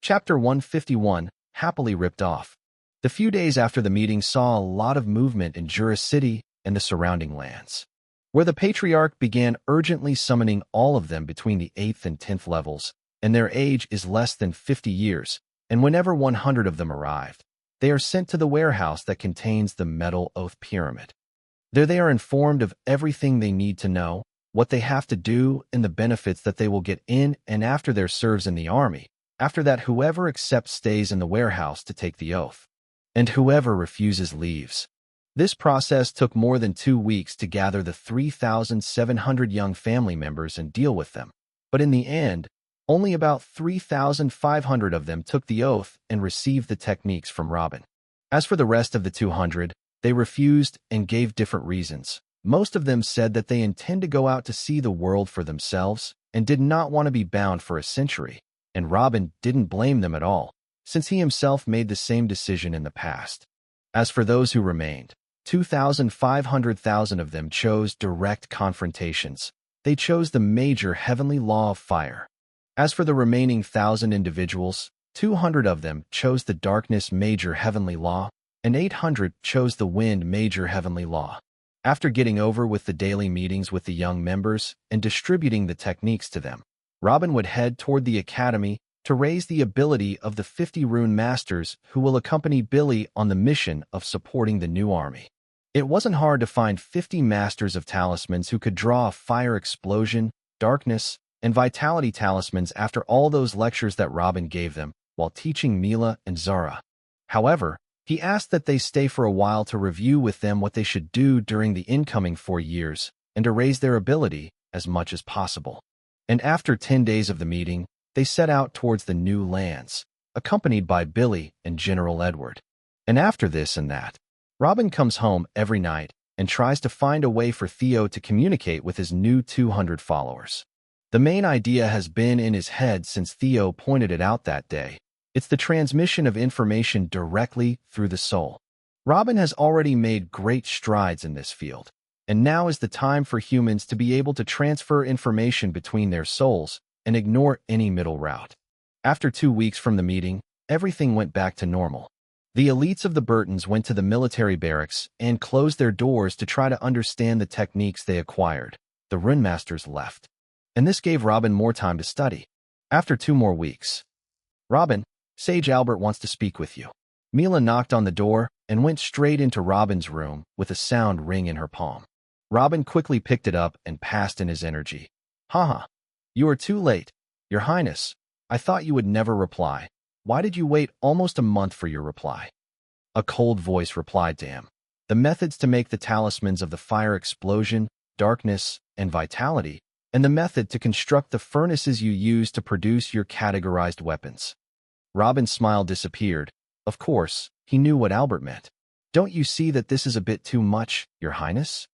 Chapter 151, Happily Ripped Off. The few days after the meeting saw a lot of movement in Juris City and the surrounding lands, where the Patriarch began urgently summoning all of them between the 8th and 10th levels, and their age is less than 50 years, and whenever 100 of them arrived, they are sent to the warehouse that contains the Metal Oath Pyramid. There they are informed of everything they need to know, what they have to do, and the benefits that they will get in and after their serves in the army. After that, whoever accepts stays in the warehouse to take the oath, and whoever refuses leaves. This process took more than 2 weeks to gather the 3,700 young family members and deal with them, but in the end, only about 3,500 of them took the oath and received the techniques from Robin. As for the rest of the 200, they refused and gave different reasons. Most of them said that they intend to go out to see the world for themselves and did not want to be bound for a century, and Robin didn't blame them at all, since he himself made the same decision in the past. As for those who remained, 2,500 of them chose direct confrontations. They chose the major heavenly law of fire. As for the remaining 1,000 individuals, 200 of them chose the darkness major heavenly law, and 800 chose the wind major heavenly law. After getting over with the daily meetings with the young members and distributing the techniques to them, Robin would head toward the academy to raise the ability of the 50 rune masters who will accompany Billy on the mission of supporting the new army. It wasn't hard to find 50 masters of talismans who could draw a fire explosion, darkness, and vitality talismans after all those lectures that Robin gave them while teaching Mila and Zara. However, he asked that they stay for a while to review with them what they should do during the incoming 4 years and to raise their ability as much as possible. And after 10 days of the meeting, they set out towards the new lands, accompanied by Billy and General Edward. And after this and that, Robin comes home every night and tries to find a way for Theo to communicate with his new 200 followers. The main idea has been in his head since Theo pointed it out that day. It's the transmission of information directly through the soul. Robin has already made great strides in this field, and now is the time for humans to be able to transfer information between their souls and ignore any middle route. After 2 weeks from the meeting, everything went back to normal. The elites of the Burtons went to the military barracks and closed their doors to try to understand the techniques they acquired. The runemasters left, and this gave Robin more time to study. After 2 more weeks, Robin, Sage Albert wants to speak with you. Mila knocked on the door and went straight into Robin's room with a sound ring in her palm. Robin quickly picked it up and passed in his energy. Haha, you are too late, Your Highness. I thought you would never reply. Why did you wait almost a month for your reply? A cold voice replied to him. The methods to make the talismans of the fire explosion, darkness, and vitality, and the method to construct the furnaces you use to produce your categorized weapons. Robin's smile disappeared. Of course, he knew what Albert meant. Don't you see that this is a bit too much, Your Highness?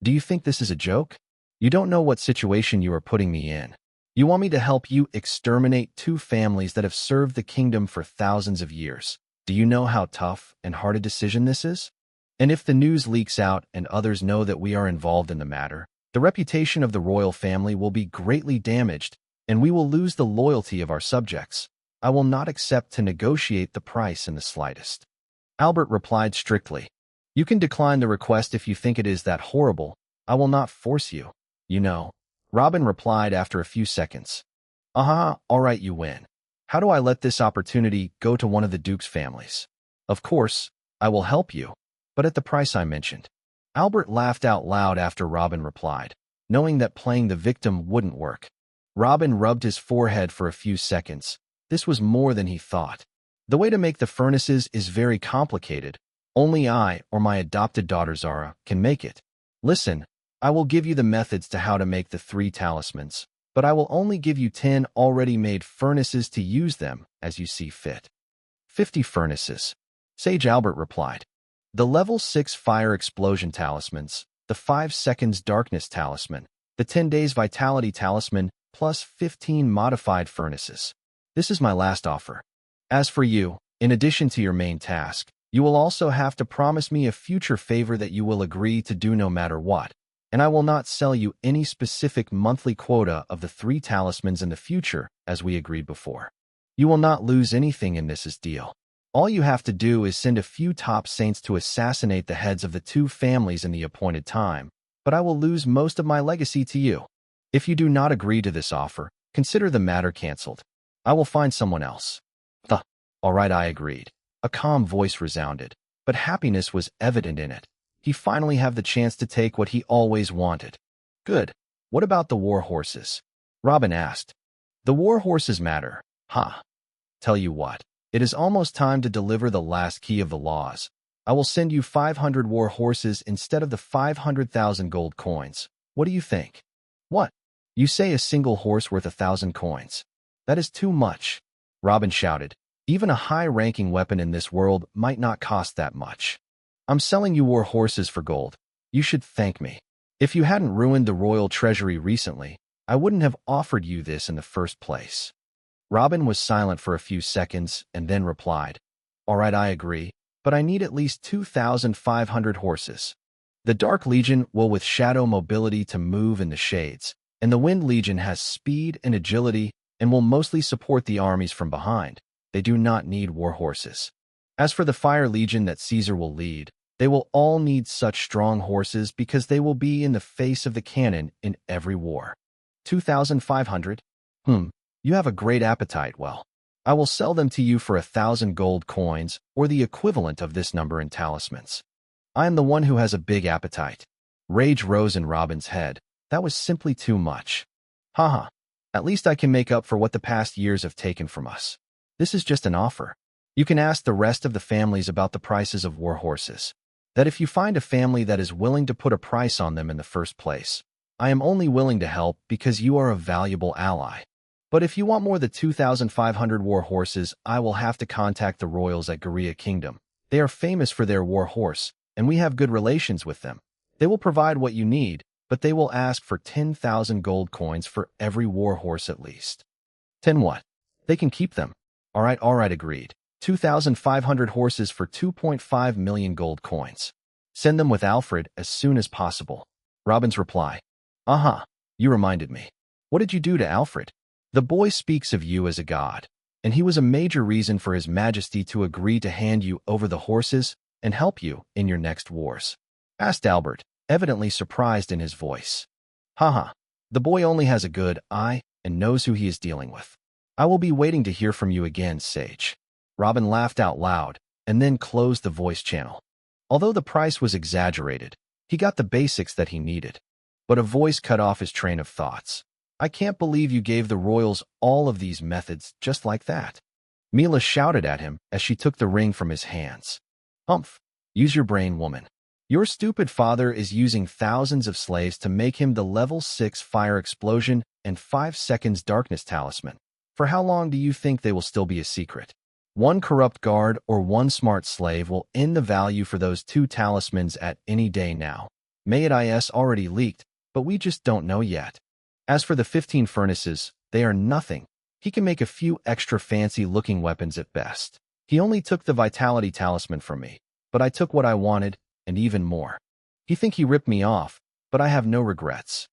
Do you think this is a joke? You don't know what situation you are putting me in. You want me to help you exterminate 2 families that have served the kingdom for thousands of years. Do you know how tough and hard a decision this is? And if the news leaks out and others know that we are involved in the matter, the reputation of the royal family will be greatly damaged, and we will lose the loyalty of our subjects. I will not accept to negotiate the price in the slightest. Albert replied strictly. You can decline the request if you think it is that horrible. I will not force you. You know. Robin replied after a few seconds. All right, you win. How do I let this opportunity go to one of the Duke's families? Of course, I will help you, but at the price I mentioned. Albert laughed out loud after Robin replied, knowing that playing the victim wouldn't work. Robin rubbed his forehead for a few seconds. This was more than he thought. The way to make the furnaces is very complicated. Only I or my adopted daughter Zara can make it. Listen, I will give you the methods to how to make the 3 talismans, but I will only give you 10 already made furnaces to use them as you see fit. 50 furnaces. Sage Albert replied. The level 6 fire explosion talismans, the 5 seconds darkness talisman, the 10 days vitality talisman, plus 15 modified furnaces. This is my last offer. As for you, in addition to your main task, you will also have to promise me a future favor that you will agree to do no matter what, and I will not sell you any specific monthly quota of the 3 talismans in the future, as we agreed before. You will not lose anything in this deal. All you have to do is send a few top saints to assassinate the heads of the two families in the appointed time, but I will lose most of my legacy to you. If you do not agree to this offer, consider the matter cancelled. I will find someone else. All right, I agreed. A calm voice resounded, but happiness was evident in it. He finally had the chance to take what he always wanted. Good. What about the war horses? Robin asked. The war horses matter. Tell you what, it is almost time to deliver the last key of the laws. I will send you 500 war horses instead of the 500,000 gold coins. What do you think? What? You say a single horse worth 1,000 coins. That is too much. Robin shouted. Even a high-ranking weapon in this world might not cost that much. I'm selling you war horses for gold. You should thank me. If you hadn't ruined the royal treasury recently, I wouldn't have offered you this in the first place. Robin was silent for a few seconds and then replied, All right, I agree, but I need at least 2,500 horses. The Dark Legion will with shadow mobility to move in the shades, and the Wind Legion has speed and agility and will mostly support the armies from behind. They do not need war horses. As for the Fire Legion that Caesar will lead, they will all need such strong horses because they will be in the face of the cannon in every war. 2,500? You have a great appetite. Well, I will sell them to you for 1,000 gold coins or the equivalent of this number in talismans. I am the one who has a big appetite. Rage rose in Robin's head. That was simply too much. At least I can make up for what the past years have taken from us. This is just an offer. You can ask the rest of the families about the prices of war horses. That if you find a family that is willing to put a price on them in the first place, I am only willing to help because you are a valuable ally. But if you want more than 2,500 war horses, I will have to contact the royals at Guerilla Kingdom. They are famous for their war horse, and we have good relations with them. They will provide what you need, but they will ask for 10,000 gold coins for every war horse at least. 10 what? They can keep them. All right, agreed. 2,500 horses for 2.5 million gold coins. Send them with Alfred as soon as possible. Robin's reply. You reminded me. What did you do to Alfred? The boy speaks of you as a god, and he was a major reason for His Majesty to agree to hand you over the horses and help you in your next wars. Asked Albert, evidently surprised in his voice. The boy only has a good eye and knows who he is dealing with. I will be waiting to hear from you again, Sage. Robin laughed out loud and then closed the voice channel. Although the price was exaggerated, he got the basics that he needed. But a voice cut off his train of thoughts. I can't believe you gave the royals all of these methods just like that. Mila shouted at him as she took the ring from his hands. Use your brain, woman. Your stupid father is using thousands of slaves to make him the level 6 fire explosion and 5 seconds darkness talisman. For how long do you think they will still be a secret? One corrupt guard or one smart slave will end the value for those 2 talismans at any day now. May it is already leaked, but we just don't know yet. As for the 15 furnaces, they are nothing. He can make a few extra fancy-looking weapons at best. He only took the vitality talisman from me, but I took what I wanted, and even more. He think he ripped me off, but I have no regrets.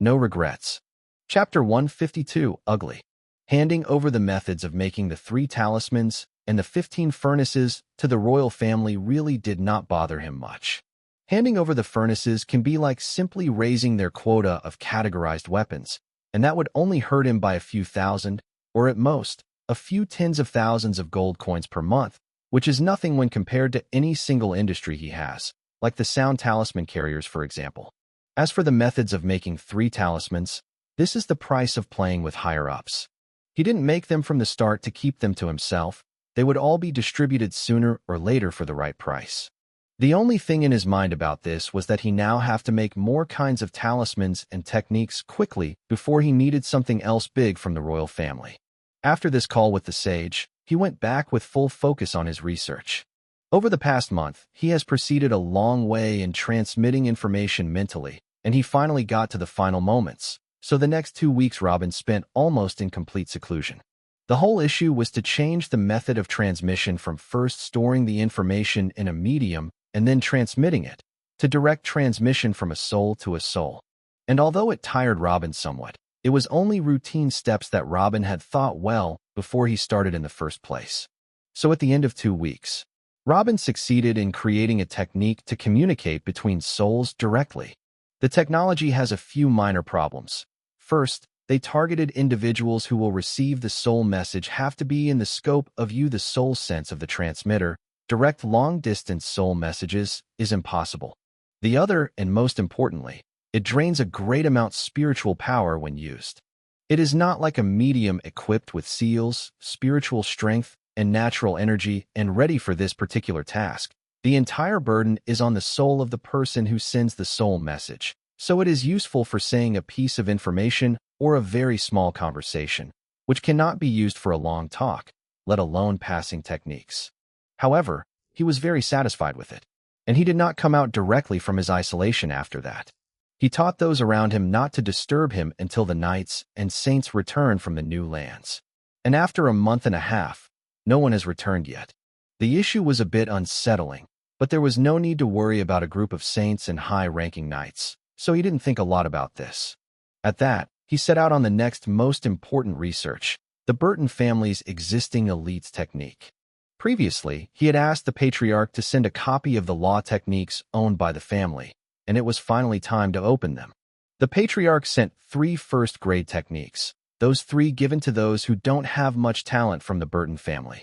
No regrets. Chapter 152, Ugly. Handing over the methods of making the 3 talismans and the 15 furnaces to the royal family really did not bother him much. Handing over the furnaces can be like simply raising their quota of categorized weapons, and that would only hurt him by a few thousand, or at most, a few tens of thousands of gold coins per month, which is nothing when compared to any single industry he has, like the sound talisman carriers, for example. As for the methods of making 3 talismans, this is the price of playing with higher-ups. He didn't make them from the start to keep them to himself. They would all be distributed sooner or later for the right price. The only thing in his mind about this was that he now have to make more kinds of talismans and techniques quickly before he needed something else big from the royal family. After this call with the sage, he went back with full focus on his research. Over the past month, he has proceeded a long way in transmitting information mentally, and he finally got to the final moments. So the next 2 weeks Robin spent almost in complete seclusion. The whole issue was to change the method of transmission from first storing the information in a medium and then transmitting it, to direct transmission from a soul to a soul. And although it tired Robin somewhat, It was only routine steps that Robin had thought well before he started in the first place. So at the end of 2 weeks, Robin succeeded in creating a technique to communicate between souls directly. The technology has a few minor problems. First, they targeted individuals who will receive the soul message have to be in the scope of the soul sense of the transmitter. Direct long-distance soul messages is impossible. The other, and most importantly, it drains a great amount spiritual power when used. It is not like a medium equipped with seals, spiritual strength, and natural energy and ready for this particular task. The entire burden is on the soul of the person who sends the soul message, so it is useful for saying a piece of information or a very small conversation, which cannot be used for a long talk, let alone passing techniques. However, he was very satisfied with it, and he did not come out directly from his isolation after that. He taught those around him not to disturb him until the knights and saints return from the new lands. And after a month and a half, no one has returned yet. The issue was a bit unsettling, but there was no need to worry about a group of saints and high-ranking knights, so he didn't think a lot about this. At that, he set out on the next most important research, the Burton family's existing elites technique. Previously, he had asked the patriarch to send a copy of the law techniques owned by the family, and it was finally time to open them. The patriarch sent 3 first-grade techniques, those 3 given to those who don't have much talent from the Burton family.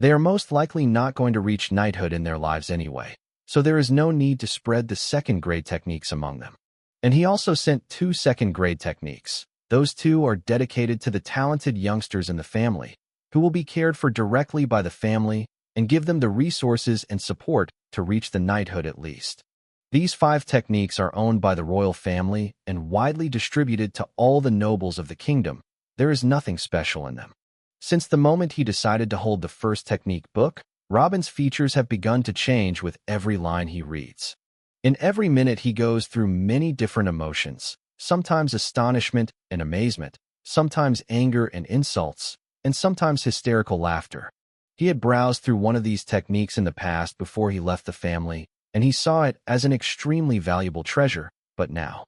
They are most likely not going to reach knighthood in their lives anyway, so there is no need to spread the second-grade techniques among them. And he also sent 2 second-grade techniques. Those 2 are dedicated to the talented youngsters in the family, who will be cared for directly by the family and give them the resources and support to reach the knighthood at least. These 5 techniques are owned by the royal family and widely distributed to all the nobles of the kingdom. There is nothing special in them. Since the moment he decided to hold the first technique book, Robin's features have begun to change with every line he reads. In every minute he goes through many different emotions, sometimes astonishment and amazement, sometimes anger and insults, and sometimes hysterical laughter. He had browsed through one of these techniques in the past before he left the family, and he saw it as an extremely valuable treasure, but now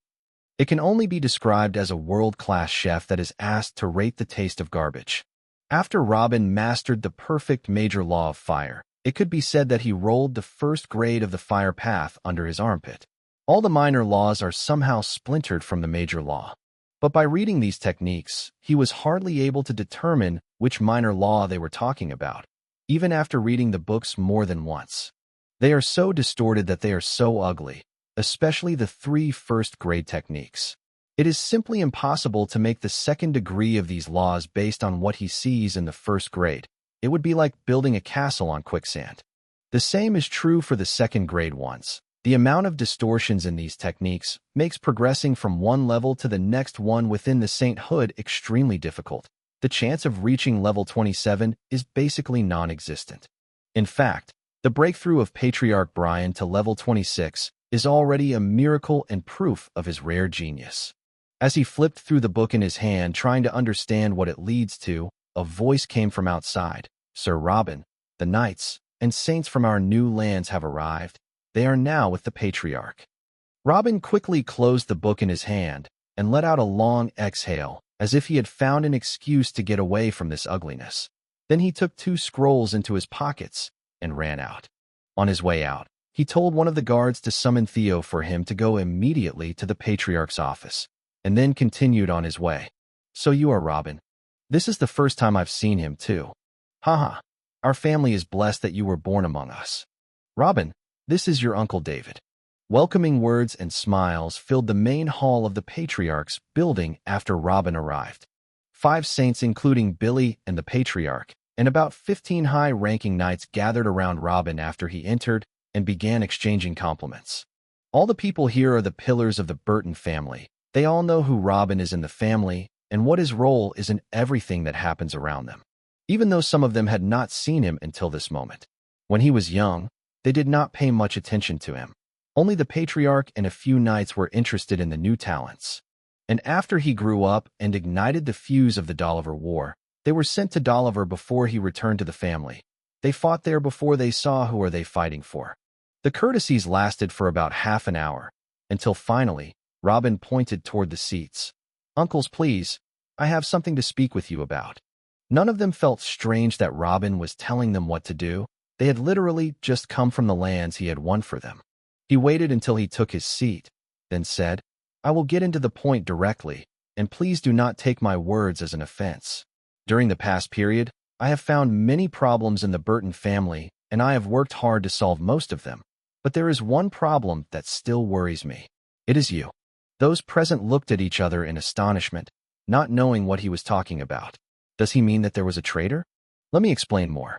it can only be described as a world-class chef that is asked to rate the taste of garbage. After Robin mastered the perfect major law of fire, it could be said that he rolled the first grade of the fire path under his armpit. All the minor laws are somehow splintered from the major law. But by reading these techniques, he was hardly able to determine which minor law they were talking about, even after reading the books more than once. They are so distorted that they are so ugly, especially the 3 first-grade techniques. It is simply impossible to make the second degree of these laws based on what he sees in the first grade. It would be like building a castle on quicksand. The same is true for the second-grade ones. The amount of distortions in these techniques makes progressing from one level to the next one within the sainthood extremely difficult. The chance of reaching level 27 is basically non-existent. In fact, the breakthrough of Patriarch Brian to level 26 is already a miracle and proof of his rare genius. As he flipped through the book in his hand trying to understand what it leads to, a voice came from outside. "Sir Robin, the knights and saints from our new lands have arrived. They are now with the patriarch." Robin quickly closed the book in his hand and let out a long exhale, as if he had found an excuse to get away from this ugliness. Then he took 2 scrolls into his pockets and ran out. On his way out, he told one of the guards to summon Theo for him to go immediately to the patriarch's office, and then continued on his way. "So you are Robin. This is the first time I've seen him, too. Haha, our family is blessed that you were born among us. Robin, this is your Uncle David." Welcoming words and smiles filled the main hall of the patriarch's building after Robin arrived. 5 saints, including Billy and the patriarch, and about 15 high-ranking knights gathered around Robin after he entered and began exchanging compliments. All the people here are the pillars of the Burton family. They all know who Robin is in the family and what his role is in everything that happens around them, even though some of them had not seen him until this moment. When he was young, they did not pay much attention to him. Only the patriarch and a few knights were interested in the new talents. And after he grew up and ignited the fuse of the Dolliver War, they were sent to Dolliver before he returned to the family. They fought there before they saw who are they fighting for. The courtesies lasted for about half an hour, until finally, Robin pointed toward the seats. "Uncles, please, I have something to speak with you about." None of them felt strange that Robin was telling them what to do. They had literally just come from the lands he had won for them. He waited until he took his seat, then said, "I will get into the point directly, and please do not take my words as an offense. During the past period, I have found many problems in the Burton family, and I have worked hard to solve most of them. But there is one problem that still worries me. It is you." Those present looked at each other in astonishment, not knowing what he was talking about. Does he mean that there was a traitor? Let me explain more.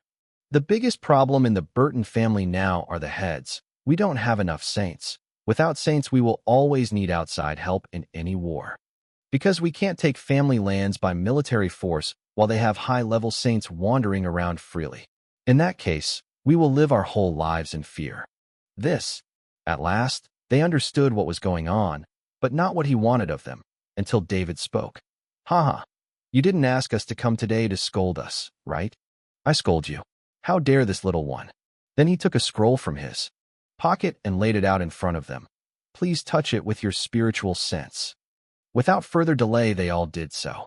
The biggest problem in the Burton family now are the heads. We don't have enough saints. Without saints, we will always need outside help in any war. Because we can't take family lands by military force while they have high-level saints wandering around freely. In that case, we will live our whole lives in fear. At last, they understood what was going on, but not what he wanted of them, until David spoke. "Haha, you didn't ask us to come today to scold us, right? I scold you. How dare this little one?" Then he took a scroll from his pocket and laid it out in front of them. "Please touch it with your spiritual sense." Without further delay, they all did so.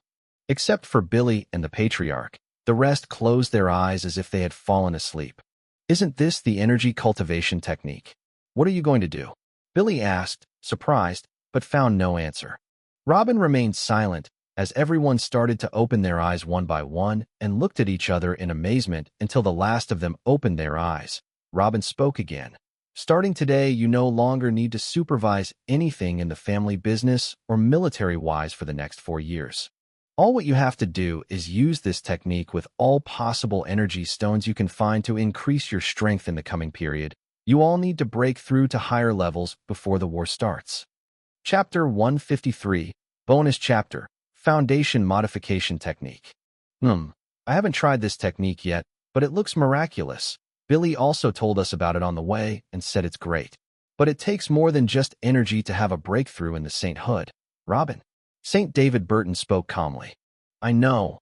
Except for Billy and the patriarch, the rest closed their eyes as if they had fallen asleep. "Isn't this the energy cultivation technique? What are you going to do?" Billy asked, surprised, but found no answer. Robin remained silent as everyone started to open their eyes one by one and looked at each other in amazement until the last of them opened their eyes. Robin spoke again. "Starting today, you no longer need to supervise anything in the family business or military-wise for the next 4 years. All what you have to do is use this technique with all possible energy stones you can find to increase your strength in the coming period. You all need to break through to higher levels before the war starts." Chapter 153, Bonus Chapter, Foundation Modification Technique. I haven't tried this technique yet, but it looks miraculous. Billy also told us about it on the way and said it's great. But it takes more than just energy to have a breakthrough in the sainthood. Robin. Saint David Burton spoke calmly. I know,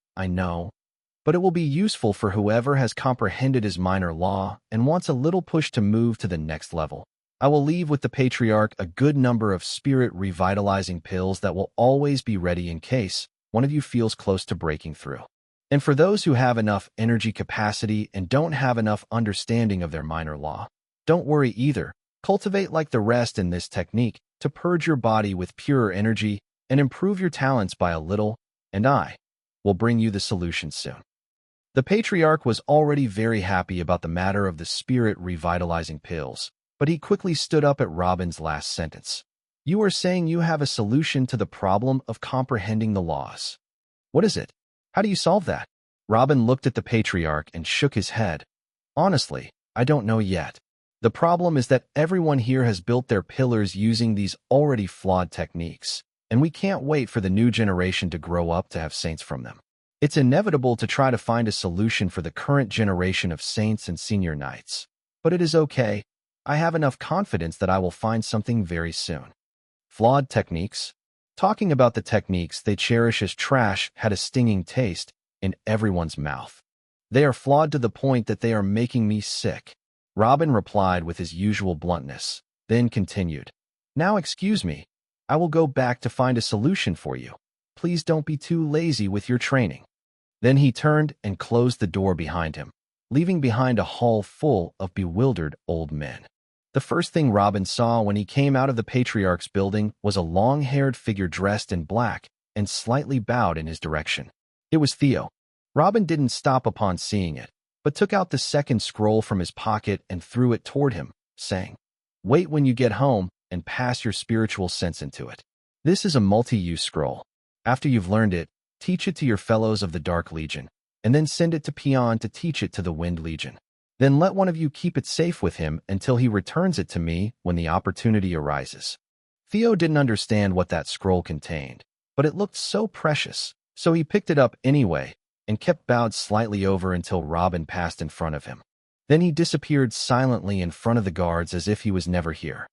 but it will be useful for whoever has comprehended his minor law and wants a little push to move to the next level. I will leave with the patriarch a good number of spirit revitalizing pills that will always be ready in case one of you feels close to breaking through. And for those who have enough energy capacity and don't have enough understanding of their minor law, don't worry either. Cultivate like the rest in this technique to purge your body with purer energy and improve your talents by a little, and I will bring you the solution soon. The patriarch was already very happy about the matter of the spirit revitalizing pills, but he quickly stood up at Robin's last sentence. You are saying you have a solution to the problem of comprehending the laws. What is it? How do you solve that? Robin looked at the patriarch and shook his head. Honestly, I don't know yet. The problem is that everyone here has built their pillars using these already flawed techniques, and we can't wait for the new generation to grow up to have saints from them. It's inevitable to try to find a solution for the current generation of saints and senior knights. But it is okay. I have enough confidence that I will find something very soon. Flawed techniques? Talking about the techniques they cherish as trash had a stinging taste in everyone's mouth. They are flawed to the point that they are making me sick. Robin replied with his usual bluntness, then continued. Now excuse me. I will go back to find a solution for you. Please don't be too lazy with your training. Then he turned and closed the door behind him, leaving behind a hall full of bewildered old men. The first thing Robin saw when he came out of the patriarch's building was a long-haired figure dressed in black and slightly bowed in his direction. It was Theo. Robin didn't stop upon seeing it, but took out the second scroll from his pocket and threw it toward him, saying, Wait when you get home and pass your spiritual sense into it. This is a multi-use scroll. After you've learned it, teach it to your fellows of the Dark Legion, and then send it to Peon to teach it to the Wind Legion. Then let one of you keep it safe with him until he returns it to me when the opportunity arises. Theo didn't understand what that scroll contained, but it looked so precious, so he picked it up anyway and kept bowed slightly over until Robin passed in front of him. Then he disappeared silently in front of the guards as if he was never here.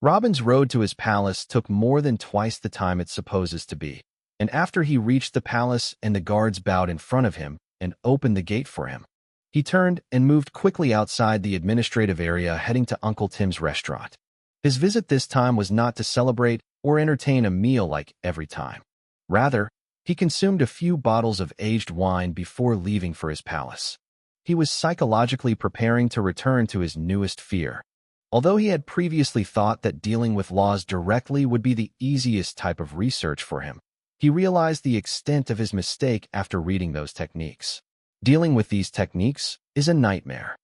Robin's road to his palace took more than twice the time it supposes to be, and after he reached the palace and the guards bowed in front of him and opened the gate for him, he turned and moved quickly outside the administrative area, heading to Uncle Tim's restaurant. His visit this time was not to celebrate or entertain a meal like every time. Rather, he consumed a few bottles of aged wine before leaving for his palace. He was psychologically preparing to return to his newest fear. Although he had previously thought that dealing with laws directly would be the easiest type of research for him, he realized the extent of his mistake after reading those techniques. Dealing with these techniques is a nightmare.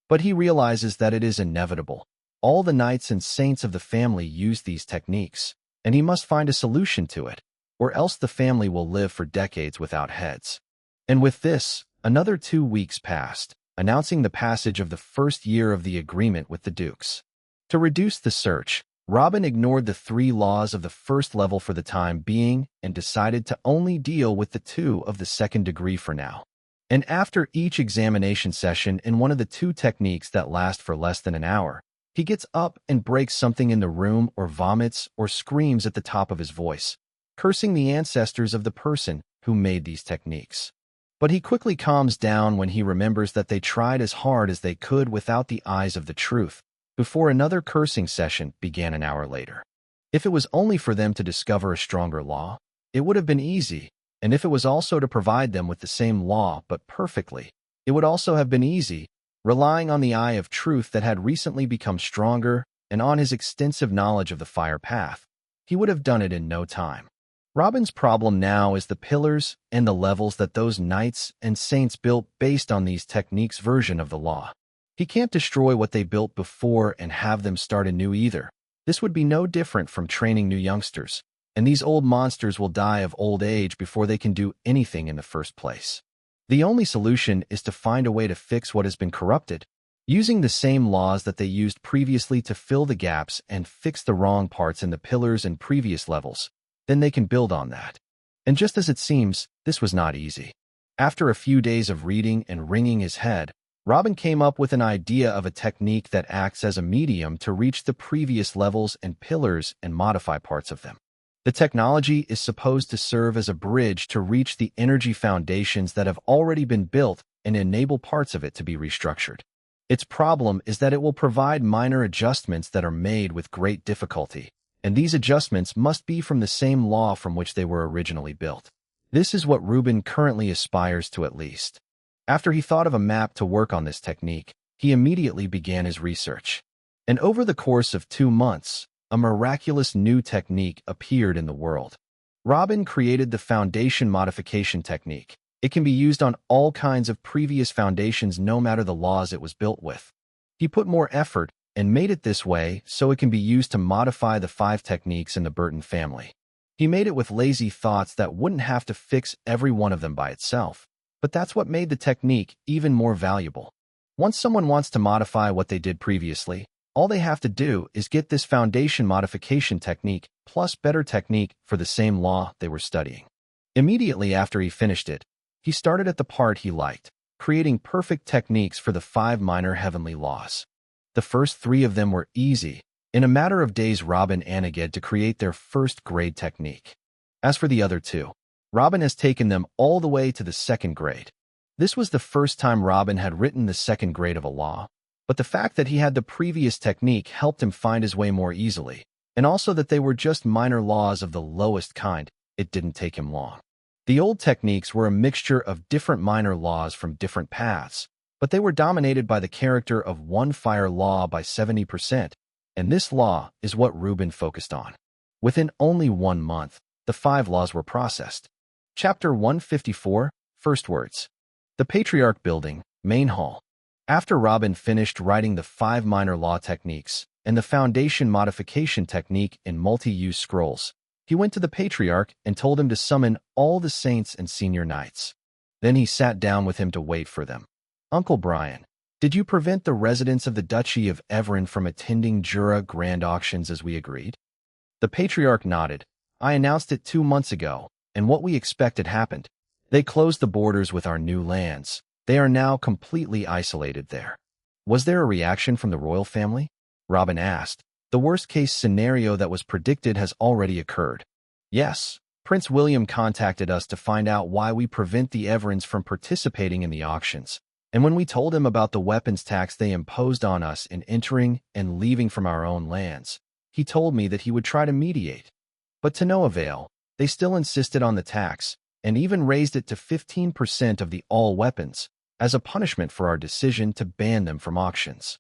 But he realizes that it is inevitable. All the knights and saints of the family use these techniques, and he must find a solution to it, or else the family will live for decades without heads. And with this, another 2 weeks passed, announcing the passage of the first year of the agreement with the dukes. To reduce the search, Robin ignored the 3 laws of the first level for the time being and decided to only deal with the 2 of the second degree for now. And after each examination session in one of the 2 techniques that last for less than an hour, he gets up and breaks something in the room or vomits or screams at the top of his voice, cursing the ancestors of the person who made these techniques. But he quickly calms down when he remembers that they tried as hard as they could without the eyes of the truth, before another cursing session began an hour later. If it was only for them to discover a stronger law, it would have been easy, and if it was also to provide them with the same law but perfectly, it would also have been easy, relying on the eye of truth that had recently become stronger and on his extensive knowledge of the fire path. He would have done it in no time. Robin's problem now is the pillars and the levels that those knights and saints built based on these techniques' version of the law. He can't destroy what they built before and have them start anew either. This would be no different from training new youngsters, and these old monsters will die of old age before they can do anything in the first place. The only solution is to find a way to fix what has been corrupted, using the same laws that they used previously to fill the gaps and fix the wrong parts in the pillars and previous levels. Then they can build on that. And just as it seems, this was not easy. After a few days of reading and wringing his head, Robin came up with an idea of a technique that acts as a medium to reach the previous levels and pillars and modify parts of them. The technology is supposed to serve as a bridge to reach the energy foundations that have already been built and enable parts of it to be restructured. Its problem is that it will provide minor adjustments that are made with great difficulty, and these adjustments must be from the same law from which they were originally built. This is what Reuben currently aspires to at least. After he thought of a map to work on this technique, he immediately began his research. And over the course of 2 months, a miraculous new technique appeared in the world. Robin created the foundation modification technique. It can be used on all kinds of previous foundations no matter the laws it was built with. He put more effort and made it this way so it can be used to modify the 5 techniques in the Burton family. He made it with lazy thoughts that wouldn't have to fix every one of them by itself. But that's what made the technique even more valuable. Once someone wants to modify what they did previously, all they have to do is get this foundation modification technique plus better technique for the same law they were studying. Immediately after he finished it, he started at the part he liked, creating perfect techniques for the 5 minor heavenly laws. The first 3 of them were easy. In a matter of days, Robin and Aged to create their first grade technique. As for the other 2, Robin has taken them all the way to the 2nd grade. This was the first time Robin had written the 2nd grade of a law, but the fact that he had the previous technique helped him find his way more easily, and also that they were just minor laws of the lowest kind. It didn't take him long. The old techniques were a mixture of different minor laws from different paths, but they were dominated by the character of one fire law by 70%, and this law is what Reuben focused on. Within only 1 month, the 5 laws were processed. Chapter 154, First Words. The Patriarch Building, Main Hall. After Robin finished writing the 5 minor law techniques and the foundation modification technique in multi-use scrolls, he went to the Patriarch and told him to summon all the saints and senior knights. Then he sat down with him to wait for them. Uncle Brian, did you prevent the residents of the Duchy of Everin from attending Jura grand auctions as we agreed? The Patriarch nodded. I announced it 2 months ago, and what we expected happened. They closed the borders with our new lands. They are now completely isolated there. Was there a reaction from the royal family? Robin asked. The worst-case scenario that was predicted has already occurred. Yes, Prince William contacted us to find out why we prevent the Everins from participating in the auctions. And when we told him about the weapons tax they imposed on us in entering and leaving from our own lands, he told me that he would try to mediate. But to no avail. They still insisted on the tax, and even raised it to 15% of the all weapons, as a punishment for our decision to ban them from auctions.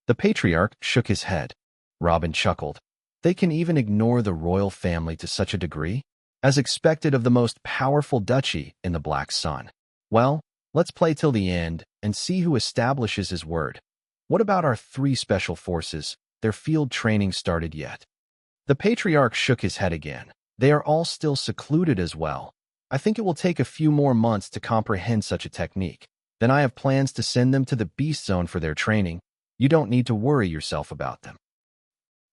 The patriarch shook his head. Robin chuckled. They can even ignore the royal family to such a degree? As expected of the most powerful duchy in the Black Sun. Well, let's play till the end and see who establishes his word. What about our 3 special forces? Their field training started yet? The patriarch shook his head again. They are all still secluded as well. I think it will take a few more months to comprehend such a technique. Then I have plans to send them to the Beast Zone for their training. You don't need to worry yourself about them.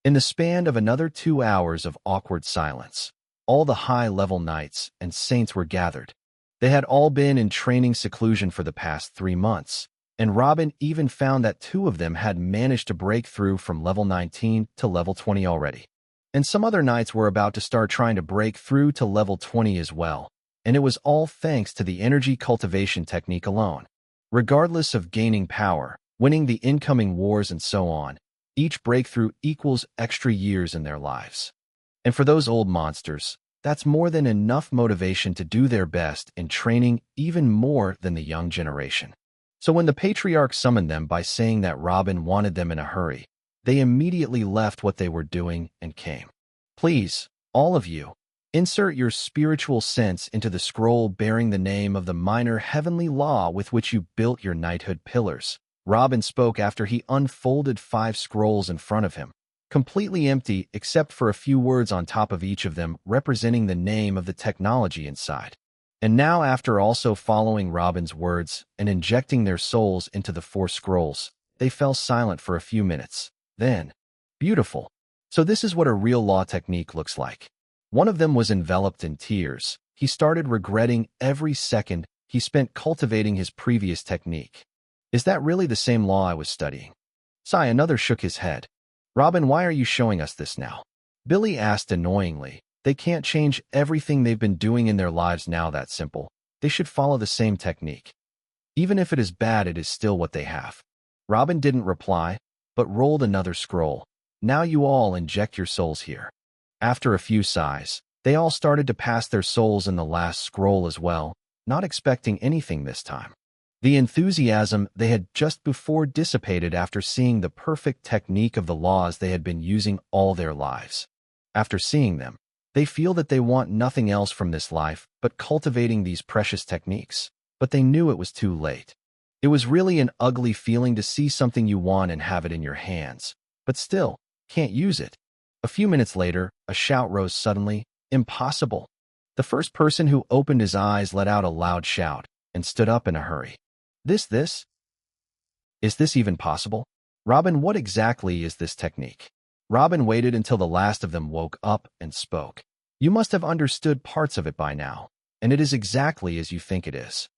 In the span of another 2 hours of awkward silence, all the high-level knights and saints were gathered. They had all been in training seclusion for the past 3 months, and Robin even found that 2 of them had managed to break through from level 19 to level 20 already. And some other knights were about to start trying to break through to level 20 as well, and it was all thanks to the energy cultivation technique alone. Regardless of gaining power, winning the incoming wars and so on, each breakthrough equals extra years in their lives. And for those old monsters, that's more than enough motivation to do their best in training even more than the young generation. So when the patriarch summoned them by saying that Robin wanted them in a hurry, they immediately left what they were doing and came. Please, all of you, insert your spiritual sense into the scroll bearing the name of the minor heavenly law with which you built your knighthood pillars. Robin spoke after he unfolded 5 scrolls in front of him, completely empty except for a few words on top of each of them representing the name of the technology inside. And now, after also following Robin's words and injecting their souls into the 4 scrolls, they fell silent for a few minutes. Then, beautiful. So this is what a real law technique looks like. One of them was enveloped in tears. He started regretting every second he spent cultivating his previous technique. Is that really the same law I was studying? Sigh, another shook his head. Robin, why are you showing us this now? Billy asked annoyingly. They can't change everything they've been doing in their lives now, that simple. They should follow the same technique. Even if it is bad, it is still what they have. Robin didn't reply, but rolled another scroll. Now you all inject your souls here. After a few sighs, they all started to pass their souls in the last scroll as well, not expecting anything this time. The enthusiasm they had just before dissipated after seeing the perfect technique of the laws they had been using all their lives. After seeing them, they feel that they want nothing else from this life but cultivating these precious techniques. But they knew it was too late. It was really an ugly feeling to see something you want and have it in your hands, but still, can't use it. A few minutes later, a shout rose suddenly. Impossible. The first person who opened his eyes let out a loud shout and stood up in a hurry. Is this even possible? Robin, what exactly is this technique? Robin waited until the last of them woke up and spoke. You must have understood parts of it by now, and it is exactly as you think it is.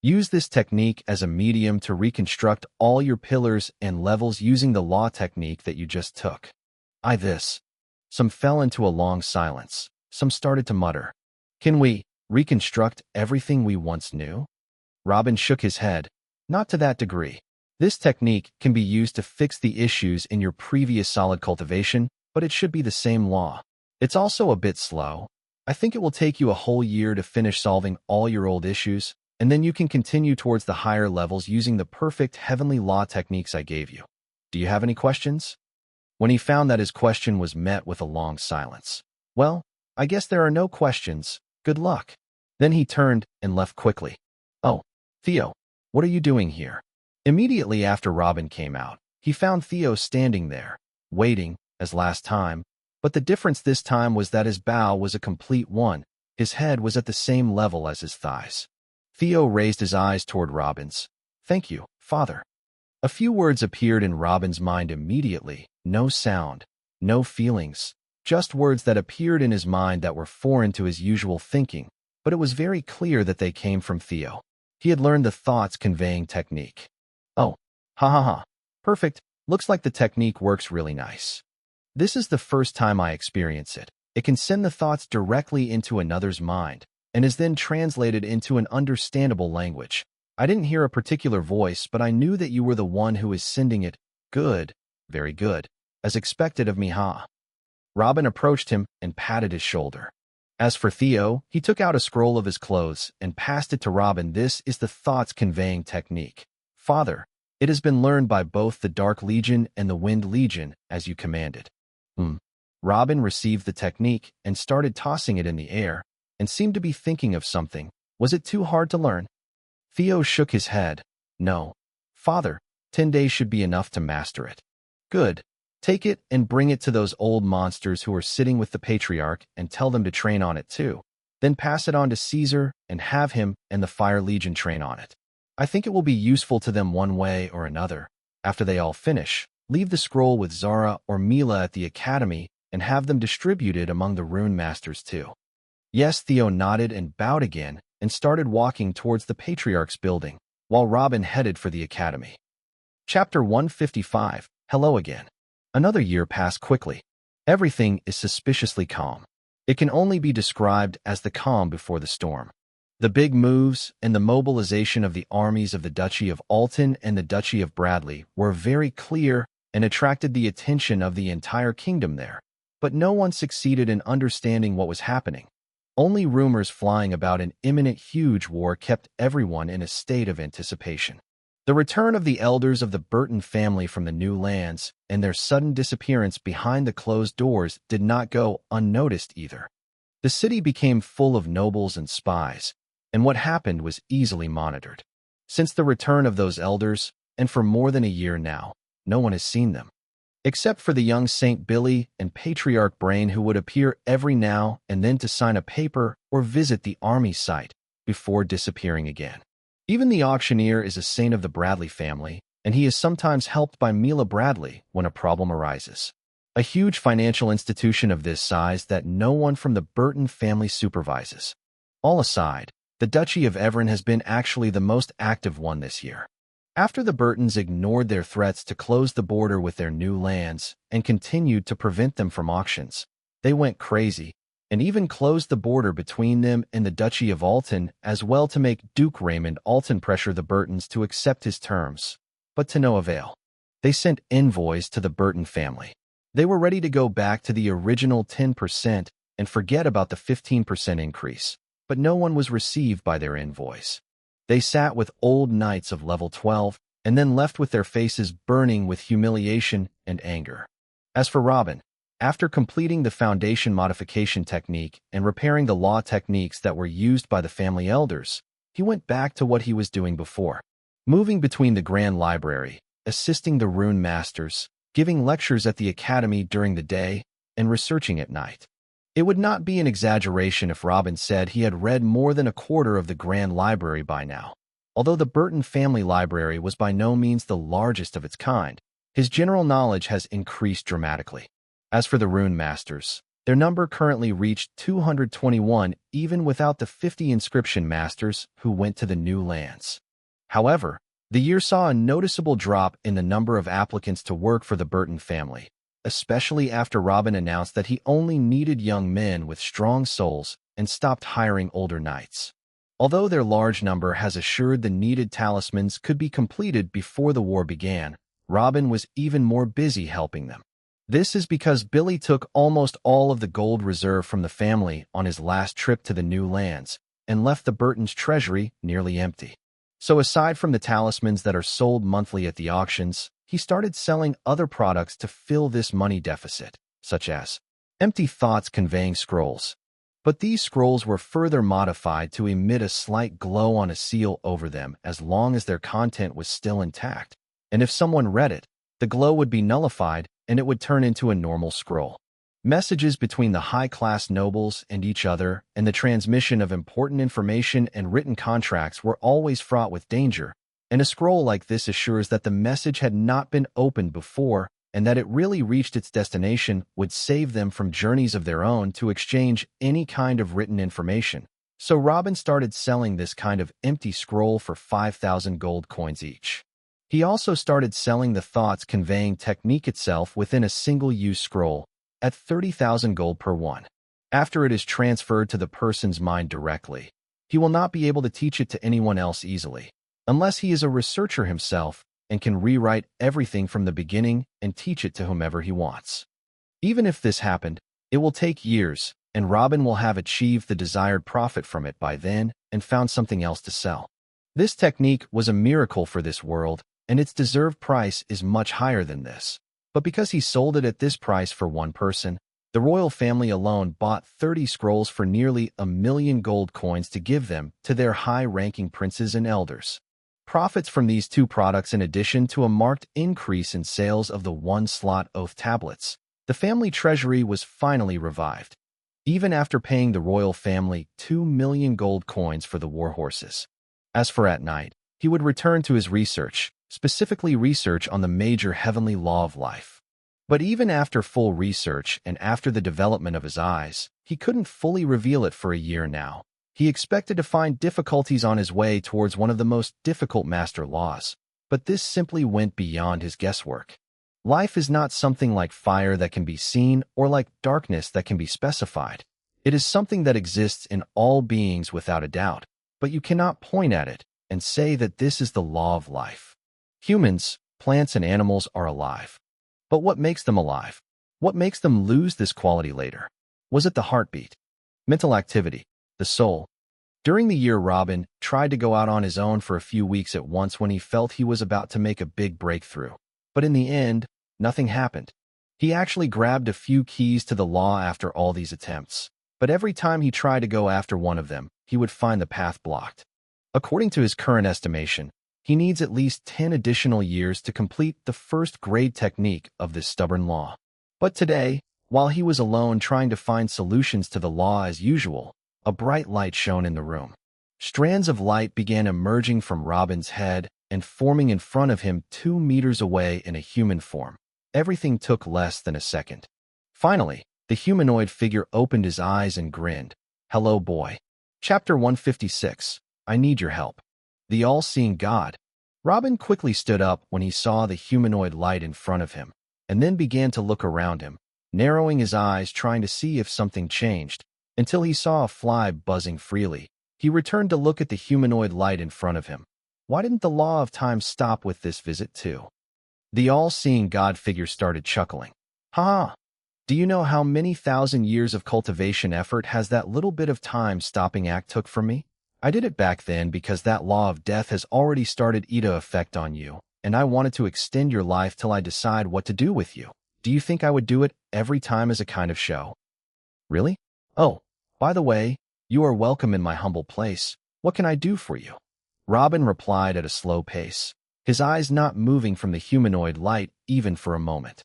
Use this technique as a medium to reconstruct all your pillars and levels using the law technique that you just took. Some fell into a long silence. Some started to mutter. Can we reconstruct everything we once knew? Robin shook his head. Not to that degree. This technique can be used to fix the issues in your previous solid cultivation, but it should be the same law. It's also a bit slow. I think it will take you a whole year to finish solving all your old issues, and then you can continue towards the higher levels using the perfect heavenly law techniques I gave you. Do you have any questions? When he found that his question was met with a long silence. Well, I guess there are no questions. Good luck. Then he turned and left quickly. Oh, Theo, what are you doing here? Immediately after Robin came out, he found Theo standing there, waiting, as last time, but the difference this time was that his bow was a complete one. His head was at the same level as his thighs. Theo raised his eyes toward Robin's. Thank you, Father. A few words appeared in Robin's mind immediately. No sound, no feelings, just words that appeared in his mind that were foreign to his usual thinking, but it was very clear that they came from Theo. He had learned the thoughts conveying technique. Oh, ha ha ha. Perfect. Looks like the technique works really nice. This is the first time I experience it. It can send the thoughts directly into another's mind and is then translated into an understandable language. I didn't hear a particular voice, but I knew that you were the one who is sending it. Good. Very good. As expected of me, huh? Robin approached him and patted his shoulder. As for Theo, he took out a scroll of his clothes and passed it to Robin. This is the thoughts conveying technique. Father, it has been learned by both the Dark Legion and the Wind Legion, as you commanded. Robin received the technique and started tossing it in the air, and seemed to be thinking of something. Was it too hard to learn? Theo shook his head. No. Father, 10 days should be enough to master it. Good. Take it and bring it to those old monsters who are sitting with the Patriarch and tell them to train on it too. Then pass it on to Caesar and have him and the Fire Legion train on it. I think it will be useful to them one way or another. After they all finish, leave the scroll with Zara or Mila at the academy and have them distributed among the rune masters too. Yes, Theo nodded and bowed again and started walking towards the Patriarch's building, while Robin headed for the academy. Chapter 155. Hello again. Another year passed quickly. Everything is suspiciously calm. It can only be described as the calm before the storm. The big moves and the mobilization of the armies of the Duchy of Alton and the Duchy of Bradley were very clear and attracted the attention of the entire kingdom there. But no one succeeded in understanding what was happening. Only rumors flying about an imminent huge war kept everyone in a state of anticipation. The return of the elders of the Burton family from the new lands and their sudden disappearance behind the closed doors did not go unnoticed either. The city became full of nobles and spies, and what happened was easily monitored. Since the return of those elders, and for more than a year now, no one has seen them. Except for the young Saint Billy and Patriarch Brain, who would appear every now and then to sign a paper or visit the army site before disappearing again. Even the auctioneer is a saint of the Bradley family, and he is sometimes helped by Mila Bradley when a problem arises. A huge financial institution of this size that no one from the Burton family supervises. All aside, the Duchy of Evern has been actually the most active one this year. After the Burtons ignored their threats to close the border with their new lands and continued to prevent them from auctions, they went crazy and even closed the border between them and the Duchy of Alton as well to make Duke Raymond Alton pressure the Burtons to accept his terms, but to no avail. They sent envoys to the Burton family. They were ready to go back to the original 10% and forget about the 15% increase, but no one was received by their envoys. They sat with old knights of level 12 and then left with their faces burning with humiliation and anger. As for Robin, after completing the foundation modification technique and repairing the law techniques that were used by the family elders, he went back to what he was doing before, moving between the Grand Library, assisting the rune masters, giving lectures at the academy during the day, and researching at night. It would not be an exaggeration if Robin said he had read more than a quarter of the Grand Library by now. Although the Burton family library was by no means the largest of its kind, his general knowledge has increased dramatically. As for the rune masters, their number currently reached 221 even without the 50 inscription masters who went to the new lands. However, the year saw a noticeable drop in the number of applicants to work for the Burton family, especially after Robin announced that he only needed young men with strong souls and stopped hiring older knights. Although their large number has assured the needed talismans could be completed before the war began, Robin was even more busy helping them. This is because Billy took almost all of the gold reserve from the family on his last trip to the new lands and left the Burton's treasury nearly empty. So aside from the talismans that are sold monthly at the auctions, he started selling other products to fill this money deficit, such as empty thoughts conveying scrolls. But these scrolls were further modified to emit a slight glow on a seal over them as long as their content was still intact. And if someone read it, the glow would be nullified and it would turn into a normal scroll. Messages between the high-class nobles and each other and the transmission of important information and written contracts were always fraught with danger, and a scroll like this assures that the message had not been opened before and that it really reached its destination would save them from journeys of their own to exchange any kind of written information. So Robin started selling this kind of empty scroll for 5,000 gold coins each. He also started selling the thoughts conveying technique itself within a single-use scroll at 30,000 gold per one. After it is transferred to the person's mind directly, he will not be able to teach it to anyone else easily, unless he is a researcher himself and can rewrite everything from the beginning and teach it to whomever he wants. Even if this happened, it will take years, and Robin will have achieved the desired profit from it by then and found something else to sell. This technique was a miracle for this world, and its deserved price is much higher than this. But because he sold it at this price for one person, the royal family alone bought 30 scrolls for nearly 1,000,000 gold coins to give them to their high-ranking princes and elders. Profits from these two products, in addition to a marked increase in sales of the one-slot oath tablets, the family treasury was finally revived, even after paying the royal family 2,000,000 gold coins for the war horses. As for at night, he would return to his research, specifically research on the major heavenly law of life. But even after full research and after the development of his eyes, he couldn't fully reveal it for a year now. He expected to find difficulties on his way towards one of the most difficult master laws, but this simply went beyond his guesswork. Life is not something like fire that can be seen or like darkness that can be specified. It is something that exists in all beings without a doubt, but you cannot point at it and say that this is the law of life. Humans, plants, and animals are alive. But what makes them alive? What makes them lose this quality later? Was it the heartbeat? Mental activity? The soul? During the year, Robin tried to go out on his own for a few weeks at once when he felt he was about to make a big breakthrough. But in the end, nothing happened. He actually grabbed a few keys to the law after all these attempts. But every time he tried to go after one of them, he would find the path blocked. According to his current estimation, he needs at least 10 additional years to complete the first grade technique of this stubborn law. But today, while he was alone trying to find solutions to the law as usual, a bright light shone in the room. Strands of light began emerging from Robin's head and forming in front of him 2 meters away in a human form. Everything took less than a second. Finally, the humanoid figure opened his eyes and grinned. "Hello, boy." Chapter 156. I need your help. The all-seeing God. Robin quickly stood up when he saw the humanoid light in front of him, and then began to look around him, narrowing his eyes trying to see if something changed, until he saw a fly buzzing freely. He returned to look at the humanoid light in front of him. Why didn't the law of time stop with this visit too? The all-seeing God figure started chuckling. Ha! Do you know how many thousand years of cultivation effort has that little bit of time stopping act took from me? I did it back then because that law of death has already started to effect on you, and I wanted to extend your life till I decide what to do with you. Do you think I would do it every time as a kind of show? Really? Oh, by the way, you are welcome in my humble place. What can I do for you? Robin replied at a slow pace, his eyes not moving from the humanoid light even for a moment.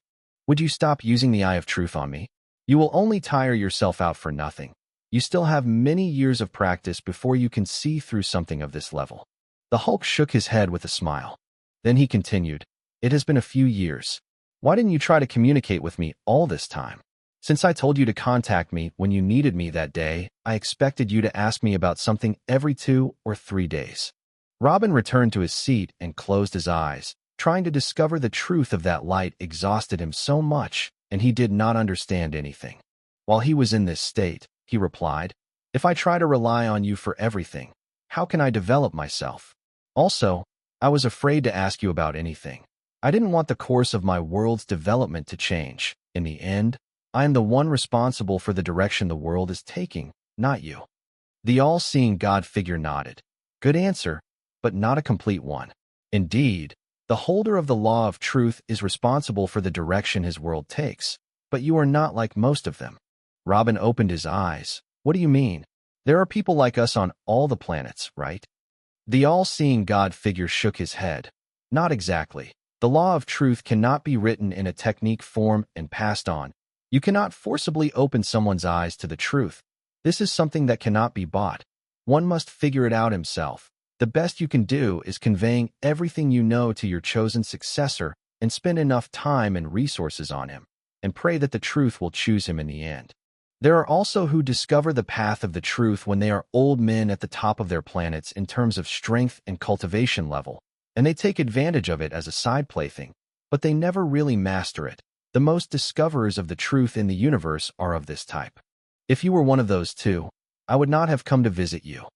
Would you stop using the eye of truth on me? You will only tire yourself out for nothing. You still have many years of practice before you can see through something of this level. The Hulk shook his head with a smile. Then he continued, It has been a few years. Why didn't you try to communicate with me all this time? Since I told you to contact me when you needed me that day, I expected you to ask me about something every 2 or 3 days. Robin returned to his seat and closed his eyes. Trying to discover the truth of that light exhausted him so much, and he did not understand anything. While he was in this state, he replied, If I try to rely on you for everything, how can I develop myself? Also, I was afraid to ask you about anything. I didn't want the course of my world's development to change. In the end, I am the one responsible for the direction the world is taking, not you. The all-seeing God figure nodded. Good answer, but not a complete one. Indeed, the holder of the law of truth is responsible for the direction his world takes, but you are not like most of them. Robin opened his eyes. What do you mean? There are people like us on all the planets, right? The all-seeing God figure shook his head. Not exactly. The law of truth cannot be written in a technique form and passed on. You cannot forcibly open someone's eyes to the truth. This is something that cannot be bought. One must figure it out himself. The best you can do is conveying everything you know to your chosen successor and spend enough time and resources on him, and pray that the truth will choose him in the end. There are also who discover the path of the truth when they are old men at the top of their planets in terms of strength and cultivation level, and they take advantage of it as a side plaything, but they never really master it. The most discoverers of the truth in the universe are of this type. If you were one of those two, I would not have come to visit you.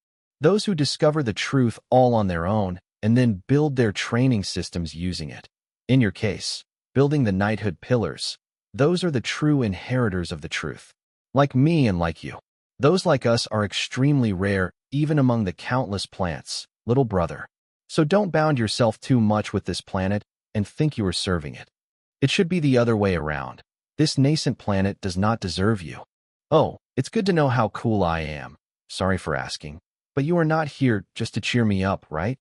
Those who discover the truth all on their own and then build their training systems using it. In your case, building the knighthood pillars, those are the true inheritors of the truth. Like me and like you. Those like us are extremely rare, even among the countless plants, little brother. So don't bound yourself too much with this planet and think you are serving it. It should be the other way around. This nascent planet does not deserve you. Oh, it's good to know how cool I am. Sorry for asking. But you are not here just to cheer me up, right?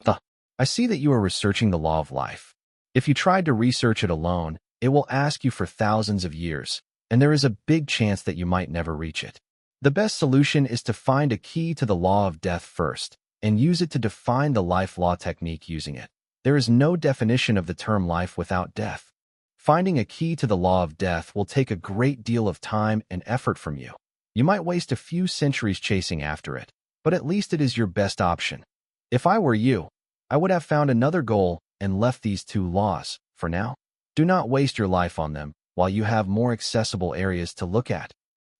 Huh. I see that you are researching the law of life. If you tried to research it alone, it will ask you for thousands of years, and there is a big chance that you might never reach it. The best solution is to find a key to the law of death first, and use it to define the life law technique using it. There is no definition of the term life without death. Finding a key to the law of death will take a great deal of time and effort from you. You might waste a few centuries chasing after it, but at least it is your best option. If I were you, I would have found another goal and left these two laws, for now. Do not waste your life on them while you have more accessible areas to look at.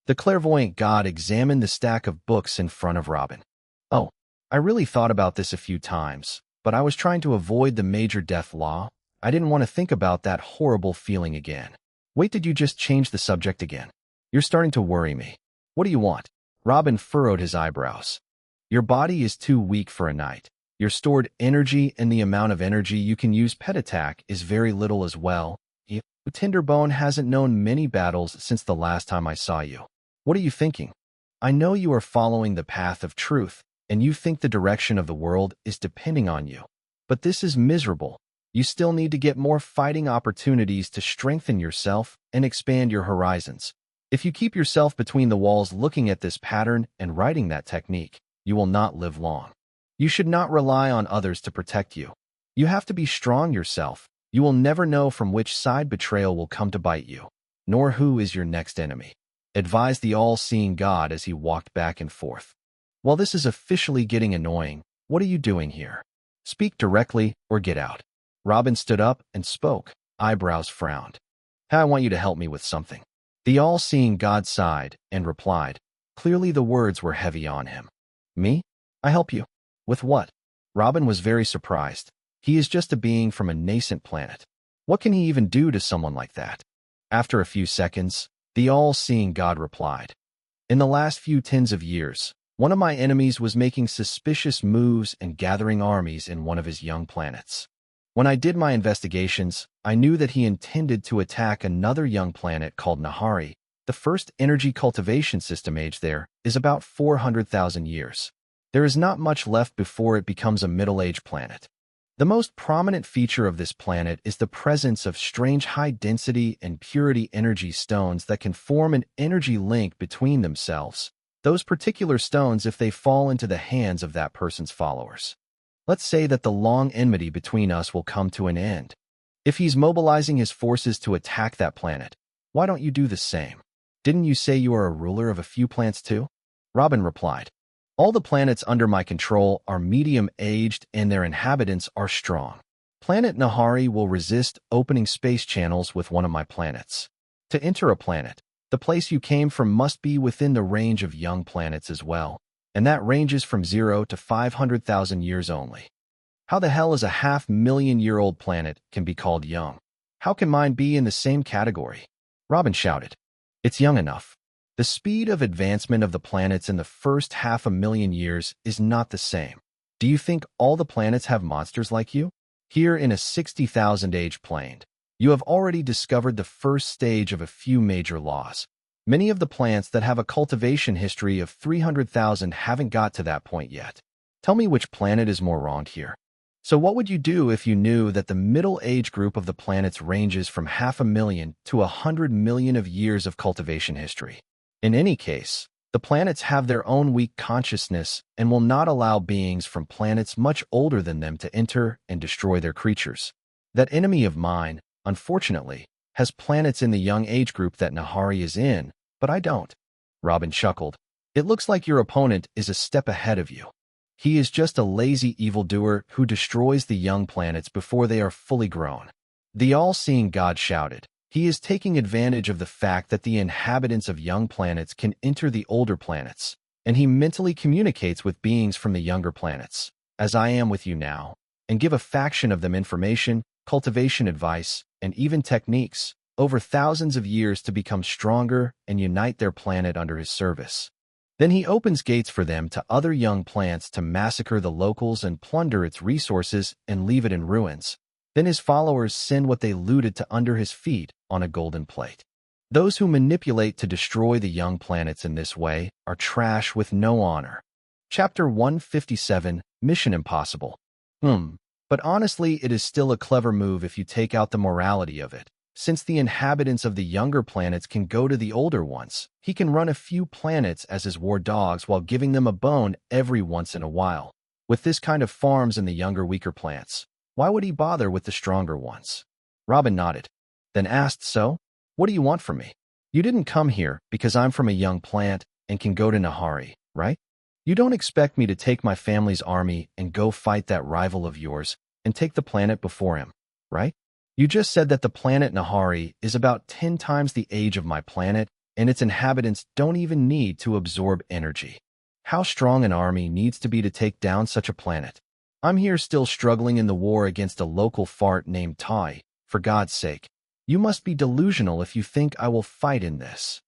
The clairvoyant god examined the stack of books in front of Robin. Oh, I really thought about this a few times, but I was trying to avoid the major death law. I didn't want to think about that horrible feeling again. Wait, did you just change the subject again? You're starting to worry me. What do you want? Robin furrowed his eyebrows. Your body is too weak for a night. Your stored energy and the amount of energy you can use pet attack is very little as well. Tinderbone hasn't known many battles since the last time I saw you. What are you thinking? I know you are following the path of truth, and you think the direction of the world is depending on you. But this is miserable. You still need to get more fighting opportunities to strengthen yourself and expand your horizons. If you keep yourself between the walls looking at this pattern and writing that technique, you will not live long. You should not rely on others to protect you. You have to be strong yourself. You will never know from which side betrayal will come to bite you, nor who is your next enemy, advised the all-seeing God as he walked back and forth. While this is officially getting annoying, what are you doing here? Speak directly or get out. Robin stood up and spoke, eyebrows frowned. I want you to help me with something. The all-seeing God sighed and replied. Clearly the words were heavy on him. Me? I help you. With what? Robin was very surprised. He is just a being from a nascent planet. What can he even do to someone like that? After a few seconds, the all-seeing God replied. In the last few tens of years, one of my enemies was making suspicious moves and gathering armies in one of his young planets. When I did my investigations, I knew that he intended to attack another young planet called Nahari. The first energy cultivation system age there is about 400,000 years. There is not much left before it becomes a middle-aged planet. The most prominent feature of this planet is the presence of strange high-density and purity energy stones that can form an energy link between themselves. Those particular stones if they fall into the hands of that person's followers. Let's say that the long enmity between us will come to an end. If he's mobilizing his forces to attack that planet, why don't you do the same? Didn't you say you are a ruler of a few planets too? Robin replied. All the planets under my control are medium-aged and their inhabitants are strong. Planet Nahari will resist opening space channels with one of my planets. To enter a planet, the place you came from must be within the range of young planets as well, and that ranges from 0 to 500,000 years only. How the hell is a half-million-year-old planet can be called young? How can mine be in the same category? Robin shouted. It's young enough. The speed of advancement of the planets in the first 500,000 years is not the same. Do you think all the planets have monsters like you? Here in a 60,000 age plane, you have already discovered the first stage of a few major laws. Many of the plants that have a cultivation history of 300,000 haven't got to that point yet. Tell me which planet is more wronged here. So what would you do if you knew that the middle age group of the planets ranges from 500,000 to 100 million of years of cultivation history? In any case, the planets have their own weak consciousness and will not allow beings from planets much older than them to enter and destroy their creatures. That enemy of mine, unfortunately, has planets in the young age group that Nahari is in, but I don't. Robin chuckled. It looks like your opponent is a step ahead of you. He is just a lazy evildoer who destroys the young planets before they are fully grown. The all-seeing God shouted. He is taking advantage of the fact that the inhabitants of young planets can enter the older planets, and he mentally communicates with beings from the younger planets, as I am with you now, and give a faction of them information, cultivation advice, and even techniques. over thousands of years to become stronger and unite their planet under his service. Then he opens gates for them to other young plants to massacre the locals and plunder its resources and leave it in ruins. Then his followers send what they looted to under his feet on a golden plate. Those who manipulate to destroy the young planets in this way are trash with no honor. Chapter 157, Mission Impossible. But honestly, it is still a clever move if you take out the morality of it. Since the inhabitants of the younger planets can go to the older ones, he can run a few planets as his war dogs while giving them a bone every once in a while. With this kind of farms in the younger, weaker plants, why would he bother with the stronger ones? Robin nodded, then asked, so, what do you want from me? You didn't come here because I'm from a young plant and can go to Nahari, right? You don't expect me to take my family's army and go fight that rival of yours and take the planet before him, right? You just said that the planet Nahari is about 10 times the age of my planet and its inhabitants don't even need to absorb energy. How strong an army needs to be to take down such a planet? I'm here still struggling in the war against a local fart named Tai, for God's sake. You must be delusional if you think I will fight in this.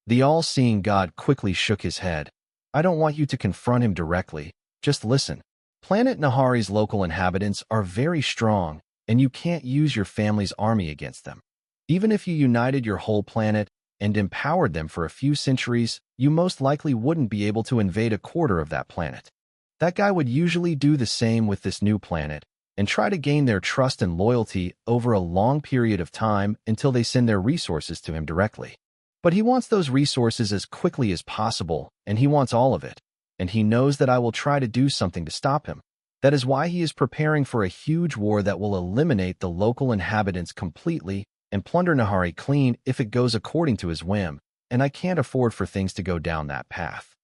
The all-seeing God quickly shook his head. I don't want you to confront him directly. Just listen. Planet Nahari's local inhabitants are very strong, and you can't use your family's army against them. Even if you united your whole planet and empowered them for a few centuries, you most likely wouldn't be able to invade a quarter of that planet. That guy would usually do the same with this new planet, and try to gain their trust and loyalty over a long period of time until they send their resources to him directly. But he wants those resources as quickly as possible, and he wants all of it, and he knows that I will try to do something to stop him. That is why he is preparing for a huge war that will eliminate the local inhabitants completely and plunder Nahari clean if it goes according to his whim, and I can't afford for things to go down that path.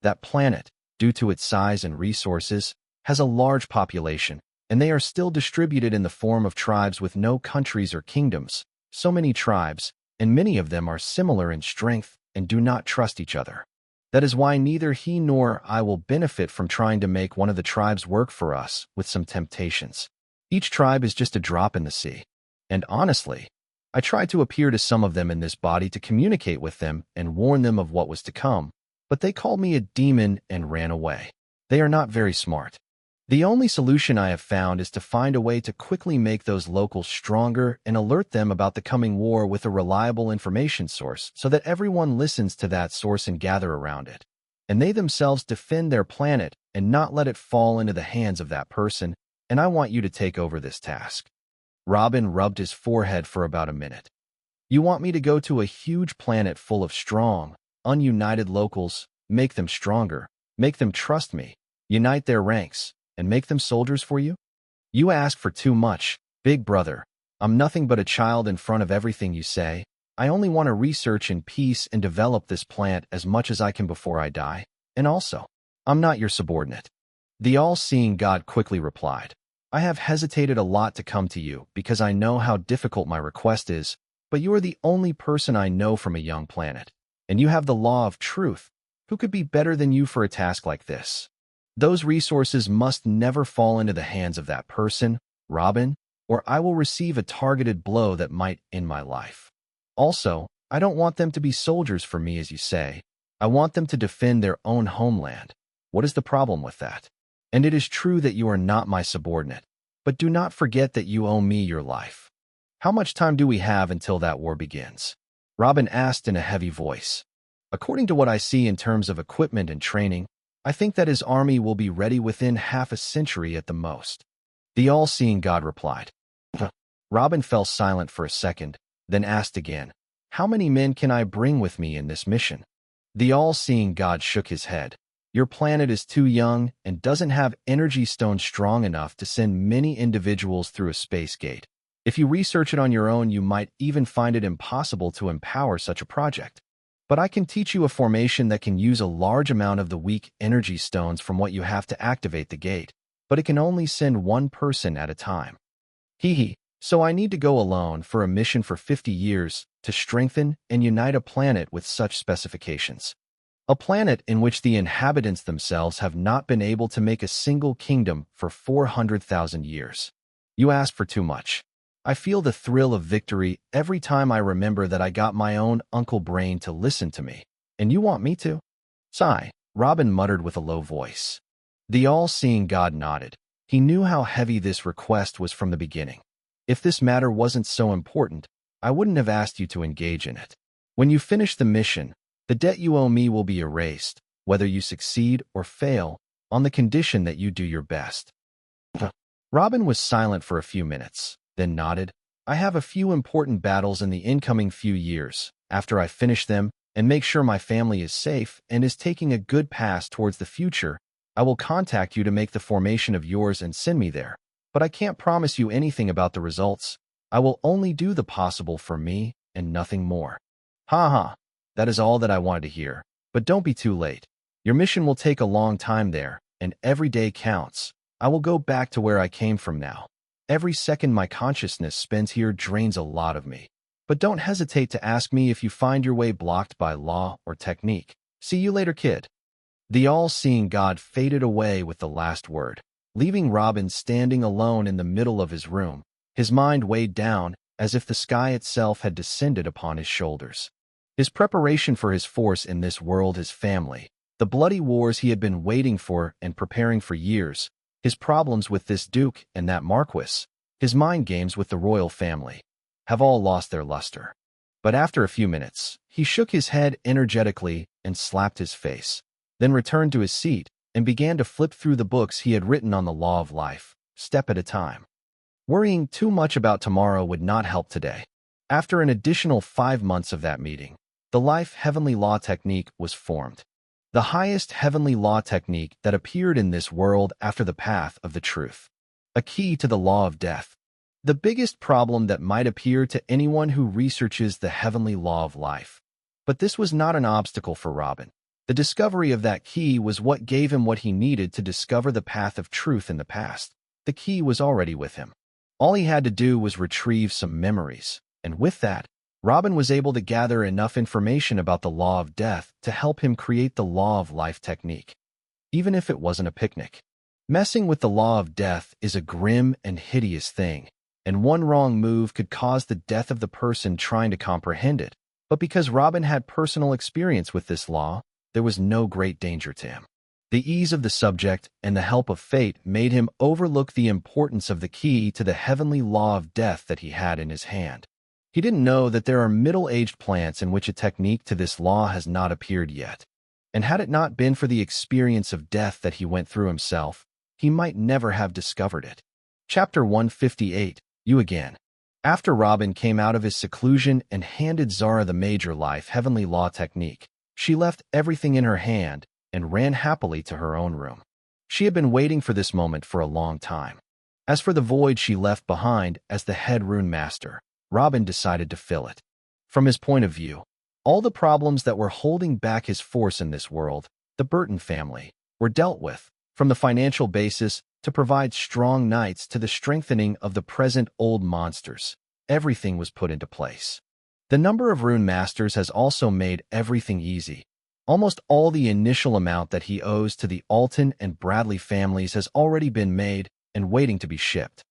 That planet, due to its size and resources, has a large population, and they are still distributed in the form of tribes with no countries or kingdoms. So many tribes, and many of them are similar in strength and do not trust each other. That is why neither he nor I will benefit from trying to make one of the tribes work for us with some temptations. Each tribe is just a drop in the sea. And honestly, I tried to appear to some of them in this body to communicate with them and warn them of what was to come, but they called me a demon and ran away. They are not very smart. The only solution I have found is to find a way to quickly make those locals stronger and alert them about the coming war with a reliable information source so that everyone listens to that source and gather around it. And they themselves defend their planet and not let it fall into the hands of that person, and I want you to take over this task. Robin rubbed his forehead for about a minute. You want me to go to a huge planet full of strong, ununited locals, make them stronger, make them trust me, unite their ranks, and make them soldiers for you? You ask for too much, big brother. I'm nothing but a child in front of everything you say. I only want to research in peace and develop this plant as much as I can before I die. And also, I'm not your subordinate. The all-seeing God quickly replied, I have hesitated a lot to come to you because I know how difficult my request is, but you are the only person I know from a young planet, and you have the law of truth. Who could be better than you for a task like this? Those resources must never fall into the hands of that person, Robin, or I will receive a targeted blow that might end my life. Also, I don't want them to be soldiers for me, as you say. I want them to defend their own homeland. What is the problem with that? And it is true that you are not my subordinate, but do not forget that you owe me your life. How much time do we have until that war begins? Robin asked in a heavy voice. According to what I see in terms of equipment and training, I think that his army will be ready within half a century at the most. The all-seeing God replied. Robin fell silent for a second, then asked again, How many men can I bring with me in this mission? The all-seeing God shook his head. Your planet is too young and doesn't have energy stones strong enough to send many individuals through a space gate. If you research it on your own, you might even find it impossible to empower such a project. But I can teach you a formation that can use a large amount of the weak energy stones from what you have to activate the gate, but it can only send one person at a time. So I need to go alone for a mission for 50 years to strengthen and unite a planet with such specifications. A planet in which the inhabitants themselves have not been able to make a single kingdom for 400,000 years. You ask for too much. I feel the thrill of victory every time I remember that I got my own Uncle Brain to listen to me. And you want me to? Sigh, Robin muttered with a low voice. The all-seeing God nodded. He knew how heavy this request was from the beginning. If this matter wasn't so important, I wouldn't have asked you to engage in it. When you finish the mission, the debt you owe me will be erased, whether you succeed or fail, on the condition that you do your best. Robin was silent for a few minutes, then nodded. I have a few important battles in the incoming few years. After I finish them and make sure my family is safe and is taking a good path towards the future, I will contact you to make the formation of yours and send me there. But I can't promise you anything about the results. I will only do the possible for me and nothing more. Ha ha. That is all that I wanted to hear. But don't be too late. Your mission will take a long time there, and every day counts. I will go back to where I came from now. Every second my consciousness spends here drains a lot of me. But don't hesitate to ask me if you find your way blocked by law or technique. See you later, kid. The all-seeing God faded away with the last word, leaving Robin standing alone in the middle of his room, his mind weighed down as if the sky itself had descended upon his shoulders. His preparation for his force in this world, his family, the bloody wars he had been waiting for and preparing for years, his problems with this duke and that marquis, his mind games with the royal family, have all lost their luster. But after a few minutes, he shook his head energetically and slapped his face, then returned to his seat and began to flip through the books he had written on the law of life, step at a time. Worrying too much about tomorrow would not help today. After an additional 5 months of that meeting, the Life Heavenly Law Technique was formed. The highest heavenly law technique that appeared in this world after the path of the truth. A key to the law of death. The biggest problem that might appear to anyone who researches the heavenly law of life. But this was not an obstacle for Robin. The discovery of that key was what gave him what he needed to discover the path of truth in the past. The key was already with him. All he had to do was retrieve some memories, and with that, Robin was able to gather enough information about the law of death to help him create the law of life technique, even if it wasn't a picnic. Messing with the law of death is a grim and hideous thing, and one wrong move could cause the death of the person trying to comprehend it. But because Robin had personal experience with this law, there was no great danger to him. The ease of the subject and the help of fate made him overlook the importance of the key to the heavenly law of death that he had in his hand. He didn't know that there are middle-aged plants in which a technique to this law has not appeared yet. And had it not been for the experience of death that he went through himself, he might never have discovered it. Chapter 158, You Again. After Robin came out of his seclusion and handed Zara the Major Life Heavenly Law Technique, she left everything in her hand and ran happily to her own room. She had been waiting for this moment for a long time. As for the void she left behind as the head rune master, Robin decided to fill it. From his point of view, all the problems that were holding back his force in this world, the Burton family, were dealt with, from the financial basis to provide strong knights to the strengthening of the present old monsters. Everything was put into place. The number of rune masters has also made everything easy. Almost all the initial amount that he owes to the Alton and Bradley families has already been made and waiting to be shipped.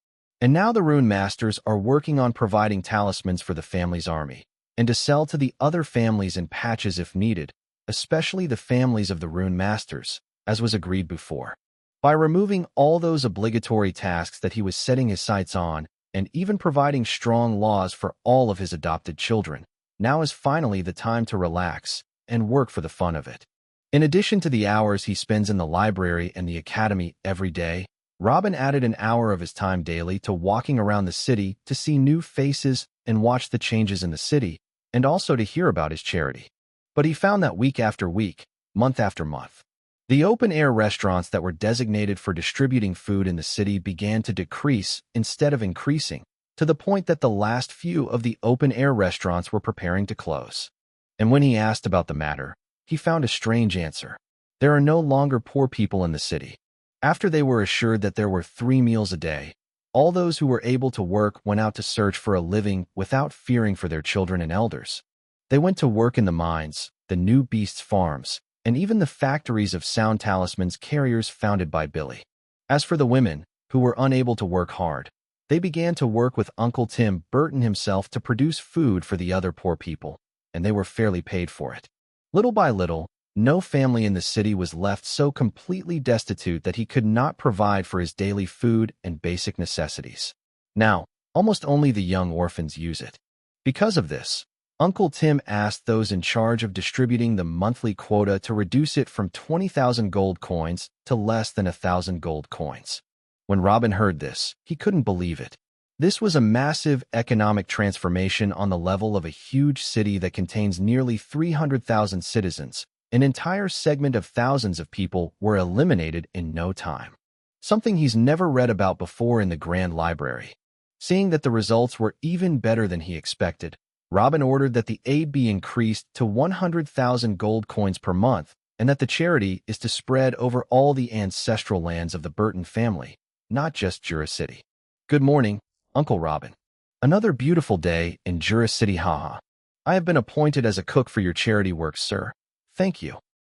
And now the rune masters are working on providing talismans for the family's army, and to sell to the other families in patches if needed, especially the families of the rune masters, as was agreed before. By removing all those obligatory tasks that he was setting his sights on, and even providing strong laws for all of his adopted children, now is finally the time to relax and work for the fun of it. In addition to the hours he spends in the library and the academy every day, Robin added an hour of his time daily to walking around the city to see new faces and watch the changes in the city, and also to hear about his charity. But he found that week after week, month after month, the open-air restaurants that were designated for distributing food in the city began to decrease instead of increasing, to the point that the last few of the open-air restaurants were preparing to close. And when he asked about the matter, he found a strange answer. There are no longer poor people in the city. After they were assured that there were 3 meals a day, all those who were able to work went out to search for a living without fearing for their children and elders. They went to work in the mines, the new beasts farms, and even the factories of sound talismans carriers founded by Billy. As for the women, who were unable to work hard, They began to work with Uncle Tim Burton himself to produce food for the other poor people, and they were fairly paid for it. Little by little, no family in the city was left so completely destitute that he could not provide for his daily food and basic necessities. Now, almost only the young orphans use it. Because of this, Uncle Tim asked those in charge of distributing the monthly quota to reduce it from 20,000 gold coins to less than 1,000 gold coins. When Robin heard this, he couldn't believe it. This was a massive economic transformation on the level of a huge city that contains nearly 300,000 citizens. An entire segment of thousands of people were eliminated in no time. Something he's never read about before in the Grand Library. Seeing that the results were even better than he expected, Robin ordered that the aid be increased to 100,000 gold coins per month and that the charity is to spread over all the ancestral lands of the Burton family, not just Jura City. Good morning, Uncle Robin. Another beautiful day in Jura City, haha. I have been appointed as a cook for your charity work, sir. Thank you.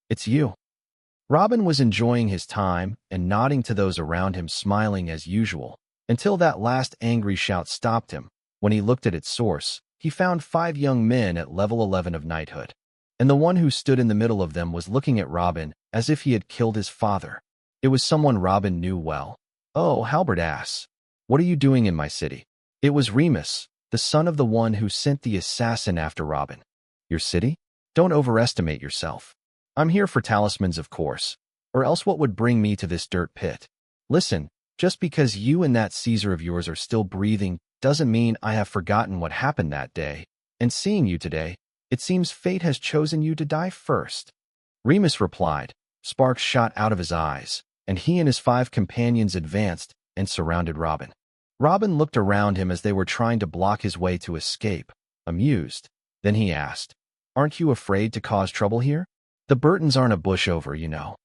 It's you. Robin was enjoying his time and nodding to those around him, smiling as usual, until that last angry shout stopped him. When he looked at its source, he found 5 young men at level 11 of knighthood, and the one who stood in the middle of them was looking at Robin as if he had killed his father. It was someone Robin knew well. Oh, Halbert ass. What are you doing in my city? It was Remus, the son of the one who sent the assassin after Robin. Your city? Don't overestimate yourself. I'm here for talismans, of course, or else what would bring me to this dirt pit? Listen, just because you and that Caesar of yours are still breathing doesn't mean I have forgotten what happened that day, and seeing you today, it seems fate has chosen you to die first. Remus replied. Sparks shot out of his eyes, and he and his 5 companions advanced and surrounded Robin. Robin looked around him as they were trying to block his way to escape, amused. Then he asked, Aren't you afraid to cause trouble here? The Burtons aren't a pushover, you know.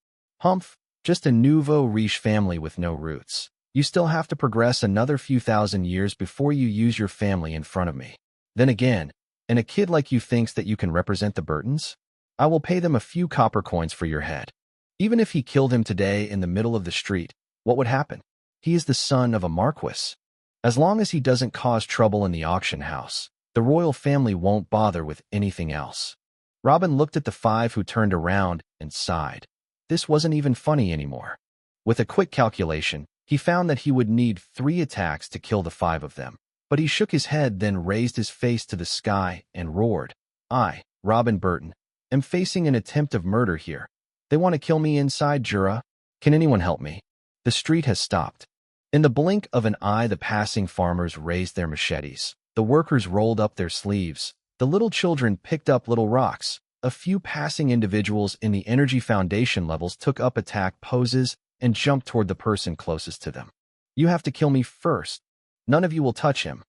Humph, just a nouveau riche family with no roots. You still have to progress another few thousand years before you use your family in front of me. Then again, and a kid like you thinks that you can represent the Burtons? I will pay them a few copper coins for your head. Even if he killed him today in the middle of the street, what would happen? He is the son of a marquis. As long as he doesn't cause trouble in the auction house, the royal family won't bother with anything else. Robin looked at the 5 who turned around and sighed. This wasn't even funny anymore. With a quick calculation, he found that he would need 3 attacks to kill the 5 of them. But he shook his head, then raised his face to the sky and roared, I, Robin Burton, am facing an attempt of murder here. They want to kill me inside Jura. Can anyone help me? The street has stopped. In the blink of an eye, the passing farmers raised their machetes. The workers rolled up their sleeves. The little children picked up little rocks. A few passing individuals in the energy foundation levels took up attack poses and jumped toward the person closest to them. You have to kill me first. None of you will touch him.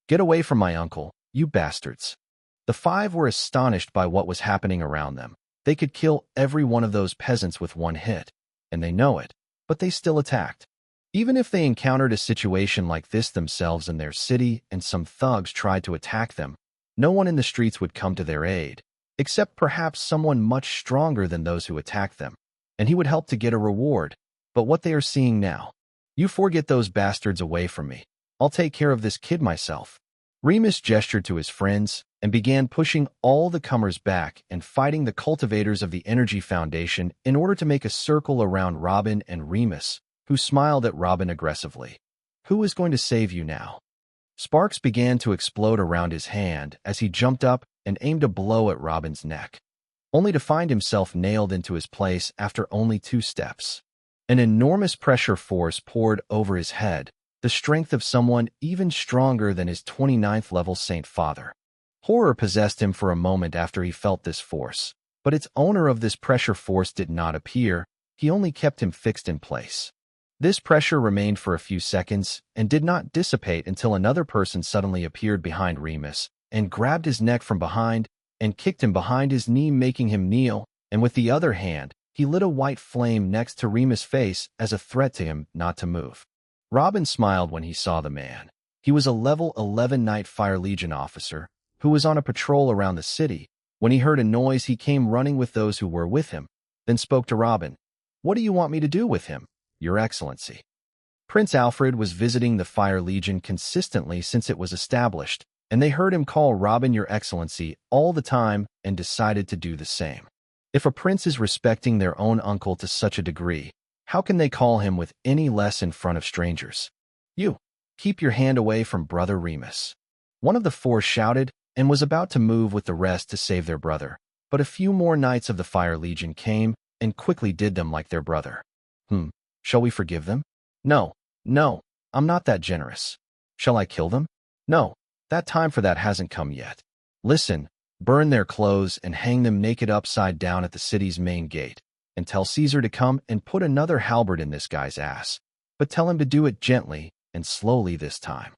Get away from my uncle, you bastards. The 5 were astonished by what was happening around them. They could kill every one of those peasants with one hit, and they know it, but they still attacked. Even if they encountered a situation like this themselves in their city and some thugs tried to attack them, no one in the streets would come to their aid, except perhaps someone much stronger than those who attacked them, and he would help to get a reward. But what they are seeing now, you 4 get those bastards away from me. I'll take care of this kid myself. Remus gestured to his friends and began pushing all the comers back and fighting the cultivators of the Energy Foundation in order to make a circle around Robin and Remus, who smiled at Robin aggressively. Who is going to save you now? Sparks began to explode around his hand as he jumped up and aimed a blow at Robin's neck, only to find himself nailed into his place after only 2 steps. An enormous pressure force poured over his head, the strength of someone even stronger than his 29th level Saint Father. Horror possessed him for a moment after he felt this force, but its owner of this pressure force did not appear. He only kept him fixed in place. This pressure remained for a few seconds and did not dissipate until another person suddenly appeared behind Remus and grabbed his neck from behind and kicked him behind his knee, making him kneel, and with the other hand, he lit a white flame next to Remus' face as a threat to him not to move. Robin smiled when he saw the man. He was a level 11 Night Fire Legion officer who was on a patrol around the city. When he heard a noise, he came running with those who were with him, then spoke to Robin. What do you want me to do with him, Your Excellency? Prince Alfred was visiting the Fire Legion consistently since it was established, and they heard him call Robin Your Excellency all the time and decided to do the same. If a prince is respecting their own uncle to such a degree, how can they call him with any less in front of strangers? You, keep your hand away from Brother Remus. One of the four shouted and was about to move with the rest to save their brother, but a few more knights of the Fire Legion came and quickly did them like their brother. Shall we forgive them? No, I'm not that generous. Shall I kill them? No, that time for that hasn't come yet. Listen, burn their clothes and hang them naked upside down at the city's main gate, and tell Caesar to come and put another halberd in this guy's ass, but tell him to do it gently and slowly this time.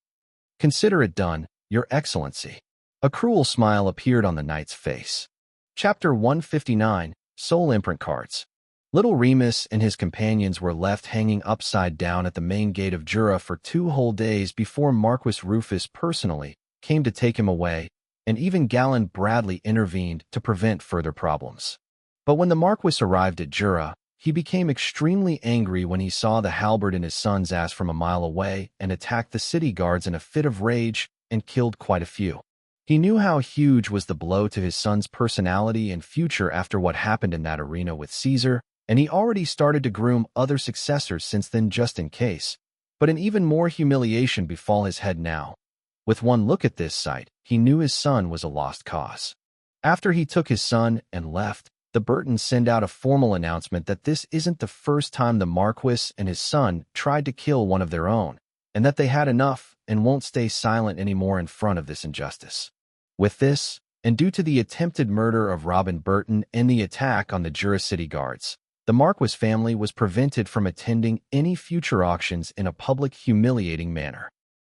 Consider it done, Your Excellency. A cruel smile appeared on the knight's face. Chapter 159, Soul Imprint Cards. Little Remus and his companions were left hanging upside down at the main gate of Jura for 2 whole days before Marquis Rufus personally came to take him away, and even gallant Bradley intervened to prevent further problems. But when the Marquis arrived at Jura, he became extremely angry when he saw the halberd in his son's ass from a mile away and attacked the city guards in a fit of rage and killed quite a few. He knew how huge was the blow to his son's personality and future after what happened in that arena with Caesar, and he already started to groom other successors since then just in case. But an even more humiliation befall his head now. With one look at this sight, he knew his son was a lost cause. After he took his son and left, the Burtons send out a formal announcement that this isn't the first time the Marquis and his son tried to kill one of their own, and that they had enough and won't stay silent anymore in front of this injustice. With this, and due to the attempted murder of Robin Burton and the attack on the Jura city guards, the Marquis family was prevented from attending any future auctions in a public, humiliating manner.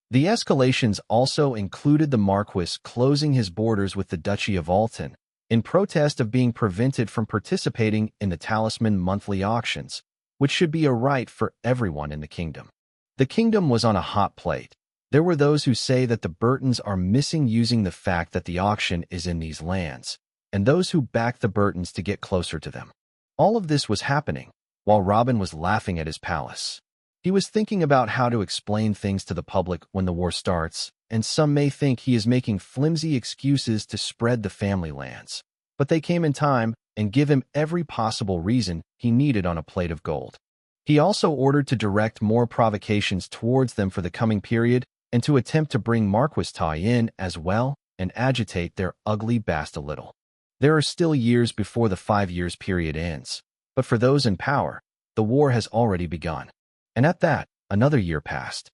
The escalations also included the Marquis closing his borders with the Duchy of Alton, in protest of being prevented from participating in the Talisman monthly auctions, which should be a right for everyone in the kingdom. The kingdom was on a hot plate. There were those who say that the Burtons are using the fact that the auction is in these lands, and those who back the Burtons to get closer to them. All of this was happening while Robin was laughing at his palace. He was thinking about how to explain things to the public when the war starts, and some may think he is making flimsy excuses to spread the family lands. But they came in time and give him every possible reason he needed on a plate of gold. He also ordered to direct more provocations towards them for the coming period and to attempt to bring Marquis Tai in as well and agitate their ugly bast a little. There are still years before the 5 years period ends, but for those in power, the war has already begun. And at that, another year passed.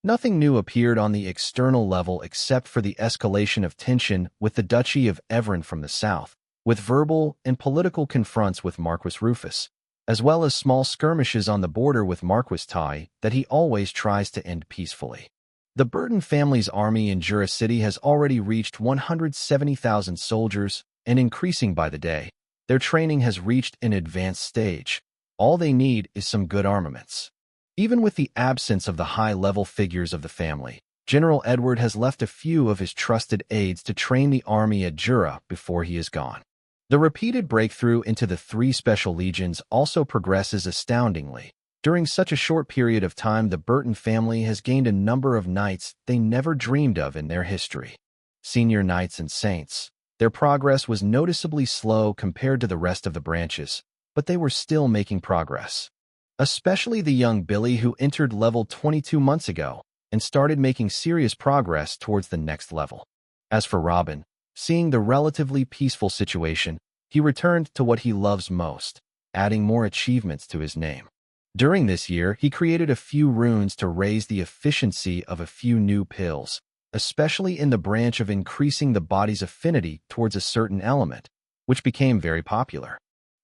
Nothing new appeared on the external level except for the escalation of tension with the Duchy of Evran from the south, with verbal and political confronts with Marquis Rufus, as well as small skirmishes on the border with Marquis Tai that he always tries to end peacefully. The Burton family's army in Jura City has already reached 170,000 soldiers, and increasing by the day. Their training has reached an advanced stage. All they need is some good armaments. Even with the absence of the high-level figures of the family, General Edward has left a few of his trusted aides to train the army at Jura before he is gone. The repeated breakthrough into the 3 special legions also progresses astoundingly. During such a short period of time, the Burton family has gained a number of knights they never dreamed of in their history. Senior knights and saints. Their progress was noticeably slow compared to the rest of the branches, but they were still making progress. Especially the young Billy who entered level 22 months ago and started making serious progress towards the next level. As for Robin, seeing the relatively peaceful situation, he returned to what he loves most, adding more achievements to his name. During this year, he created a few runes to raise the efficiency of a few new pills, especially in the branch of increasing the body's affinity towards a certain element, which became very popular.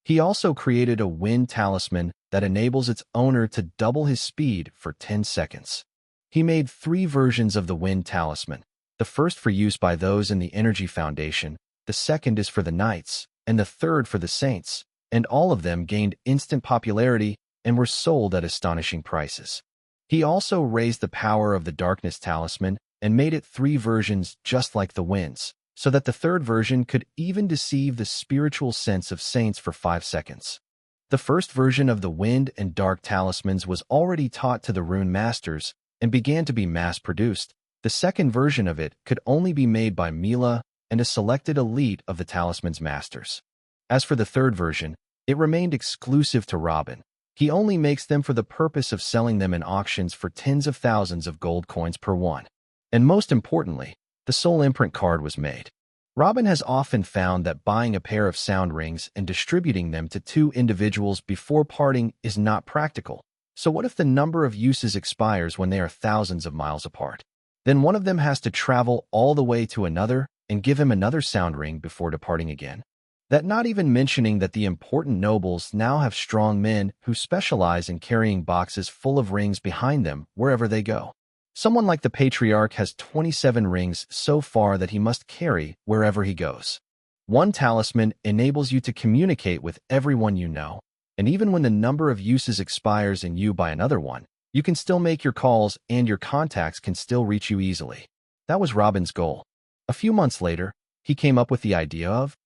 He also created a wind talisman that enables its owner to double his speed for 10 seconds. He made 3 versions of the wind talisman, the first for use by those in the Energy Foundation, the second is for the knights, and the third for the saints, and all of them gained instant popularity and were sold at astonishing prices. He also raised the power of the darkness talisman and made it 3 versions just like the winds, so that the third version could even deceive the spiritual sense of saints for 5 seconds. The first version of the Wind and Dark talismans was already taught to the rune masters and began to be mass-produced. The second version of it could only be made by Mila and a selected elite of the talisman's masters. As for the third version, it remained exclusive to Robin. He only makes them for the purpose of selling them in auctions for tens of thousands of gold coins per one. And most importantly, the soul imprint card was made. Robin has often found that buying a pair of sound rings and distributing them to two individuals before parting is not practical. So what if the number of uses expires when they are thousands of miles apart? Then one of them has to travel all the way to another and give him another sound ring before departing again. That not even mentioning that the important nobles now have strong men who specialize in carrying boxes full of rings behind them wherever they go. Someone like the Patriarch has 27 rings so far that he must carry wherever he goes. One talisman enables you to communicate with everyone you know, and even when the number of uses expires and you buy another one, you can still make your calls and your contacts can still reach you easily. That was Robin's goal. A few months later, he came up with the idea of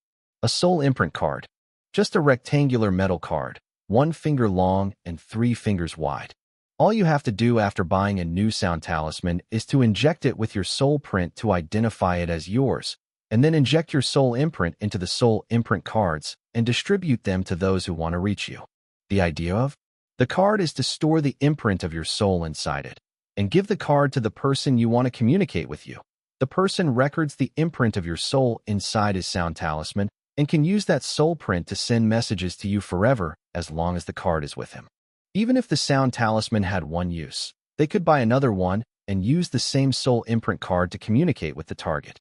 a soul imprint card. Just a rectangular metal card, 1 finger long and 3 fingers wide. All you have to do after buying a new sound talisman is to inject it with your soul print to identify it as yours, and then inject your soul imprint into the soul imprint cards and distribute them to those who want to reach you. The idea of the card is to store the imprint of your soul inside it, and give the card to the person you want to communicate with you. The person records the imprint of your soul inside his sound talisman and can use that soul print to send messages to you forever as long as the card is with him. Even if the sound talisman had one use, they could buy another one and use the same soul imprint card to communicate with the target.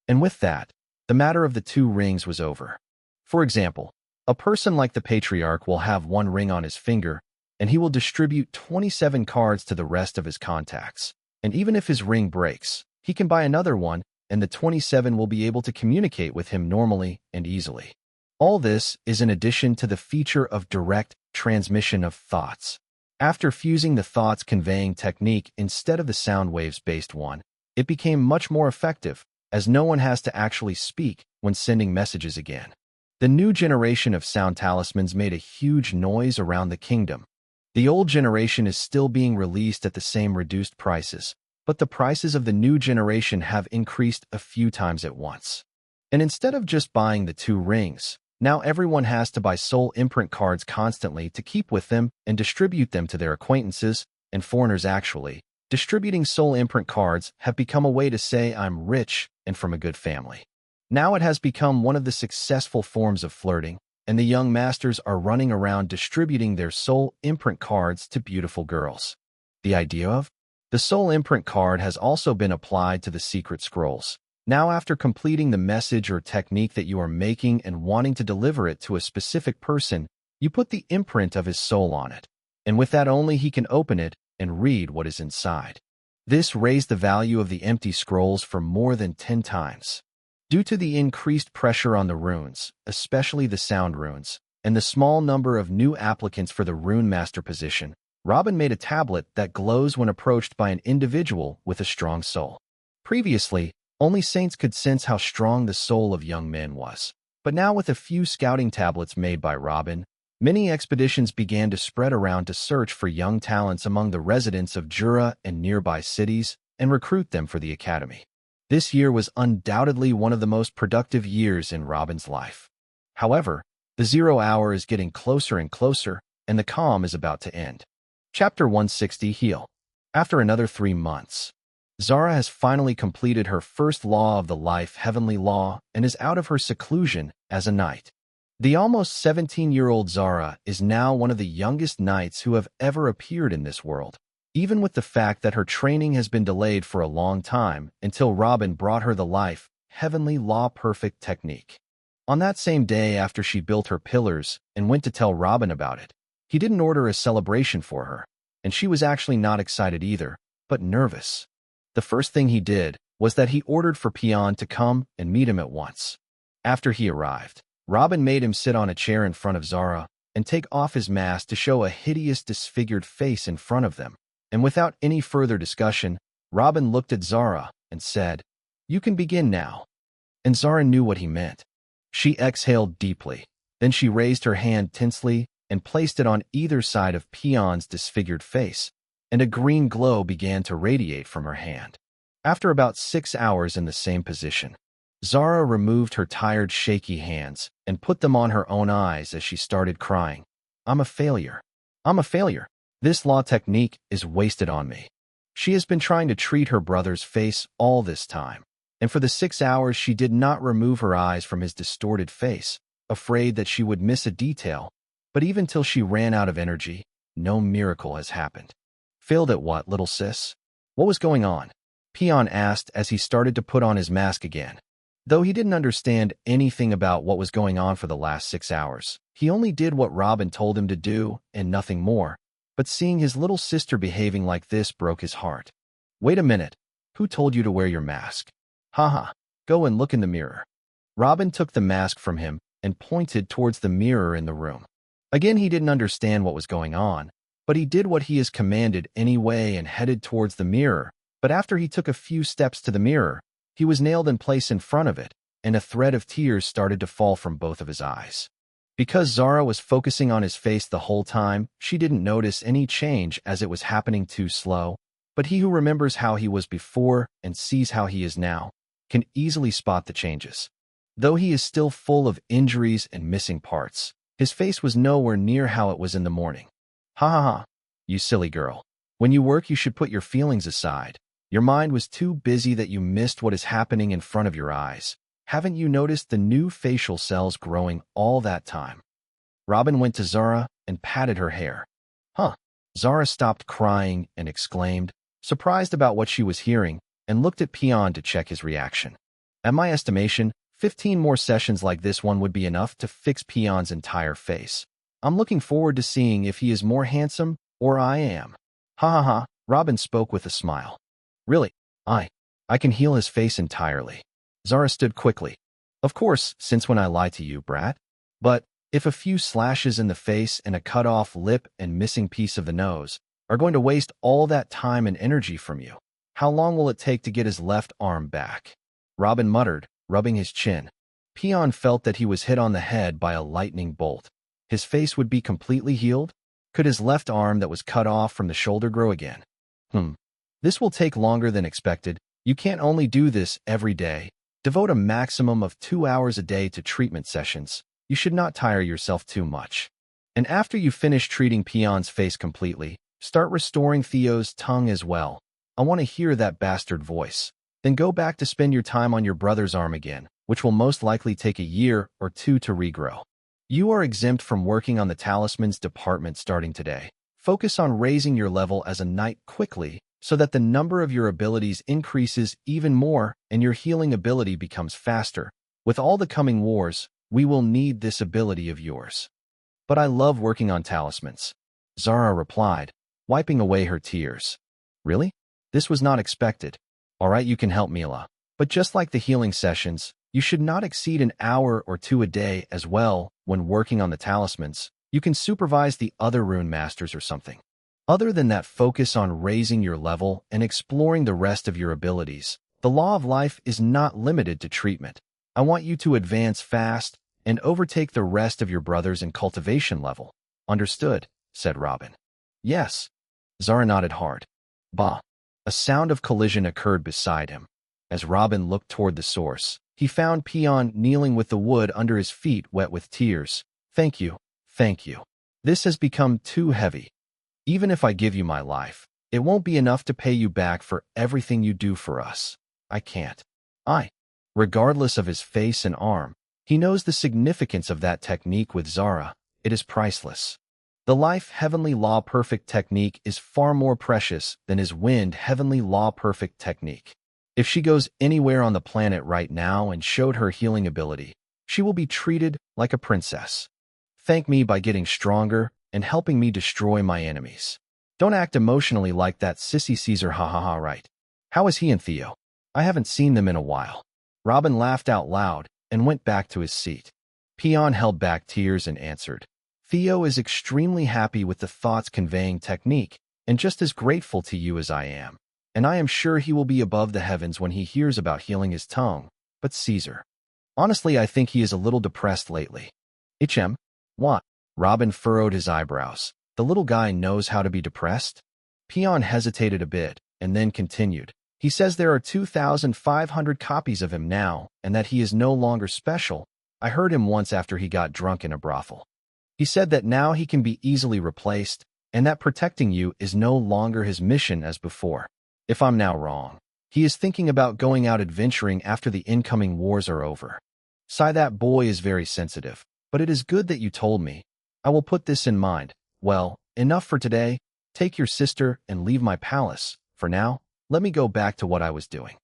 And with that, the matter of the 2 rings was over. For example, a person like the Patriarch will have 1 ring on his finger, and he will distribute 27 cards to the rest of his contacts. And even if his ring breaks, he can buy another one, and the 27 will be able to communicate with him normally and easily. All this is in addition to the feature of direct transmission of thoughts. After fusing the thoughts conveying technique instead of the sound waves-based one, it became much more effective, as no one has to actually speak when sending messages again. The new generation of sound talismans made a huge noise around the kingdom. The old generation is still being released at the same reduced prices, but the prices of the new generation have increased a few times at once. And instead of just buying the 2 rings, now everyone has to buy soul imprint cards constantly to keep with them and distribute them to their acquaintances and foreigners. Actually, distributing soul imprint cards have become a way to say I'm rich and from a good family. Now it has become one of the successful forms of flirting, and the young masters are running around distributing their soul imprint cards to beautiful girls. The idea of the soul imprint card has also been applied to the secret scrolls. Now, after completing the message or technique that you are making and wanting to deliver it to a specific person, you put the imprint of his soul on it, and with that only he can open it and read what is inside. This raised the value of the empty scrolls for more than 10 times. Due to the increased pressure on the runes, especially the sound runes, and the small number of new applicants for the rune master position, Robin made a tablet that glows when approached by an individual with a strong soul. Previously, only saints could sense how strong the soul of young men was. But now with a few scouting tablets made by Robin, many expeditions began to spread around to search for young talents among the residents of Jura and nearby cities and recruit them for the academy. This year was undoubtedly one of the most productive years in Robin's life. However, the 0 hour is getting closer and closer, and the calm is about to end. Chapter 160 Heal. After another 3 months, Zara has finally completed her first law of the life heavenly law and is out of her seclusion as a knight. The almost 17-year-old Zara is now one of the youngest knights who have ever appeared in this world, even with the fact that her training has been delayed for a long time until Robin brought her the life heavenly law perfect technique. On that same day after she built her pillars and went to tell Robin about it, he didn't order a celebration for her, and she was actually not excited either, but nervous. The first thing he did was that he ordered for Pion to come and meet him at once. After he arrived, Robin made him sit on a chair in front of Zara and take off his mask to show a hideous disfigured face in front of them. And without any further discussion, Robin looked at Zara and said, "You can begin now." And Zara knew what he meant. She exhaled deeply. Then she raised her hand tensely and placed it on either side of Peon's disfigured face, and a green glow began to radiate from her hand. After about 6 hours in the same position, Zara removed her tired, shaky hands and put them on her own eyes as she started crying. I'm a failure. I'm a failure. This law technique is wasted on me. She has been trying to treat her brother's face all this time, and for the 6 hours she did not remove her eyes from his distorted face, afraid that she would miss a detail. But even till she ran out of energy, no miracle has happened. Failed at what, little sis? What was going on? Peon asked as he started to put on his mask again. Though he didn't understand anything about what was going on for the last 6 hours, he only did what Robin told him to do and nothing more. But seeing his little sister behaving like this broke his heart. Wait a minute. Who told you to wear your mask? Haha. Go and look in the mirror. Robin took the mask from him and pointed towards the mirror in the room. Again, he didn't understand what was going on, but he did what he is commanded anyway and headed towards the mirror. But after he took a few steps to the mirror, he was nailed in place in front of it, and a thread of tears started to fall from both of his eyes. Because Zara was focusing on his face the whole time, she didn't notice any change as it was happening too slow. But he who remembers how he was before and sees how he is now can easily spot the changes. Though he is still full of injuries and missing parts, his face was nowhere near how it was in the morning. Ha ha ha. You silly girl. When you work, you should put your feelings aside. Your mind was too busy that you missed what is happening in front of your eyes. Haven't you noticed the new facial cells growing all that time? Robin went to Zara and patted her hair. Huh. Zara stopped crying and exclaimed, surprised about what she was hearing, and looked at Peon to check his reaction. At my estimation, 15 more sessions like this one would be enough to fix Peon's entire face. I'm looking forward to seeing if he is more handsome or I am. Ha ha ha. Robin spoke with a smile. Really? I can heal his face entirely. Zara stood quickly. Of course, since when I lie to you, brat. But if a few slashes in the face and a cut-off lip and missing piece of the nose are going to waste all that time and energy from you, how long will it take to get his left arm back? Robin muttered, rubbing his chin. Peon felt that he was hit on the head by a lightning bolt. His face would be completely healed? Could his left arm that was cut off from the shoulder grow again? This will take longer than expected. You can't only do this every day. Devote a maximum of 2 hours a day to treatment sessions. You should not tire yourself too much. And after you finish treating Peon's face completely, start restoring Theo's tongue as well. I want to hear that bastard voice. Then go back to spend your time on your brother's arm again, which will most likely take a year or 2 to regrow. You are exempt from working on the talismans department starting today. Focus on raising your level as a knight quickly, so that the number of your abilities increases even more and your healing ability becomes faster. With all the coming wars, we will need this ability of yours. But I love working on talismans, Zara replied, wiping away her tears. Really? This was not expected. All right, you can help Mila. But just like the healing sessions, you should not exceed an hour or 2 a day as well when working on the talismans. You can supervise the other rune masters or something. Other than that, focus on raising your level and exploring the rest of your abilities. The law of life is not limited to treatment. I want you to advance fast and overtake the rest of your brothers in cultivation level. Understood, said Robin. Yes. Zara nodded hard. Bah. A sound of collision occurred beside him. As Robin looked toward the source, he found Peon kneeling with the wood under his feet wet with tears. Thank you. Thank you. This has become too heavy. Even if I give you my life, it won't be enough to pay you back for everything you do for us. I can't. Regardless of his face and arm, he knows the significance of that technique with Zara. It is priceless. The life heavenly law perfect technique is far more precious than his wind heavenly law perfect technique. If she goes anywhere on the planet right now and showed her healing ability, she will be treated like a princess. Thank me by getting stronger and helping me destroy my enemies. Don't act emotionally like that sissy Caesar, ha ha ha, right? How is he and Theo? I haven't seen them in a while. Robin laughed out loud and went back to his seat. Peon held back tears and answered, Theo is extremely happy with the thoughts conveying technique and just as grateful to you as I am. And I am sure he will be above the heavens when he hears about healing his tongue. But Caesar. Honestly, I think he is a little depressed lately. What? Robin furrowed his eyebrows. The little guy knows how to be depressed? Peon hesitated a bit, and then continued. He says there are 2,500 copies of him now, and that he is no longer special. I heard him once after he got drunk in a brothel. He said that now he can be easily replaced, and that protecting you is no longer his mission as before. If I'm now wrong, he is thinking about going out adventuring after the incoming wars are over. Sigh, that boy is very sensitive, but it is good that you told me. I will put this in mind. Well, enough for today. Take your sister and leave my palace. For now, let me go back to what I was doing.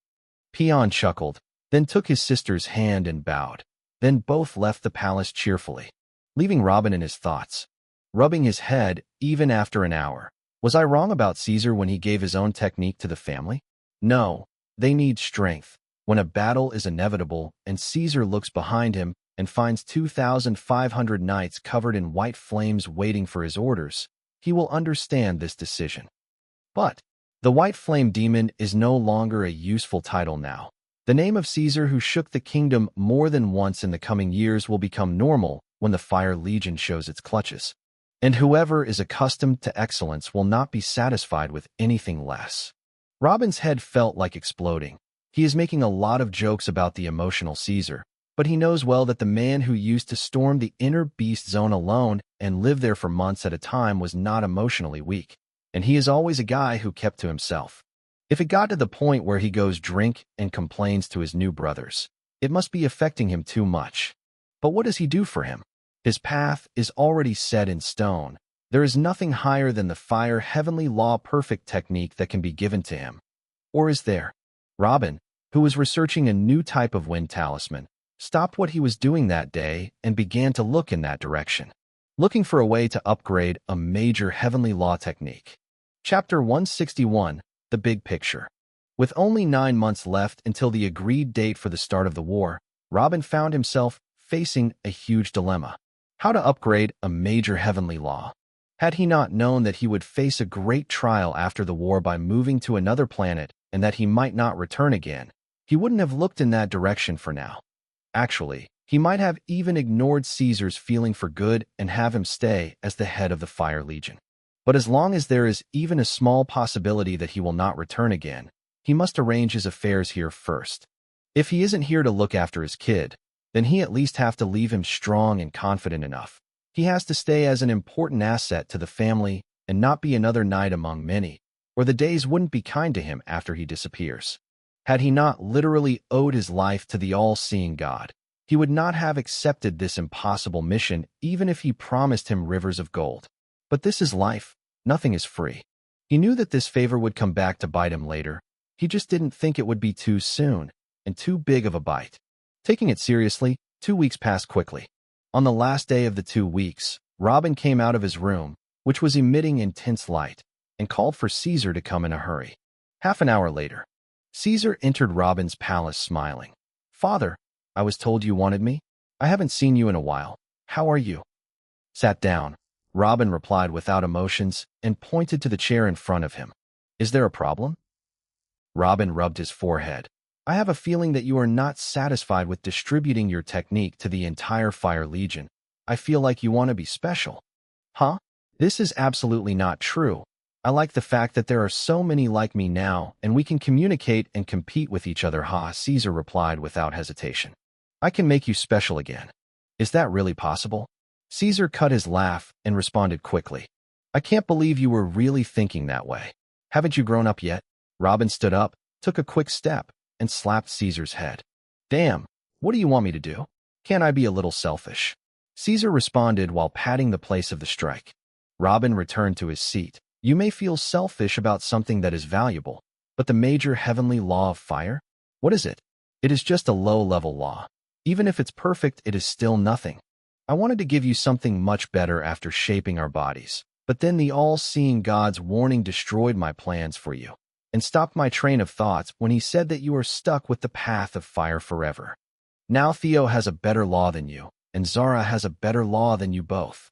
Peon chuckled, then took his sister's hand and bowed. Then both left the palace cheerfully, leaving Robin in his thoughts, rubbing his head even after an hour. Was I wrong about Caesar when he gave his own technique to the family? No, they need strength. When a battle is inevitable and Caesar looks behind him and finds 2,500 knights covered in white flames waiting for his orders, he will understand this decision. But the White Flame Demon is no longer a useful title now. The name of Caesar, who shook the kingdom more than once in the coming years, will become normal when the Fire Legion shows its clutches. And whoever is accustomed to excellence will not be satisfied with anything less. Robin's head felt like exploding. He is making a lot of jokes about the emotional Caesar, but he knows well that the man who used to storm the inner beast zone alone and live there for months at a time was not emotionally weak. And he is always a guy who kept to himself. If it got to the point where he goes drink and complains to his new brothers, it must be affecting him too much. But what does he do for him? His path is already set in stone. There is nothing higher than the fire heavenly law perfect technique that can be given to him. Or is there? Robin, who was researching a new type of wind talisman, stopped what he was doing that day and began to look in that direction, looking for a way to upgrade a major heavenly law technique. Chapter 161, The Big Picture. With only 9 months left until the agreed date for the start of the war, Robin found himself facing a huge dilemma. How to upgrade a major heavenly law. Had he not known that he would face a great trial after the war by moving to another planet and that he might not return again, he wouldn't have looked in that direction for now. Actually, he might have even ignored Caesar's feeling for good and have him stay as the head of the Fire Legion. But as long as there is even a small possibility that he will not return again, he must arrange his affairs here first. If he isn't here to look after his kid, then he at least have to leave him strong and confident enough. He has to stay as an important asset to the family and not be another knight among many, or the days wouldn't be kind to him after he disappears. Had he not literally owed his life to the all-seeing God, he would not have accepted this impossible mission even if he promised him rivers of gold. But this is life. Nothing is free. He knew that this favor would come back to bite him later. He just didn't think it would be too soon and too big of a bite. Taking it seriously, 2 weeks passed quickly. On the last day of the 2 weeks, Robin came out of his room, which was emitting intense light, and called for Caesar to come in a hurry. Half an hour later, Caesar entered Robin's palace smiling. "Father, I was told you wanted me. I haven't seen you in a while. How are you?" "Sat down," Robin replied without emotions and pointed to the chair in front of him. "Is there a problem?" Robin rubbed his forehead. "I have a feeling that you are not satisfied with distributing your technique to the entire Fire Legion. I feel like you want to be special." "Huh? This is absolutely not true. I like the fact that there are so many like me now, and we can communicate and compete with each other." Caesar replied without hesitation. "I can make you special again." "Is that really possible?" Caesar cut his laugh and responded quickly. "I can't believe you were really thinking that way. Haven't you grown up yet?" Robin stood up, took a quick step, and slapped Caesar's head. "Damn, what do you want me to do? Can't I be a little selfish?" Caesar responded while patting the place of the strike. Robin returned to his seat. "You may feel selfish about something that is valuable, but the major heavenly law of fire? What is it? It is just a low-level law. Even if it's perfect, it is still nothing. I wanted to give you something much better after shaping our bodies, but then the all-seeing God's warning destroyed my plans for you and stopped my train of thoughts when he said that you are stuck with the path of fire forever. Now Theo has a better law than you, and Zara has a better law than you both.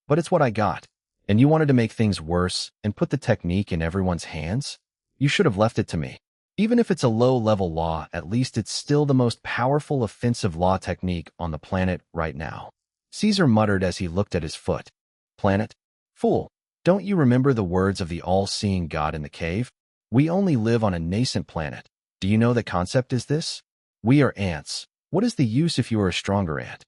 But it's what I got, and you wanted to make things worse and put the technique in everyone's hands? You should have left it to me. Even if it's a low-level law, at least it's still the most powerful offensive law technique on the planet right now." Caesar muttered as he looked at his foot. Planet? Fool, don't you remember the words of the all-seeing God in the cave? We only live on a nascent planet. Do you know the concept is this? We are ants. What is the use if you are a stronger ant?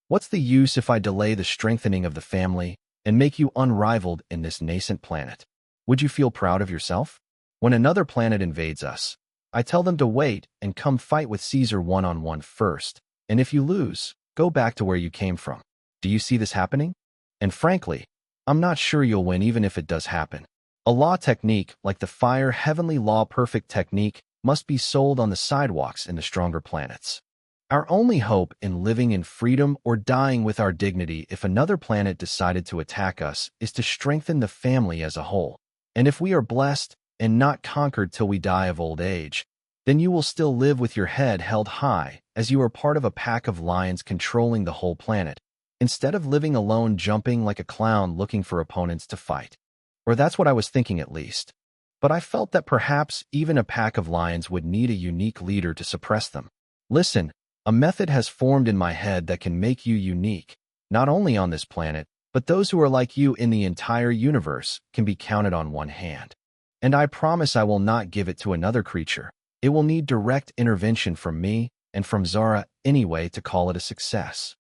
What's the use if I delay the strengthening of the family and make you unrivaled in this nascent planet? Would you feel proud of yourself? When another planet invades us, I tell them to wait and come fight with Caesar one-on-one first, and if you lose, go back to where you came from. Do you see this happening? And frankly, I'm not sure you'll win even if it does happen. A law technique like the Fire Heavenly Law Perfect technique must be sold on the sidewalks in the stronger planets. Our only hope in living in freedom or dying with our dignity if another planet decided to attack us is to strengthen the family as a whole. And if we are blessed and not conquered till we die of old age, then you will still live with your head held high as you are part of a pack of lions controlling the whole planet, instead of living alone jumping like a clown looking for opponents to fight. Or that's what I was thinking at least. But I felt that perhaps even a pack of lions would need a unique leader to suppress them. Listen, a method has formed in my head that can make you unique, not only on this planet, but those who are like you in the entire universe can be counted on one hand. And I promise I will not give it to another creature. It will need direct intervention from me and from Zara anyway to call it a success.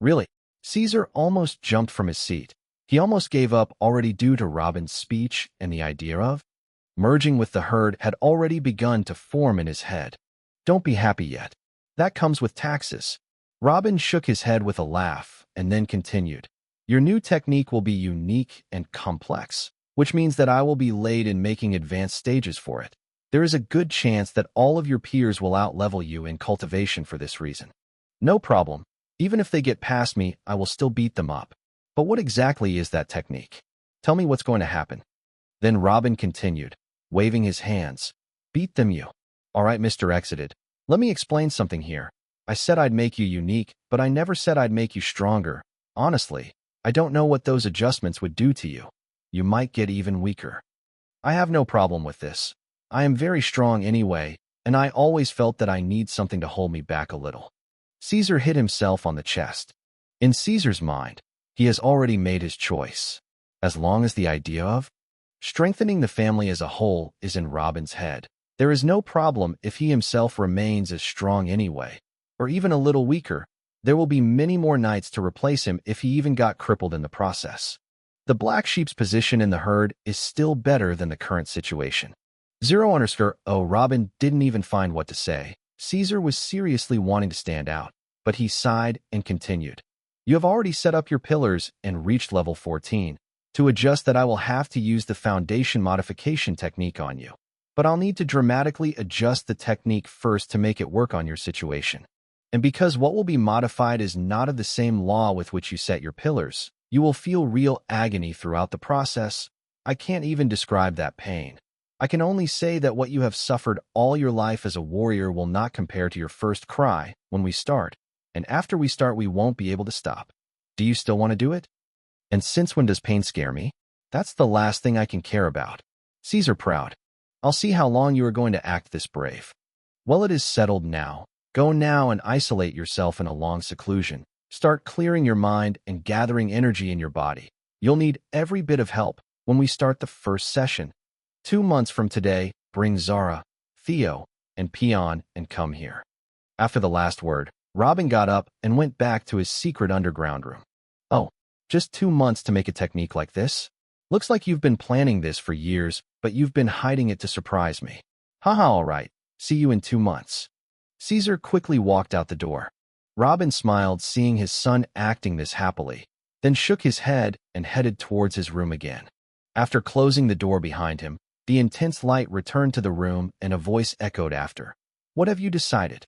Really, Caesar almost jumped from his seat. He almost gave up already due to Robin's speech, and the idea of merging with the herd had already begun to form in his head. Don't be happy yet. That comes with taxes. Robin shook his head with a laugh and then continued. Your new technique will be unique and complex, which means that I will be late in making advanced stages for it. There is a good chance that all of your peers will outlevel you in cultivation for this reason. No problem. Even if they get past me, I will still beat them up. But what exactly is that technique? Tell me what's going to happen. Then Robin continued, waving his hands. Beat them you. All right, Mr. Exited. Let me explain something here. I said I'd make you unique, but I never said I'd make you stronger. Honestly, I don't know what those adjustments would do to you. You might get even weaker. I have no problem with this. I am very strong anyway, and I always felt that I need something to hold me back a little. Caesar hit himself on the chest. In Caesar's mind, he has already made his choice. As long as the idea of strengthening the family as a whole is in Robin's head, there is no problem if he himself remains as strong anyway, or even a little weaker. There will be many more knights to replace him if he even got crippled in the process. The black sheep's position in the herd is still better than the current situation. 0_. Robin didn't even find what to say. Caesar was seriously wanting to stand out, but he sighed and continued. You have already set up your pillars and reached level 14. To adjust that, I will have to use the foundation modification technique on you. But I'll need to dramatically adjust the technique first to make it work on your situation. And because what will be modified is not of the same law with which you set your pillars, you will feel real agony throughout the process. I can't even describe that pain. I can only say that what you have suffered all your life as a warrior will not compare to your first cry when we start. And after we start, we won't be able to stop. Do you still want to do it? And since when does pain scare me? That's the last thing I can care about. Caesar proud. I'll see how long you are going to act this brave. Well, it is settled now. Go now and isolate yourself in a long seclusion. Start clearing your mind and gathering energy in your body. You'll need every bit of help when we start the first session. 2 months from today, bring Zara, Theo, and Peon and come here. After the last word, Robin got up and went back to his secret underground room. Oh, just 2 months to make a technique like this? Looks like you've been planning this for years, but you've been hiding it to surprise me. Haha, all right. See you in 2 months. Caesar quickly walked out the door. Robin smiled, seeing his son acting this happily, then shook his head and headed towards his room again. After closing the door behind him, the intense light returned to the room and a voice echoed after. What have you decided?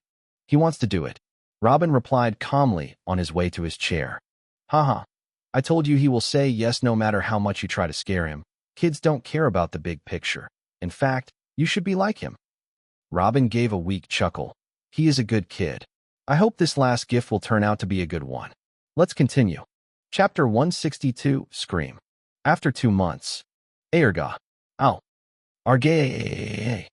He wants to do it. Robin replied calmly on his way to his chair. Haha. I told you he will say yes no matter how much you try to scare him. Kids don't care about the big picture. In fact, you should be like him. Robin gave a weak chuckle. He is a good kid. I hope this last gift will turn out to be a good one. Let's continue. Chapter 162, Scream. After 2 months. Aerga. Ow. Argay.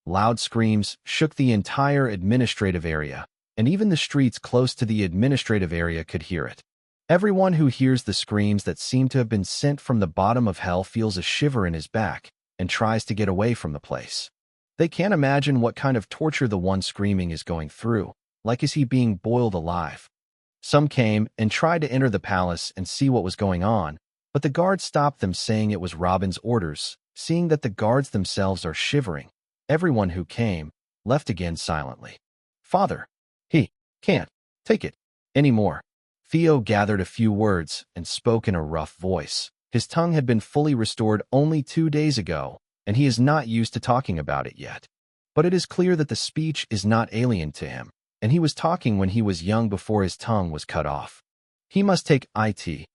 Loud screams shook the entire administrative area, and even the streets close to the administrative area could hear it. Everyone who hears the screams that seem to have been sent from the bottom of hell feels a shiver in his back and tries to get away from the place. They can't imagine what kind of torture the one screaming is going through, like is he being boiled alive. Some came and tried to enter the palace and see what was going on, but the guards stopped them, saying it was Robin's orders. Seeing that the guards themselves are shivering, everyone who came left again silently. Father, he can't take it anymore. Theo gathered a few words and spoke in a rough voice. His tongue had been fully restored only 2 days ago, and he is not used to talking about it yet. But it is clear that the speech is not alien to him, and he was talking when he was young before his tongue was cut off. He must take it.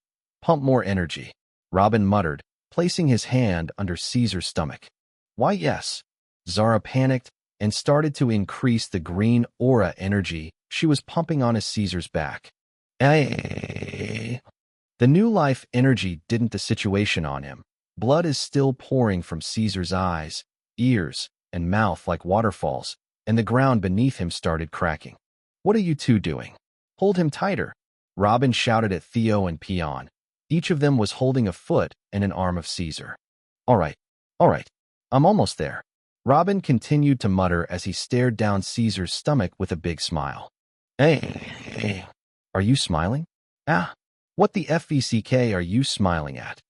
Pump more energy, Robin muttered, placing his hand under Caesar's stomach. Why, yes. Zara panicked and started to increase the green aura energy she was pumping on Caesar's back. The new life energy didn't the situation on him. Blood is still pouring from Caesar's eyes, ears, and mouth like waterfalls, and the ground beneath him started cracking. What are you two doing? Hold him tighter, Robin shouted at Theo and Peon. Each of them was holding a foot and an arm of Caesar. All right, I'm almost there. Robin continued to mutter as he stared down Caesar's stomach with a big smile. Hey, are you smiling? What the FVCK are you smiling at?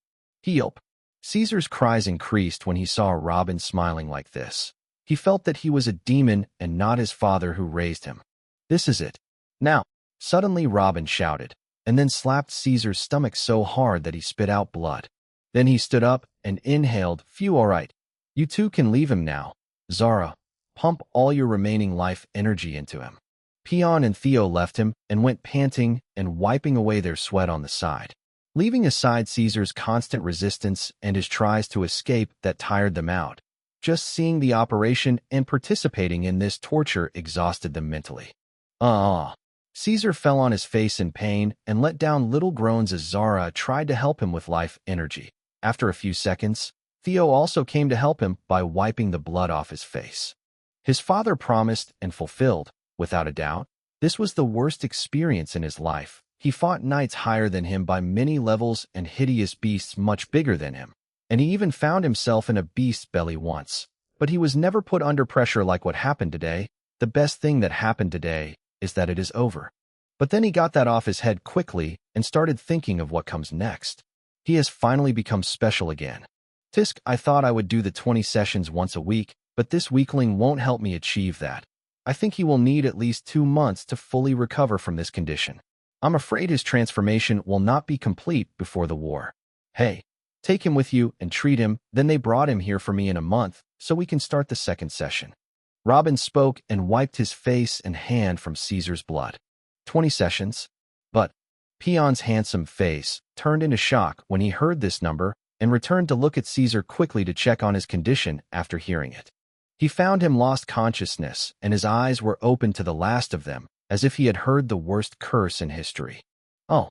Help. Caesar's cries increased when he saw Robin smiling like this. He felt that he was a demon and not his father who raised him. This is it. Now, suddenly Robin shouted, and then slapped Caesar's stomach so hard that he spit out blood. Then he stood up and inhaled. Phew, all right. You two can leave him now. Zara, pump all your remaining life energy into him. Peon and Theo left him and went panting and wiping away their sweat on the side. Leaving aside Caesar's constant resistance and his tries to escape that tired them out. Just seeing the operation and participating in this torture exhausted them mentally. Caesar fell on his face in pain and let down little groans as Zara tried to help him with life energy. After a few seconds, Theo also came to help him by wiping the blood off his face. His father promised and fulfilled, without a doubt. This was the worst experience in his life. He fought knights higher than him by many levels and hideous beasts much bigger than him. And he even found himself in a beast's belly once. But he was never put under pressure like what happened today. The best thing that happened today is that it is over. But then he got that off his head quickly and started thinking of what comes next. He has finally become special again. Tisk, I thought I would do the 20 sessions once a week, but this weakling won't help me achieve that. I think he will need at least 2 months to fully recover from this condition. I'm afraid his transformation will not be complete before the war. Hey, take him with you and treat him. Then they brought him here for me in a month, so we can start the second session. Robin spoke and wiped his face and hand from Caesar's blood. 20 sessions? But Peon's handsome face turned into shock when he heard this number and returned to look at Caesar quickly to check on his condition after hearing it. He found him lost consciousness, and his eyes were open to the last of them, as if he had heard the worst curse in history. Oh,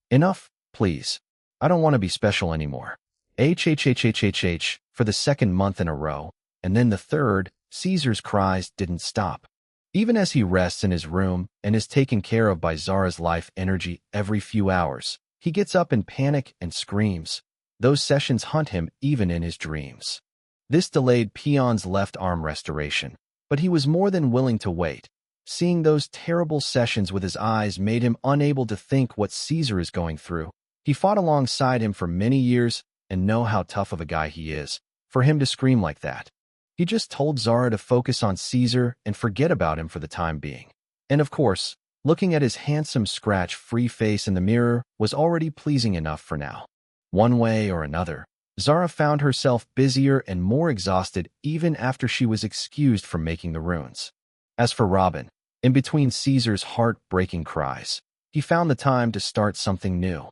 enough, please. I don't want to be special anymore. For the second month in a row, and then the third, Caesar's cries didn't stop. Even as he rests in his room and is taken care of by Zara's life energy every few hours, he gets up in panic and screams. Those sessions hunt him even in his dreams. This delayed Peon's left arm restoration, but he was more than willing to wait. Seeing those terrible sessions with his eyes made him unable to think what Caesar is going through. He fought alongside him for many years and know how tough of a guy he is. For him to scream like that. He just told Zara to focus on Caesar and forget about him for the time being. And of course, looking at his handsome scratch-free face in the mirror was already pleasing enough for now. One way or another, Zara found herself busier and more exhausted even after she was excused from making the runes. As for Robin, in between Caesar's heart-breaking cries, he found the time to start something new.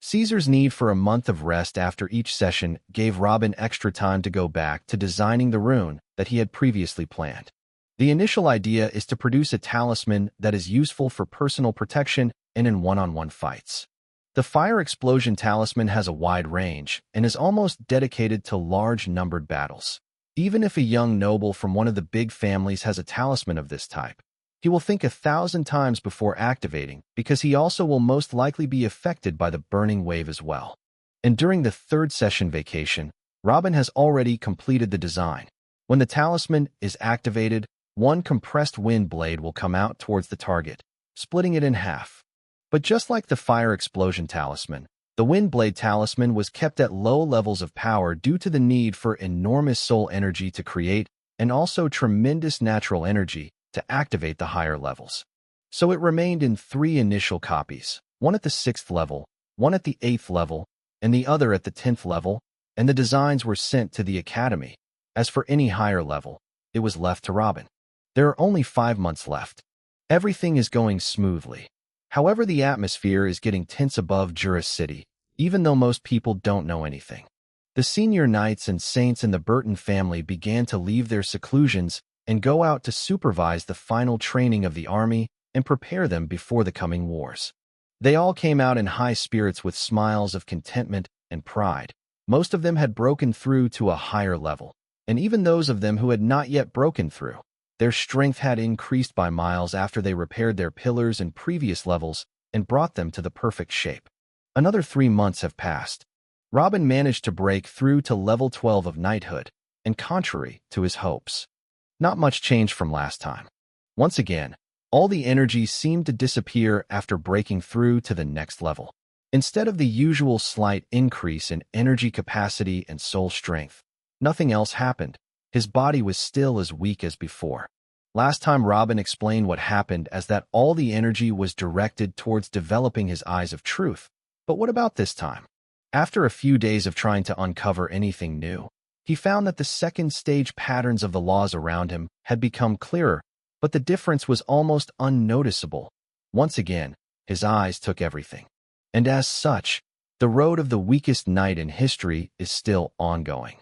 Caesar's need for a month of rest after each session gave Robin extra time to go back to designing the rune that he had previously planned. The initial idea is to produce a talisman that is useful for personal protection and in one-on-one fights. The Fire Explosion Talisman has a wide range and is almost dedicated to large numbered battles. Even if a young noble from one of the big families has a talisman of this type, He will think 1,000 times before activating because he also will most likely be affected by the burning wave as well. And during the third session vacation, Robin has already completed the design. When the talisman is activated, one compressed wind blade will come out towards the target, splitting it in half. But just like the fire explosion talisman, the wind blade talisman was kept at low levels of power due to the need for enormous soul energy to create and also tremendous natural energy to activate the higher levels. So it remained in 3 initial copies, one at the 6th level, one at the 8th level, and the other at the 10th level, and the designs were sent to the Academy. As for any higher level, it was left to Robin. There are only 5 months left. Everything is going smoothly. However, the atmosphere is getting tense above Juris City, even though most people don't know anything. The senior knights and saints in the Burton family began to leave their seclusions and go out to supervise the final training of the army and prepare them before the coming wars. They all came out in high spirits with smiles of contentment and pride. Most of them had broken through to a higher level, and even those of them who had not yet broken through, their strength had increased by miles after they repaired their pillars in previous levels and brought them to the perfect shape. Another 3 months have passed. Robin managed to break through to level 12 of knighthood, and contrary to his hopes, not much changed from last time. Once again, all the energy seemed to disappear after breaking through to the next level. Instead of the usual slight increase in energy capacity and soul strength, nothing else happened. His body was still as weak as before. Last time Robin explained what happened as that all the energy was directed towards developing his eyes of truth. But what about this time? After a few days of trying to uncover anything new, he found that the second stage patterns of the laws around him had become clearer, but the difference was almost unnoticeable. Once again, his eyes took everything. And as such, the road of the weakest knight in history is still ongoing.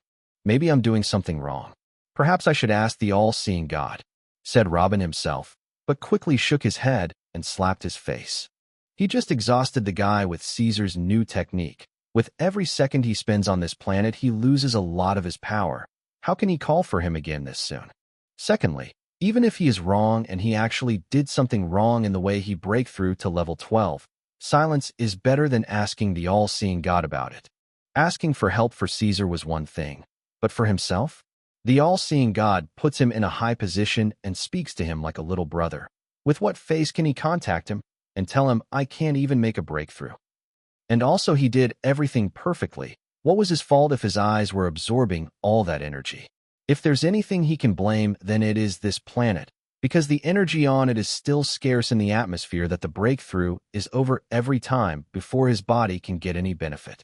Maybe I'm doing something wrong. Perhaps I should ask the all-seeing God, said Robin himself, but quickly shook his head and slapped his face. He just exhausted the guy with Caesar's new technique. With every second he spends on this planet, he loses a lot of his power. How can he call for him again this soon? Secondly, even if he is wrong and he actually did something wrong in the way he break through to level 12, silence is better than asking the all-seeing God about it. Asking for help for Caesar was one thing, but for himself? The all-seeing God puts him in a high position and speaks to him like a little brother. With what face can he contact him and tell him, I can't even make a breakthrough? And also he did everything perfectly. What was his fault if his eyes were absorbing all that energy? If there's anything he can blame, then it is this planet, because the energy on it is still scarce in the atmosphere that the breakthrough is over every time before his body can get any benefit.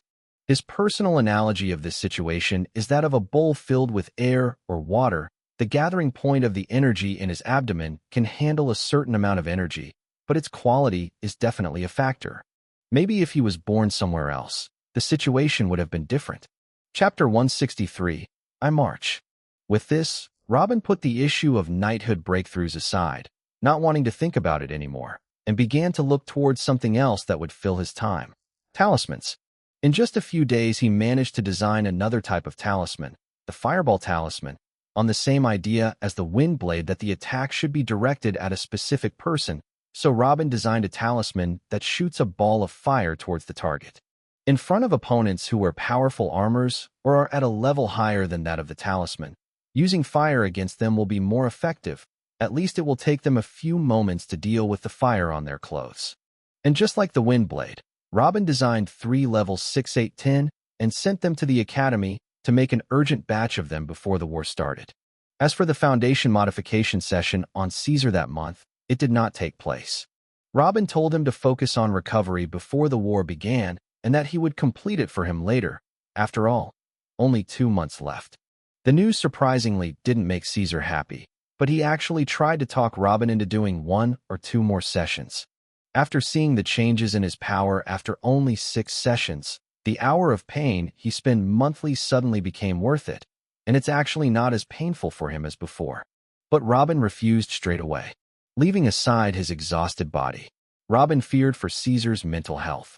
His personal analogy of this situation is that of a bowl filled with air or water. The gathering point of the energy in his abdomen can handle a certain amount of energy, but its quality is definitely a factor. Maybe if he was born somewhere else, the situation would have been different. Chapter 163, I March. With this, Robin put the issue of knighthood breakthroughs aside, not wanting to think about it anymore, and began to look towards something else that would fill his time. Talismans. In just a few days, he managed to design another type of talisman, the fireball talisman, on the same idea as the wind blade that the attack should be directed at a specific person, so Robin designed a talisman that shoots a ball of fire towards the target. In front of opponents who wear powerful armors or are at a level higher than that of the talisman, using fire against them will be more effective. At least it will take them a few moments to deal with the fire on their clothes. And just like the wind blade, Robin designed 3 levels 6, 8, 10 and sent them to the Academy to make an urgent batch of them before the war started. As for the Foundation modification session on Caesar that month, it did not take place. Robin told him to focus on recovery before the war began and that he would complete it for him later. After all, only 2 months left. The news surprisingly didn't make Caesar happy, but he actually tried to talk Robin into doing 1 or 2 more sessions. After seeing the changes in his power after only 6 sessions, the hour of pain he spent monthly suddenly became worth it, and it's actually not as painful for him as before. But Robin refused straight away. Leaving aside his exhausted body, Robin feared for Caesar's mental health.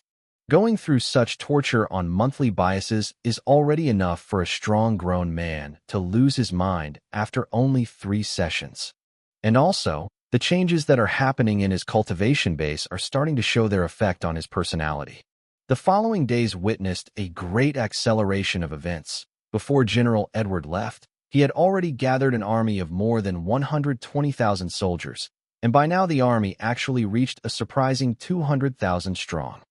Going through such torture on monthly biases is already enough for a strong grown man to lose his mind after only 3 sessions. And also, The changes that are happening in his cultivation base are starting to show their effect on his personality. The following days witnessed a great acceleration of events. Before General Edward left, he had already gathered an army of more than 120,000 soldiers, and by now the army actually reached a surprising 200,000 strong.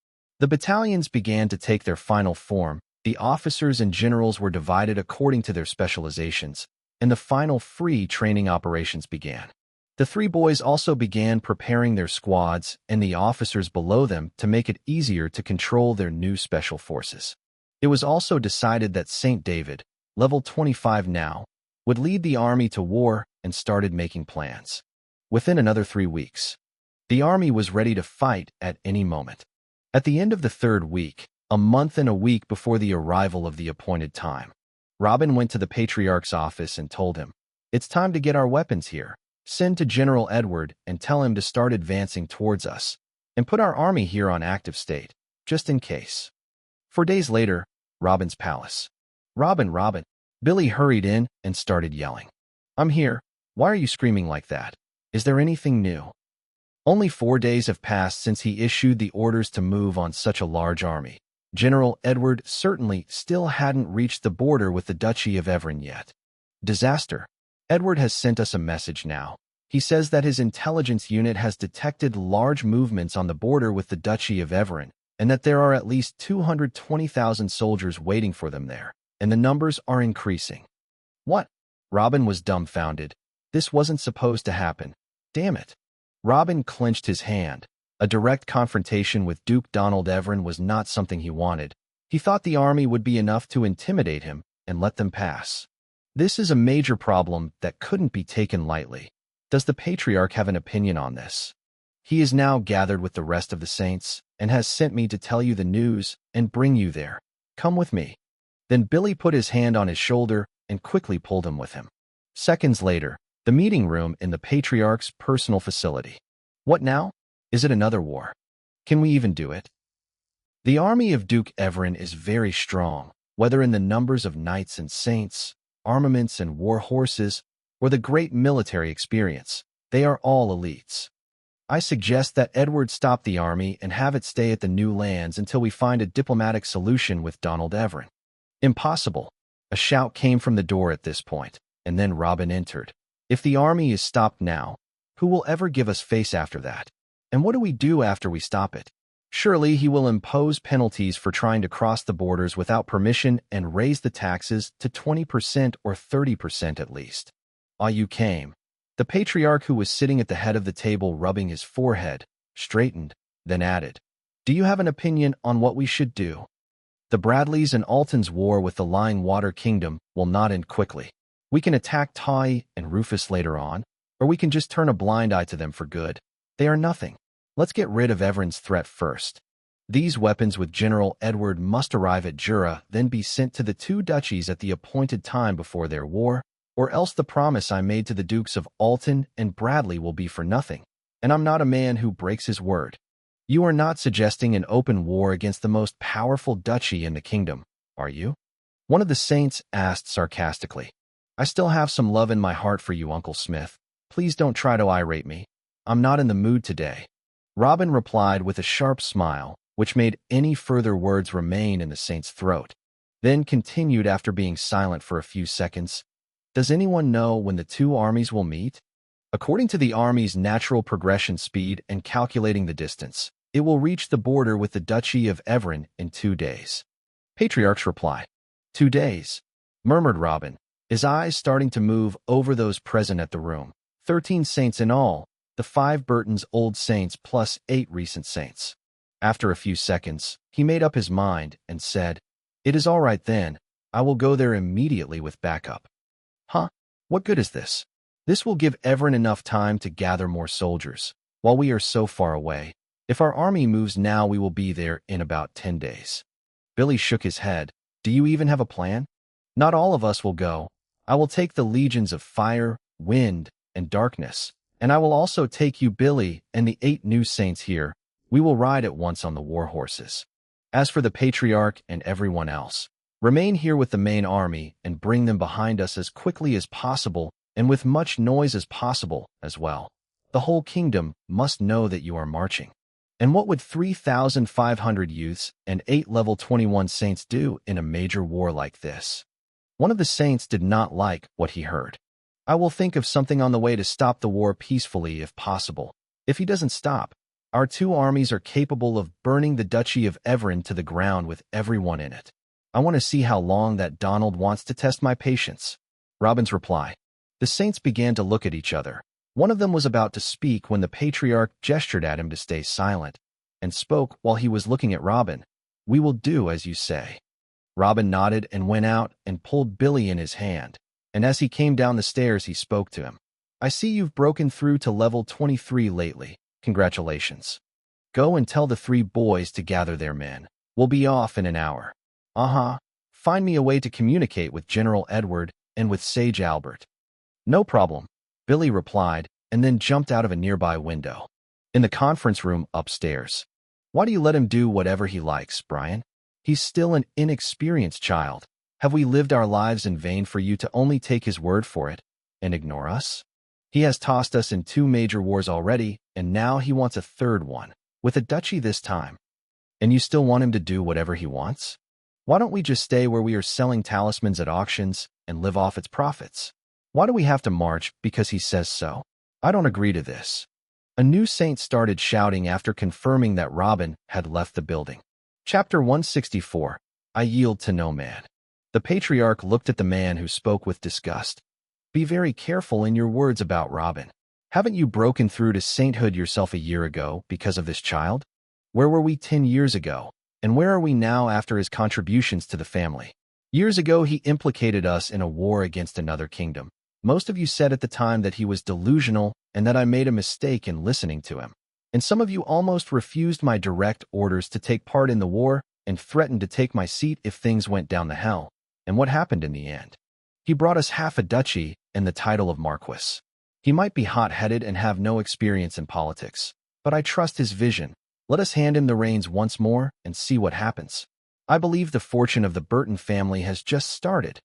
The battalions began to take their final form, the officers and generals were divided according to their specializations, and the final free training operations began. The three boys also began preparing their squads and the officers below them to make it easier to control their new special forces. It was also decided that St. David, level 25 now, would lead the army to war and started making plans. Within another 3 weeks, the army was ready to fight at any moment. At the end of the 3rd week, a month and a week before the arrival of the appointed time, Robin went to the Patriarch's office and told him, "It's time to get our weapons here. Send to General Edward and tell him to start advancing towards us, and put our army here on active state, just in case." 4 days later, Robin's palace. "Robin, Robin." Billy hurried in and started yelling. "I'm here. Why are you screaming like that? Is there anything new?" Only 4 days have passed since he issued the orders to move on such a large army. General Edward certainly still hadn't reached the border with the Duchy of Evran yet. Disaster. Edward has sent us a message now. He says that his intelligence unit has detected large movements on the border with the Duchy of Evran, and that there are at least 220,000 soldiers waiting for them there, and the numbers are increasing. What? Robin was dumbfounded. This wasn't supposed to happen. Damn it. Robin clenched his hand. A direct confrontation with Duke Donald Evran was not something he wanted. He thought the army would be enough to intimidate him and let them pass. This is a major problem that couldn't be taken lightly. Does the Patriarch have an opinion on this? He is now gathered with the rest of the saints and has sent me to tell you the news and bring you there. Come with me. Then Billy put his hand on his shoulder and quickly pulled him with him. Seconds later, the meeting room in the Patriarch's personal facility. What now? Is it another war? Can we even do it? The army of Duke Evran is very strong, whether in the numbers of knights and saints, armaments and war horses, or the great military experience. They are all elites. I suggest that Edward stop the army and have it stay at the new lands until we find a diplomatic solution with Donald Evran. Impossible. A shout came from the door at this point, and then Robin entered. If the army is stopped now, who will ever give us face after that? And what do we do after we stop it? Surely he will impose penalties for trying to cross the borders without permission and raise the taxes to 20% or 30% at least. Ah, you came. The Patriarch, who was sitting at the head of the table rubbing his forehead, straightened, then added, "Do you have an opinion on what we should do? The Bradleys and Alton's war with the Lying Water Kingdom will not end quickly. We can attack Tai and Rufus later on, or we can just turn a blind eye to them for good. They are nothing. Let's get rid of Evran's threat first. These weapons with General Edward must arrive at Jura, then be sent to the 2 duchies at the appointed time before their war, or else the promise I made to the Dukes of Alton and Bradley will be for nothing, and I'm not a man who breaks his word. You are not suggesting an open war against the most powerful duchy in the kingdom, are you?" One of the saints asked sarcastically. "I still have some love in my heart for you, Uncle Smith. Please don't try to irate me. I'm not in the mood today." Robin replied with a sharp smile, which made any further words remain in the saint's throat, then continued after being silent for a few seconds. "Does anyone know when the 2 armies will meet? According to the army's natural progression speed and calculating the distance, it will reach the border with the Duchy of Evran in 2 days. Patriarch's reply. 2 days, murmured Robin, his eyes starting to move over those present at the room. 13 saints in all, the 5 Burton's old saints plus 8 recent saints. After a few seconds, he made up his mind and said, "It is all right then. I will go there immediately with backup." Huh? What good is this? This will give Evran enough time to gather more soldiers, while we are so far away. If our army moves now, we will be there in about 10 days. Billy shook his head. Do you even have a plan? Not all of us will go. I will take the legions of fire, wind, and darkness, and I will also take you, Billy, and the 8 new saints here. We will ride at once on the war horses. As for the Patriarch and everyone else, remain here with the main army and bring them behind us as quickly as possible and with much noise as possible as well. The whole kingdom must know that you are marching. And what would 3,500 youths and 8 level 21 saints do in a major war like this? One of the saints did not like what he heard. I will think of something on the way to stop the war peacefully if possible. If he doesn't stop, our two armies are capable of burning the Duchy of Evern to the ground with everyone in it. I want to see how long that Donald wants to test my patience. Robin's reply. The saints began to look at each other. One of them was about to speak when the patriarch gestured at him to stay silent, and spoke while he was looking at Robin. We will do as you say. Robin nodded and went out and pulled Billy in his hand, and as he came down the stairs he spoke to him. I see you've broken through to level 23 lately. Congratulations. Go and tell the 3 boys to gather their men. We'll be off in an hour. Find me a way to communicate with General Edward and with Sage Albert. No problem, Billy replied, and then jumped out of a nearby window. In the conference room upstairs. Why do you let him do whatever he likes, Brian? He's still an inexperienced child. Have we lived our lives in vain for you to only take his word for it and ignore us? He has tossed us in 2 major wars already, and now he wants a 3rd one, with a duchy this time. And you still want him to do whatever he wants? Why don't we just stay where we are selling talismans at auctions and live off its profits? Why do we have to march because he says so? I don't agree to this. A new saint started shouting after confirming that Robin had left the building. Chapter 164. I yield to no man. The patriarch looked at the man who spoke with disgust. Be very careful in your words about Robin. Haven't you broken through to sainthood yourself a year ago because of this child? Where were we 10 years ago? And where are we now after his contributions to the family? Years ago he implicated us in a war against another kingdom. Most of you said at the time that he was delusional and that I made a mistake in listening to him. And some of you almost refused my direct orders to take part in the war and threatened to take my seat if things went down the hell. And what happened in the end? He brought us half a duchy and the title of Marquis. He might be hot-headed and have no experience in politics, but I trust his vision. Let us hand him the reins once more and see what happens. I believe the fortune of the Burton family has just started.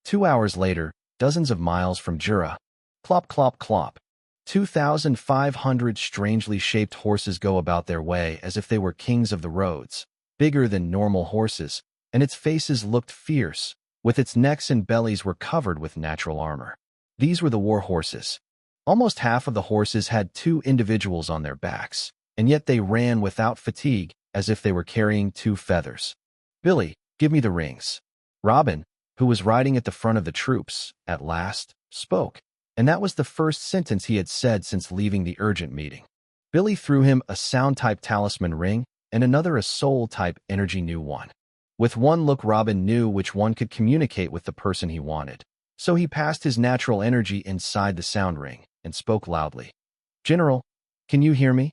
2 hours later, dozens of miles from Jura. Clop, clop, clop. 2,500 strangely shaped horses go about their way as if they were kings of the roads, bigger than normal horses, and its faces looked fierce, with its necks and bellies were covered with natural armor. These were the war horses. Almost half of the horses had 2 individuals on their backs, and yet they ran without fatigue as if they were carrying 2 feathers. Billy, give me the rings. Robin, who was riding at the front of the troops, at last, spoke, and that was the first sentence he had said since leaving the urgent meeting. Billy threw him a sound-type talisman ring and another a soul-type energy new one. With one look Robin knew which one could communicate with the person he wanted, so he passed his natural energy inside the sound ring and spoke loudly. General, can you hear me?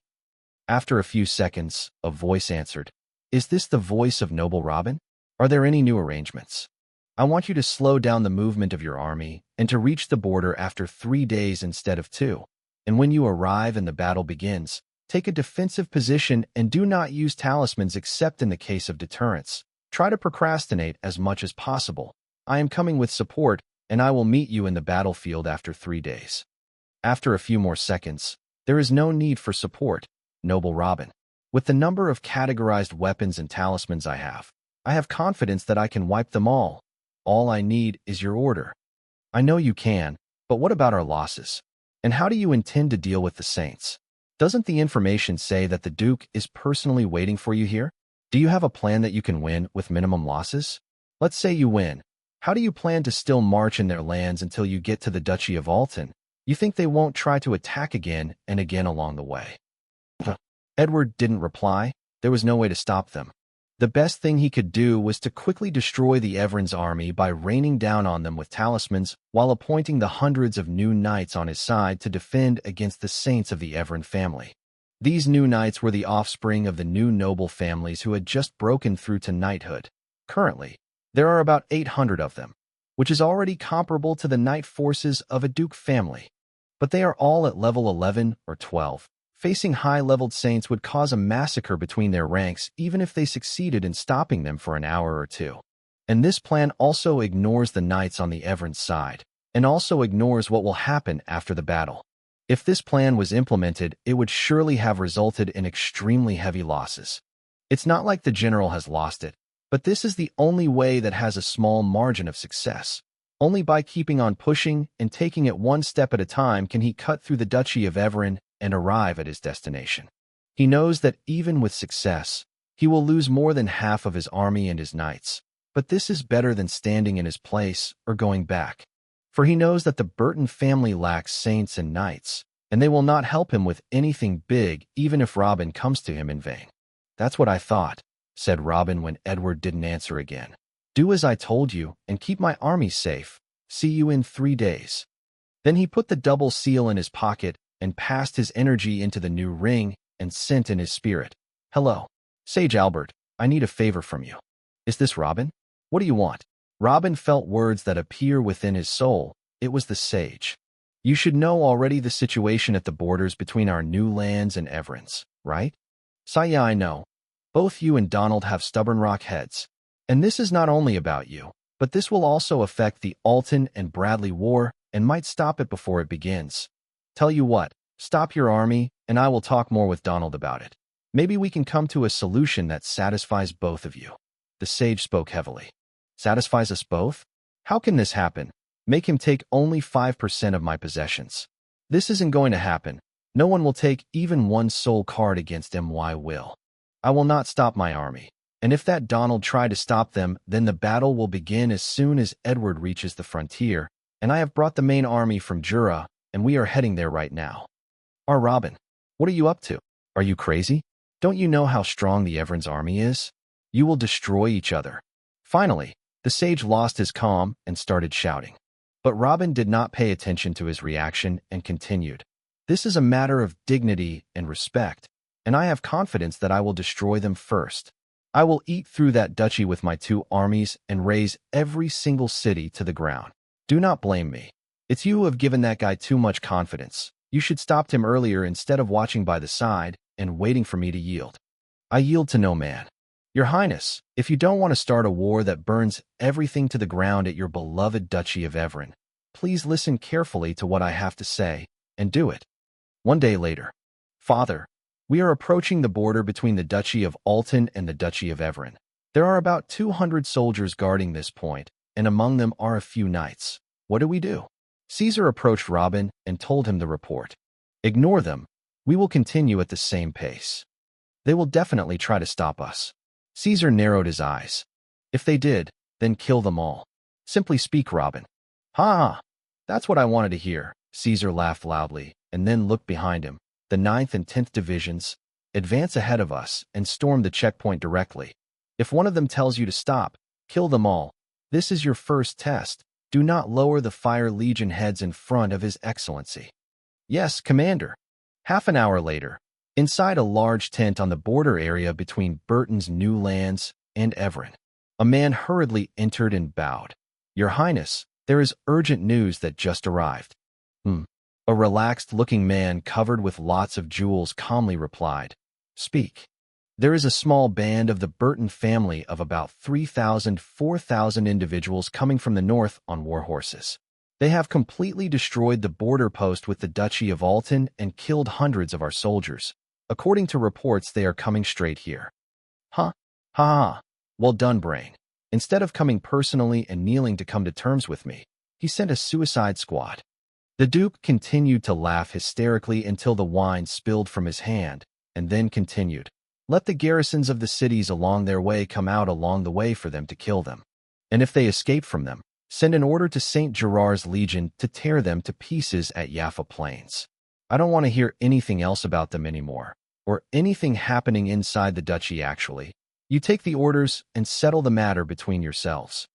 After a few seconds, a voice answered. Is this the voice of noble Robin? Are there any new arrangements? I want you to slow down the movement of your army and to reach the border after 3 days instead of 2. And when you arrive and the battle begins, take a defensive position and do not use talismans except in the case of deterrence. Try to procrastinate as much as possible. I am coming with support, and I will meet you in the battlefield after 3 days. After a few more seconds, there is no need for support, noble Robin. With the number of categorized weapons and talismans I have confidence that I can wipe them all. All I need is your order. I know you can, but what about our losses? And how do you intend to deal with the saints? Doesn't the information say that the Duke is personally waiting for you here? Do you have a plan that you can win with minimum losses? Let's say you win. How do you plan to still march in their lands until you get to the Duchy of Alton? You think they won't try to attack again and again along the way? Edward didn't reply. There was no way to stop them. The best thing he could do was to quickly destroy the Evern's army by raining down on them with talismans while appointing the hundreds of new knights on his side to defend against the saints of the Evern family. These new knights were the offspring of the new noble families who had just broken through to knighthood. Currently, there are about 800 of them, which is already comparable to the knight forces of a duke family. But they are all at level 11 or 12. Facing high-leveled saints would cause a massacre between their ranks even if they succeeded in stopping them for an hour or 2. And this plan also ignores the knights on the Evern's side, and also ignores what will happen after the battle. If this plan was implemented, it would surely have resulted in extremely heavy losses. It's not like the general has lost it, but this is the only way that has a small margin of success. Only by keeping on pushing and taking it one step at a time can he cut through the Duchy of Everen and arrive at his destination. He knows that even with success, he will lose more than half of his army and his knights, but this is better than standing in his place or going back. For he knows that the Burton family lacks saints and knights, and they will not help him with anything big even if Robin comes to him in vain. "That's what I thought," said Robin when Edward didn't answer again. "Do as I told you and keep my army safe. See you in 3 days." Then he put the double seal in his pocket and passed his energy into the new ring and sent in his spirit. "Hello, Sage Albert, I need a favor from you." "Is this Robin? What do you want?" Robin felt words that appear within his soul. It was the sage. "You should know already the situation at the borders between our new lands and Everen's, right?" "Yeah, I know. Both you and Donald have stubborn rock heads. And this is not only about you, but this will also affect the Alton and Bradley war and might stop it before it begins. Tell you what, stop your army, and I will talk more with Donald about it. Maybe we can come to a solution that satisfies both of you." The sage spoke heavily. "Satisfies us both? How can this happen? Make him take only 5% of my possessions. This isn't going to happen. No one will take even one soul card against my will. I will not stop my army. And if that Donald tried to stop them, then the battle will begin as soon as Edward reaches the frontier, and I have brought the main army from Jura, and we are heading there right now." Robin, what are you up to? Are you crazy? Don't you know how strong the Everen's army is? You will destroy each other." Finally, the sage lost his calm and started shouting. But Robin did not pay attention to his reaction and continued. "This is a matter of dignity and respect, and I have confidence that I will destroy them first. I will eat through that duchy with my 2 armies and raze every single city to the ground. Do not blame me. It's you who have given that guy too much confidence. You should stopped him earlier instead of watching by the side and waiting for me to yield." "I yield to no man. Your Highness, if you don't want to start a war that burns everything to the ground at your beloved Duchy of Everen, please listen carefully to what I have to say and do it." One day later. "Father, we are approaching the border between the Duchy of Alton and the Duchy of Everen. There are about 200 soldiers guarding this point, and among them are a few knights. What do we do?" Caesar approached Robin and told him the report. "Ignore them. We will continue at the same pace. They will definitely try to stop us." Caesar narrowed his eyes. "If they did, then kill them all. Simply speak, Robin." "Ha! That's what I wanted to hear." Caesar laughed loudly and then looked behind him. "The 9th and 10th Divisions advance ahead of us and storm the checkpoint directly. If one of them tells you to stop, kill them all. This is your first test. Do not lower the Fire Legion heads in front of His Excellency." "Yes, Commander." Half an hour later, inside a large tent on the border area between Burton's new lands and Everen, a man hurriedly entered and bowed. "Your Highness, there is urgent news that just arrived." A relaxed-looking man covered with lots of jewels calmly replied, "Speak." "There is a small band of the Burton family of about 4,000 individuals coming from the north on war horses. They have completely destroyed the border post with the Duchy of Alton and killed hundreds of our soldiers. According to reports, they are coming straight here." "Huh? Ha ha. Well done, Brain. Instead of coming personally and kneeling to come to terms with me, he sent a suicide squad." The Duke continued to laugh hysterically until the wine spilled from his hand, and then continued, "Let the garrisons of the cities along their way come out along the way for them to kill them. And if they escape from them, send an order to St. Gerard's Legion to tear them to pieces at Jaffa Plains. I don't want to hear anything else about them anymore, or anything happening inside the duchy actually. You take the orders and settle the matter between yourselves."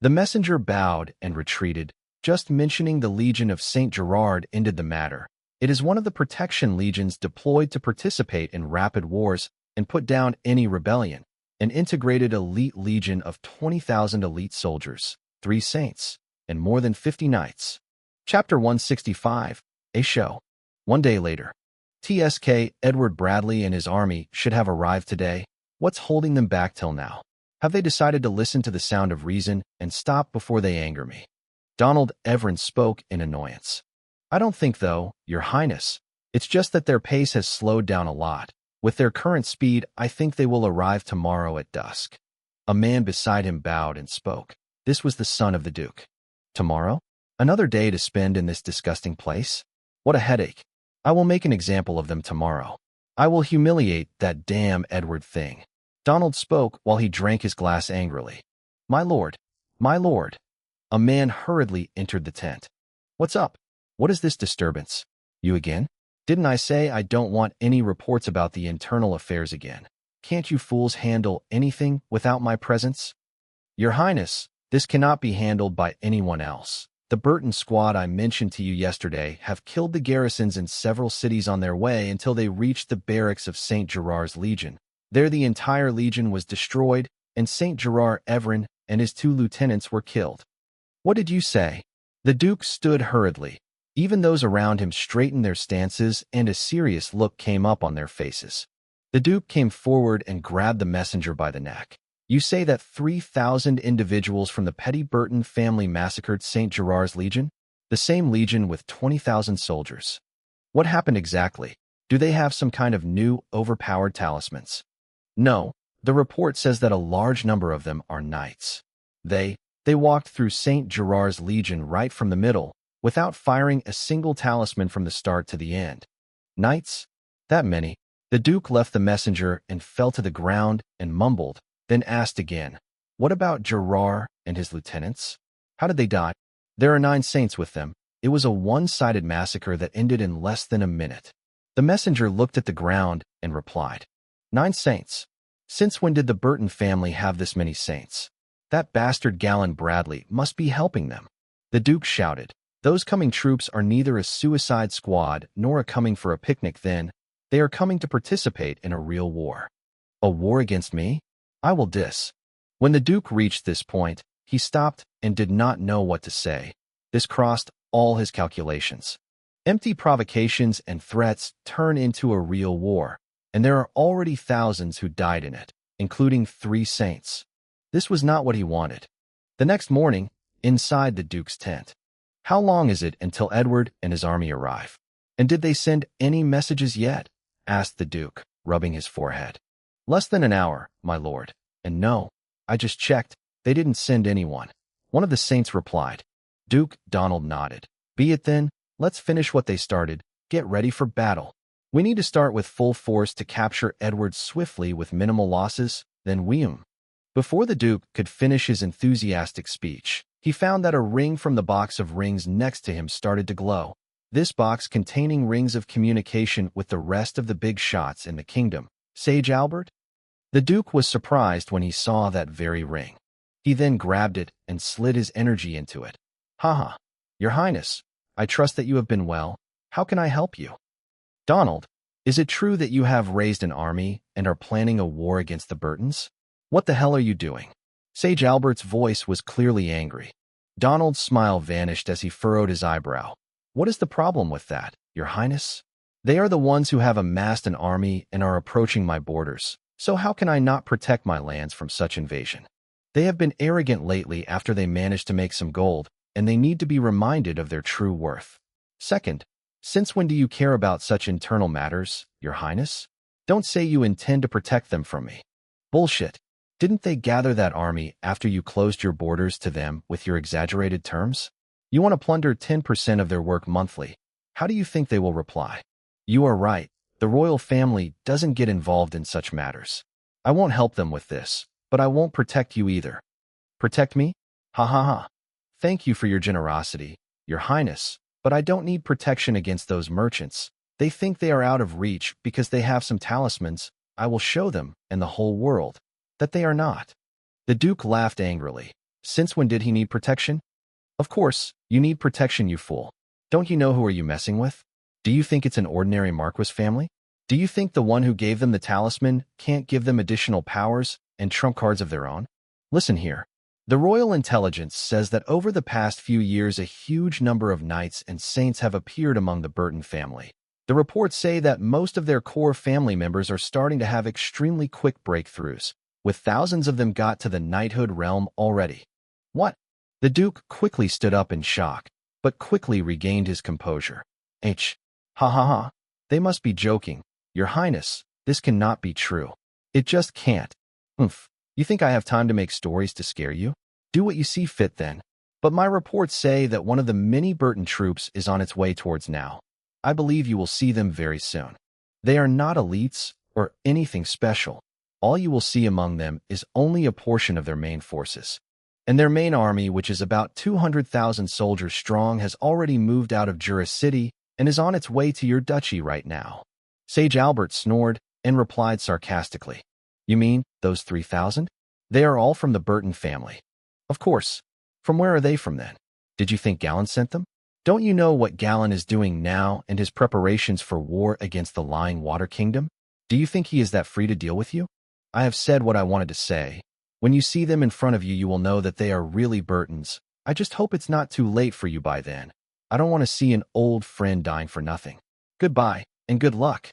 The messenger bowed and retreated. Just mentioning the Legion of St. Gerard ended the matter. It is one of the protection legions deployed to participate in rapid wars and put down any rebellion. An integrated elite legion of 20,000 elite soldiers, 3 saints, and more than 50 knights. Chapter 165, A Show. One day later. TSK Edward Bradley and his army should have arrived today. What's holding them back till now? Have they decided to listen to the sound of reason and stop before they anger me? Donald Everen spoke in annoyance. I don't think, though, Your Highness. It's just that their pace has slowed down a lot. With their current speed, I think they will arrive tomorrow at dusk. A man beside him bowed and spoke. This was the son of the Duke. Tomorrow? Another day to spend in this disgusting place? What a headache. I will make an example of them tomorrow. I will humiliate that damn Edward thing. Donald spoke while he drank his glass angrily. My lord, my lord. A man hurriedly entered the tent. What's up? What is this disturbance? You again? Didn't I say I don't want any reports about the internal affairs again? Can't you fools handle anything without my presence? Your Highness, this cannot be handled by anyone else. The Burton squad I mentioned to you yesterday have killed the garrisons in several cities on their way until they reached the barracks of St. Gerard's Legion. There the entire legion was destroyed, and St. Gerard Everin and his 2 lieutenants were killed. What did you say? The Duke stood hurriedly. Even those around him straightened their stances, and a serious look came up on their faces. The Duke came forward and grabbed the messenger by the neck. You say that 3,000 individuals from the petty Burton family massacred St. Gerard's Legion? The same legion with 20,000 soldiers. What happened exactly? Do they have some kind of new, overpowered talismans? No, the report says that a large number of them are knights. They walked through St. Gerard's Legion right from the middle, without firing a single talisman from the start to the end. Knights? That many? The Duke left the messenger and fell to the ground and mumbled, then asked again, what about Gerard and his lieutenants? How did they die? There are 9 saints with them. It was a one-sided massacre that ended in less than a minute. The messenger looked at the ground and replied, 9 saints. Since when did the Burton family have this many saints? That bastard Galen Bradley must be helping them. The Duke shouted, those coming troops are neither a suicide squad nor a coming for a picnic then. They are coming to participate in a real war. A war against me? I will dis. When the Duke reached this point, he stopped and did not know what to say. This crossed all his calculations. Empty provocations and threats turn into a real war, and there are already thousands who died in it, including 3 saints. This was not what he wanted. The next morning, inside the Duke's tent. How long is it until Edward and his army arrive? And did they send any messages yet? Asked the Duke, rubbing his forehead. Less than an hour, my lord. And no, I just checked. They didn't send anyone. One of the saints replied. Duke, Donald nodded. Be it then, let's finish what they started. Get ready for battle. We need to start with full force to capture Edward swiftly with minimal losses, then Before the Duke could finish his enthusiastic speech, he found that a ring from the box of rings next to him started to glow. This box containing rings of communication with the rest of the big shots in the kingdom. Sage Albert? The Duke was surprised when he saw that very ring. He then grabbed it and slid his energy into it. Haha, Your Highness, I trust that you have been well. How can I help you? Donald, is it true that you have raised an army and are planning a war against the Burtons? What the hell are you doing? Sage Albert's voice was clearly angry. Donald's smile vanished as he furrowed his eyebrow. What is the problem with that, Your Highness? They are the ones who have amassed an army and are approaching my borders, so how can I not protect my lands from such invasion? They have been arrogant lately after they managed to make some gold, and they need to be reminded of their true worth. Second, since when do you care about such internal matters, Your Highness? Don't say you intend to protect them from me. Bullshit. Didn't they gather that army after you closed your borders to them with your exaggerated terms? You want to plunder 10% of their work monthly. How do you think they will reply? You are right. The royal family doesn't get involved in such matters. I won't help them with this, but I won't protect you either. Protect me? Ha ha ha. Thank you for your generosity, Your Highness, but I don't need protection against those merchants. They think they are out of reach because they have some talismans. I will show them, and the whole world, that they are not. The Duke laughed angrily. Since when did he need protection? Of course, you need protection, you fool. Don't you know who are you messing with? Do you think it's an ordinary Marquis family? Do you think the one who gave them the talisman can't give them additional powers and trump cards of their own? Listen here. The royal intelligence says that over the past few years a huge number of knights and saints have appeared among the Burton family. The reports say that most of their core family members are starting to have extremely quick breakthroughs, with thousands of them got to the knighthood realm already. What? The Duke quickly stood up in shock. but quickly regained his composure. Ha ha ha. They must be joking. Your Highness, this cannot be true. It just can't. Oomph. You think I have time to make stories to scare you? Do what you see fit then. But my reports say that one of the many Burton troops is on its way towards now. I believe you will see them very soon. They are not elites or anything special. All you will see among them is only a portion of their main forces. And their main army, which is about 200,000 soldiers strong, has already moved out of Jura City and is on its way to your duchy right now. Sage Albert snored and replied sarcastically. You mean those 3,000? They are all from the Burton family. Of course. From where are they from then? Did you think Galen sent them? Don't you know what Galen is doing now and his preparations for war against the lying Water Kingdom? Do you think he is that free to deal with you? I have said what I wanted to say. When you see them in front of you, you will know that they are really Burtons. I just hope it's not too late for you by then. I don't want to see an old friend dying for nothing. Goodbye, and good luck.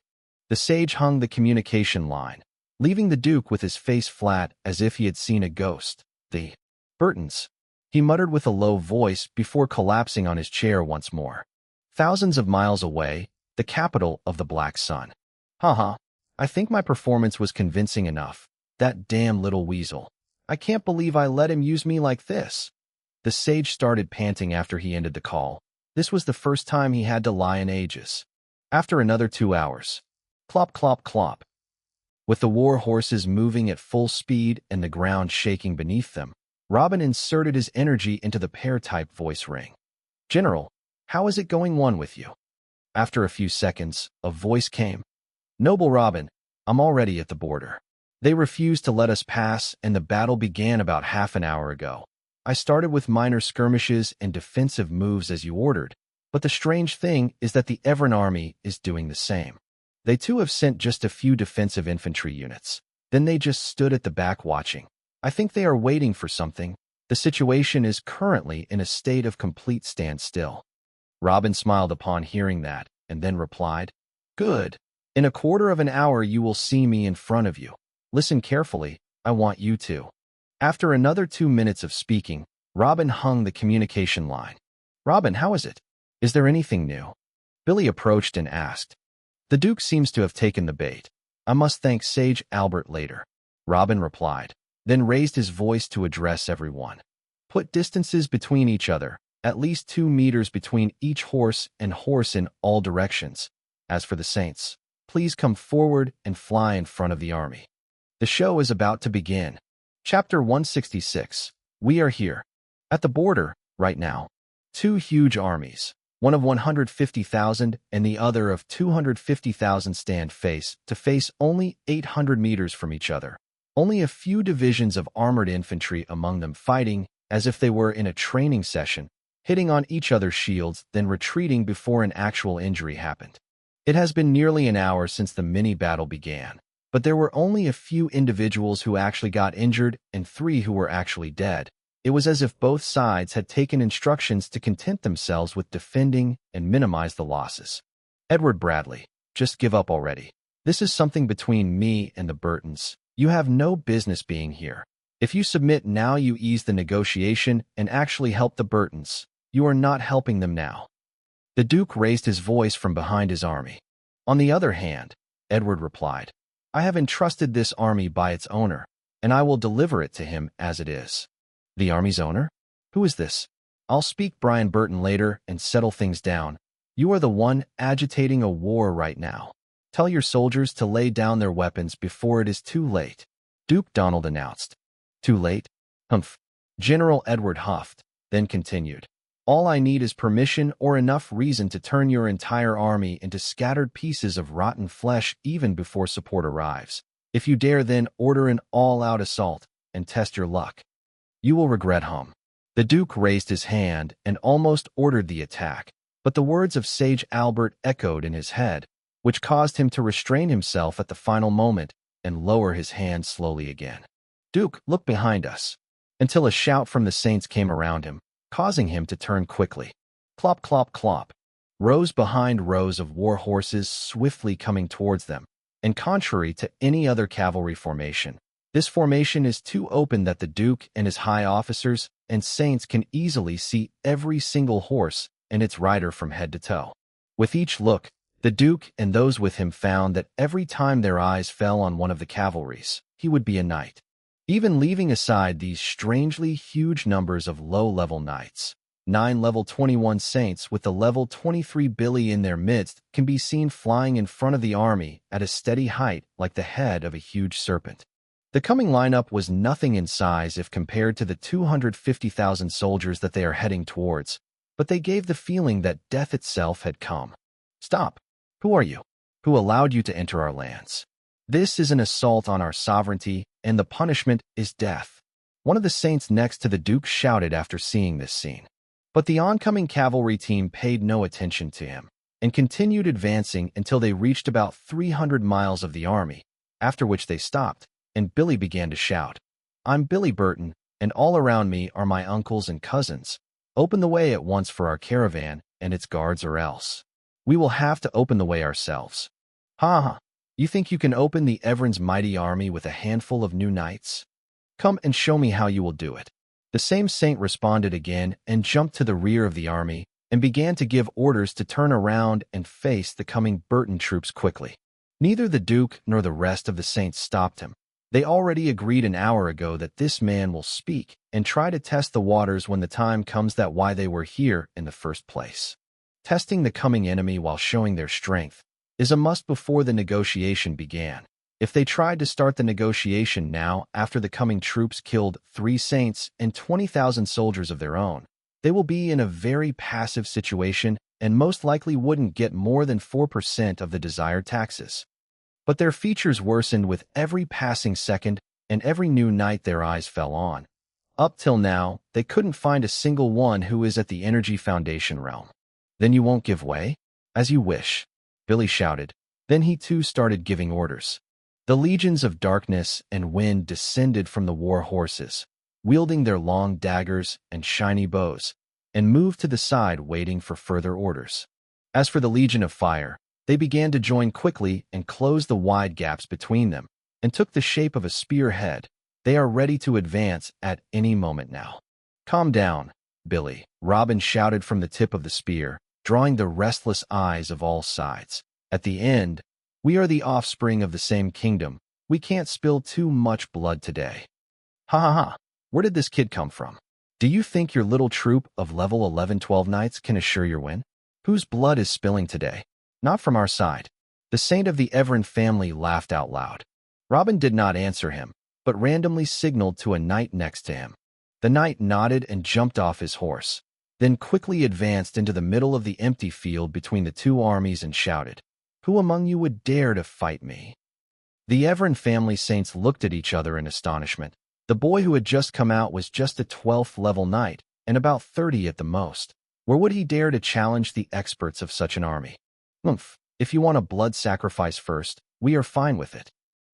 The sage hung the communication line, leaving the Duke with his face flat as if he had seen a ghost. The Burtons, he muttered with a low voice before collapsing on his chair once more. Thousands of miles away, the capital of the Black Sun. Haha, I think my performance was convincing enough. That damn little weasel. I can't believe I let him use me like this. The sage started panting after he ended the call. This was the first time he had to lie in ages. After another 2 hours. Clop, clop, clop. With the war horses moving at full speed and the ground shaking beneath them, Robin inserted his energy into the pear-type voice ring. General, how is it going on with you? After a few seconds, a voice came. Noble Robin, I'm already at the border. They refused to let us pass, and the battle began about half an hour ago. I started with minor skirmishes and defensive moves as you ordered, but the strange thing is that the Everin army is doing the same. They too have sent just a few defensive infantry units. Then they just stood at the back watching. I think they are waiting for something. The situation is currently in a state of complete standstill. Robin smiled upon hearing that, and then replied, Good. In a quarter of an hour you will see me in front of you. Listen carefully, I want you to. After another 2 minutes of speaking, Robin hung the communication line. Robin, how is it? Is there anything new? Billy approached and asked. The Duke seems to have taken the bait. I must thank Sage Albert later. Robin replied, then raised his voice to address everyone. Put distances between each other, at least 2 meters between each horse and horse in all directions. As for the Saints, please come forward and fly in front of the army. The show is about to begin. Chapter 166. We are here. At the border, right now. 2 huge armies, one of 150,000 and the other of 250,000 stand face to face only 800 meters from each other. Only a few divisions of armored infantry among them fighting as if they were in a training session, hitting on each other's shields, then retreating before an actual injury happened. It has been nearly an hour since the mini-battle began, but there were only a few individuals who actually got injured and 3 who were actually dead. It was as if both sides had taken instructions to content themselves with defending and minimize the losses. Edward Bradley, just give up already. This is something between me and the Burtons. You have no business being here. If you submit now, you ease the negotiation and actually help the Burtons. You are not helping them now. The Duke raised his voice from behind his army. On the other hand, Edward replied, I have entrusted this army by its owner, and I will deliver it to him as it is. The army's owner? Who is this? I'll speak Brian Burton later and settle things down. You are the one agitating a war right now. Tell your soldiers to lay down their weapons before it is too late. Duke Donald announced. Too late? Humph. General Edward huffed, then continued. All I need is permission or enough reason to turn your entire army into scattered pieces of rotten flesh even before support arrives. If you dare then order an all-out assault and test your luck. You will regret hum. The Duke raised his hand and almost ordered the attack, but the words of Sage Albert echoed in his head, which caused him to restrain himself at the final moment and lower his hand slowly again. Duke, look behind us. Until a shout from the Saints came around him, causing him to turn quickly. Clop, clop, clop. Rows behind rows of war horses swiftly coming towards them, and contrary to any other cavalry formation, this formation is too open that the Duke and his high officers and Saints can easily see every single horse and its rider from head to toe. With each look, the Duke and those with him found that every time their eyes fell on one of the cavalries, he would be a knight. Even leaving aside these strangely huge numbers of low-level knights, 9 level 21 saints with the level 23 Billy in their midst can be seen flying in front of the army at a steady height like the head of a huge serpent. The coming lineup was nothing in size if compared to the 250,000 soldiers that they are heading towards, but they gave the feeling that death itself had come. Stop! Who are you? Who allowed you to enter our lands? This is an assault on our sovereignty, and the punishment is death. One of the saints next to the Duke shouted after seeing this scene. But the oncoming cavalry team paid no attention to him and continued advancing until they reached about 300 miles of the army, after which they stopped, and Billy began to shout, "I'm Billy Burton, and all around me are my uncles and cousins. Open the way at once for our caravan and its guards, or else we will have to open the way ourselves." Ha ha! You think you can open the Evren's mighty army with a handful of new knights? Come and show me how you will do it. The same saint responded again and jumped to the rear of the army and began to give orders to turn around and face the coming Burton troops quickly. Neither the Duke nor the rest of the saints stopped him. They already agreed an hour ago that this man will speak and try to test the waters when the time comes, that why they were here in the first place. Testing the coming enemy while showing their strength is a must before the negotiation began. If they tried to start the negotiation now after the coming troops killed 3 saints and 20,000 soldiers of their own, they will be in a very passive situation and most likely wouldn't get more than 4% of the desired taxes. But their features worsened with every passing second and every new knight their eyes fell on. Up till now, they couldn't find a single one who is at the Energy Foundation realm. "Then you won't give way? As you wish," Billy shouted. Then he too started giving orders. The legions of darkness and wind descended from the war horses, wielding their long daggers and shiny bows, and moved to the side waiting for further orders. As for the legion of fire, they began to join quickly and close the wide gaps between them, and took the shape of a spearhead. They are ready to advance at any moment now. "Calm down, Billy," Robin shouted from the tip of the spear, drawing the restless eyes of all sides. "At the end, we are the offspring of the same kingdom. We can't spill too much blood today." "Ha ha ha! Where did this kid come from? Do you think your little troop of level 11-12 knights can assure your win? Whose blood is spilling today? Not from our side." The saint of the Evren family laughed out loud. Robin did not answer him, but randomly signaled to a knight next to him. The knight nodded and jumped off his horse, then quickly advanced into the middle of the empty field between the two armies and shouted, "Who among you would dare to fight me?" The Evren family saints looked at each other in astonishment. The boy who had just come out was just a 12th level knight, and about 30 at the most. Where would he dare to challenge the experts of such an army? "Oomph, if you want a blood sacrifice first, we are fine with it."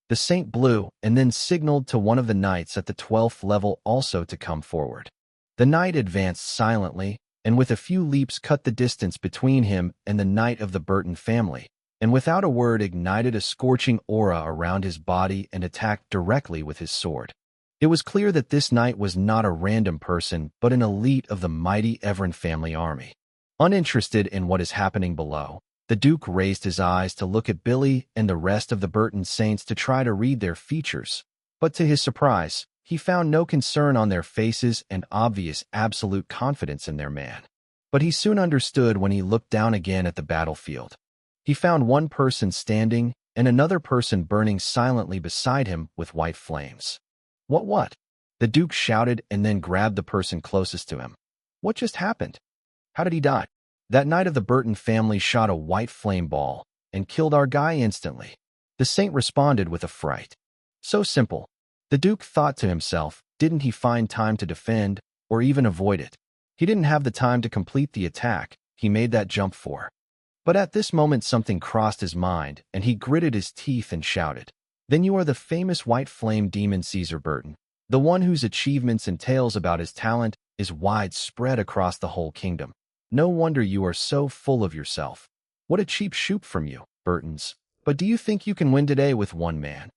The saint blew and then signaled to one of the knights at the 12th level also to come forward. The knight advanced silently, and with a few leaps cut the distance between him and the knight of the Burton family, and without a word ignited a scorching aura around his body and attacked directly with his sword. It was clear that this knight was not a random person, but an elite of the mighty Evren family army. Uninterested in what is happening below, the Duke raised his eyes to look at Billy and the rest of the Burton saints to try to read their features, but to his surprise, he found no concern on their faces and obvious absolute confidence in their man. But he soon understood when he looked down again at the battlefield. He found one person standing and another person burning silently beside him with white flames. What? The Duke shouted and then grabbed the person closest to him. "What just happened? How did he die?" "That knight of the Burton family shot a white flame ball and killed our guy instantly," the saint responded with a fright. So simple. The Duke thought to himself, didn't he find time to defend or even avoid it? He didn't have the time to complete the attack he made that jump for. But at this moment something crossed his mind, and he gritted his teeth and shouted, "Then you are the famous white flame demon Caesar Burton, the one whose achievements and tales about his talent is widespread across the whole kingdom. No wonder you are so full of yourself. What a cheap shoot from you, Burtons. But do you think you can win today with one man?"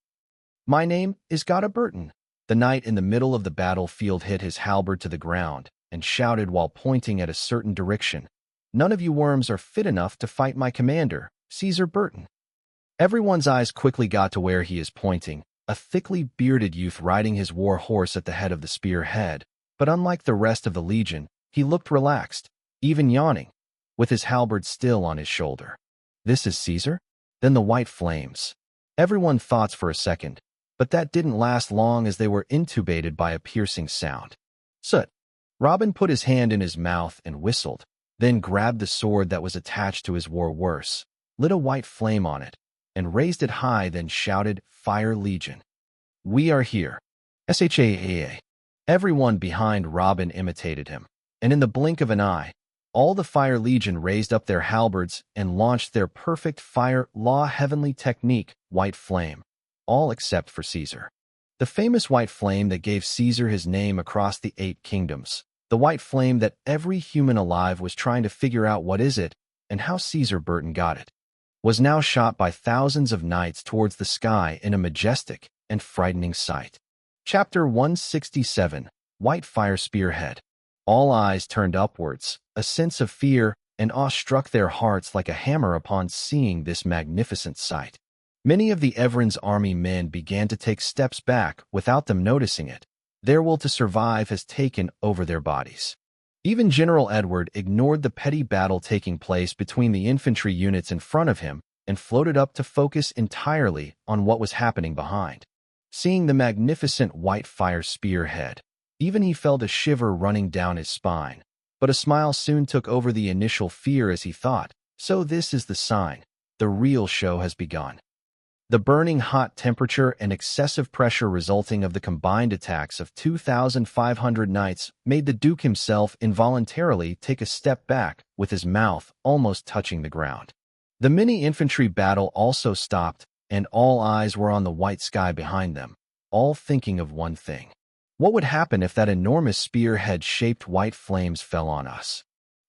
"My name is Gotta Burton." The knight in the middle of the battlefield hit his halberd to the ground and shouted while pointing at a certain direction, None of you worms are fit enough to fight my commander, Caesar Burton." Everyone's eyes quickly got to where he is pointing, a thickly bearded youth riding his war horse at the head of the spearhead. But unlike the rest of the legion, he looked relaxed, even yawning, with his halberd still on his shoulder. "This is Caesar?" Then the white flames. Everyone thought for a second, but that didn't last long as they were intubated by a piercing sound. "Soot." Robin put his hand in his mouth and whistled, then grabbed the sword that was attached to his war horse, lit a white flame on it, and raised it high, then shouted, "Fire Legion. We are here." SHAAA. Everyone behind Robin imitated him, and in the blink of an eye, all the Fire Legion raised up their halberds and launched their perfect fire law heavenly technique, White Flame, all except for Caesar. The famous White Flame that gave Caesar his name across the 8 kingdoms, the White Flame that every human alive was trying to figure out what is it and how Caesar Burton got it, was now shot by thousands of knights towards the sky in a majestic and frightening sight. Chapter 167, White Fire Spearhead. All eyes turned upwards. A sense of fear and awe struck their hearts like a hammer upon seeing this magnificent sight. Many of the Evren's army men began to take steps back without them noticing it. Their will to survive has taken over their bodies. Even General Edward ignored the petty battle taking place between the infantry units in front of him and floated up to focus entirely on what was happening behind. Seeing the magnificent white fire spearhead, even he felt a shiver running down his spine. But a smile soon took over the initial fear as he thought, so this is the sign. The real show has begun. The burning hot temperature and excessive pressure resulting of the combined attacks of 2,500 knights made the Duke himself involuntarily take a step back, with his mouth almost touching the ground. The mini-infantry battle also stopped, and all eyes were on the white sky behind them, all thinking of one thing. What would happen if that enormous spearhead-shaped white flames fell on us?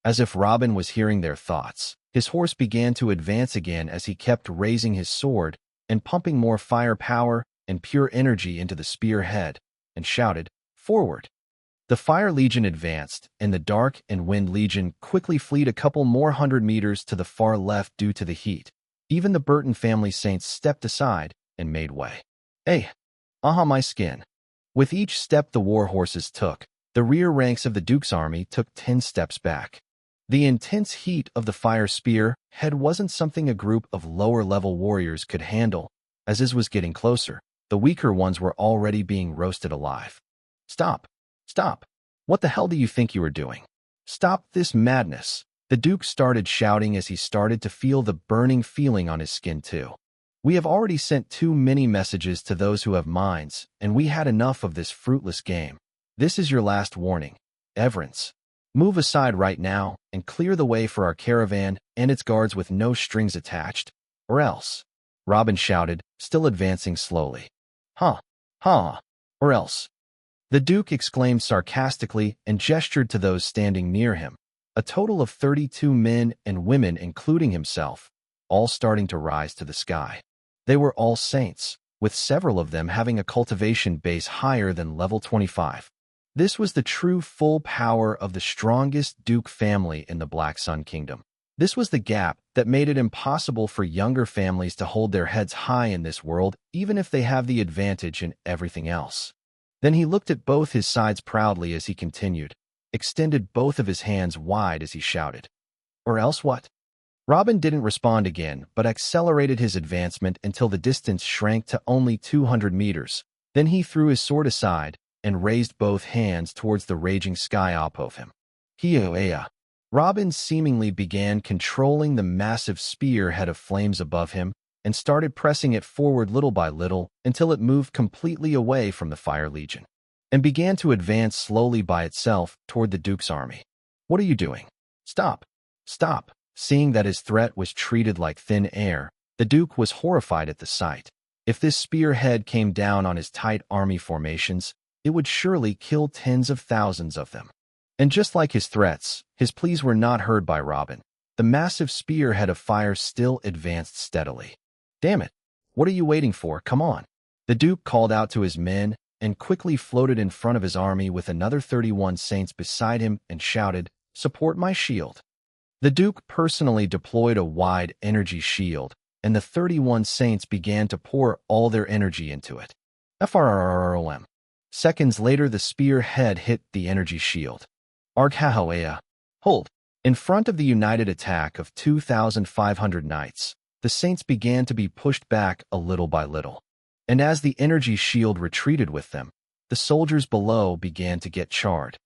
As if Robin was hearing their thoughts, his horse began to advance again as he kept raising his sword and pumping more firepower and pure energy into the spearhead, and shouted, "Forward!" The Fire Legion advanced, and the Dark and Wind Legion quickly fled a couple more 100 meters to the far left due to the heat. Even the Burton family saints stepped aside and made way. "Hey, my skin." With each step the war horses took, the rear ranks of the Duke's army took 10 steps back. The intense heat of the fire spear head wasn't something a group of lower-level warriors could handle. As it was getting closer, the weaker ones were already being roasted alive. "Stop! Stop! What the hell do you think you are doing? Stop this madness!" The Duke started shouting as he started to feel the burning feeling on his skin too. "We have already sent too many messages to those who have minds, and we had enough of this fruitless game. This is your last warning. Everence. Move aside right now and clear the way for our caravan and its guards with no strings attached, or else," Robin shouted, still advancing slowly. "Huh, or else." The Duke exclaimed sarcastically and gestured to those standing near him, a total of 32 men and women including himself, all starting to rise to the sky. They were all saints, with several of them having a cultivation base higher than level 25. This was the true full power of the strongest Duke family in the Black Sun Kingdom. This was the gap that made it impossible for younger families to hold their heads high in this world, even if they have the advantage in everything else. Then he looked at both his sides proudly as he continued, extended both of his hands wide as he shouted, "Or else what?" Robin didn't respond again, but accelerated his advancement until the distance shrank to only 200 meters. Then he threw his sword aside and raised both hands towards the raging sky above him. Hioea. Robin seemingly began controlling the massive spearhead of flames above him and started pressing it forward little by little until it moved completely away from the Fire Legion and began to advance slowly by itself toward the Duke's army. "What are you doing? Stop! Stop!" Seeing that his threat was treated like thin air, the Duke was horrified at the sight. If this spearhead came down on his tight army formations, it would surely kill tens of thousands of them. And just like his threats, his pleas were not heard by Robin. The massive spearhead of fire still advanced steadily. "Damn it! What are you waiting for? Come on!" The Duke called out to his men and quickly floated in front of his army with another 31 saints beside him and shouted, "Support my shield!" The Duke personally deployed a wide energy shield, and the 31 saints began to pour all their energy into it. FRRROM. Seconds later, the spear head hit the energy shield. Arghahoea. Hold. In front of the united attack of 2,500 knights, the saints began to be pushed back a little by little. And as the energy shield retreated with them, the soldiers below began to get charred.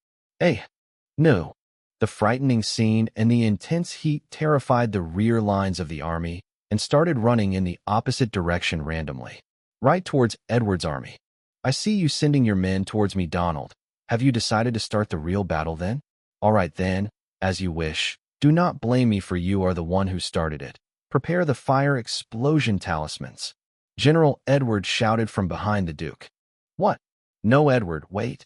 No. The frightening scene and the intense heat terrified the rear lines of the army and started running in the opposite direction randomly, right towards Edward's army. I see you sending your men towards me, Donald. Have you decided to start the real battle then? All right then, as you wish. Do not blame me, for you are the one who started it. Prepare the fire explosion talismans. General Edward shouted from behind the Duke. What? No, Edward, wait.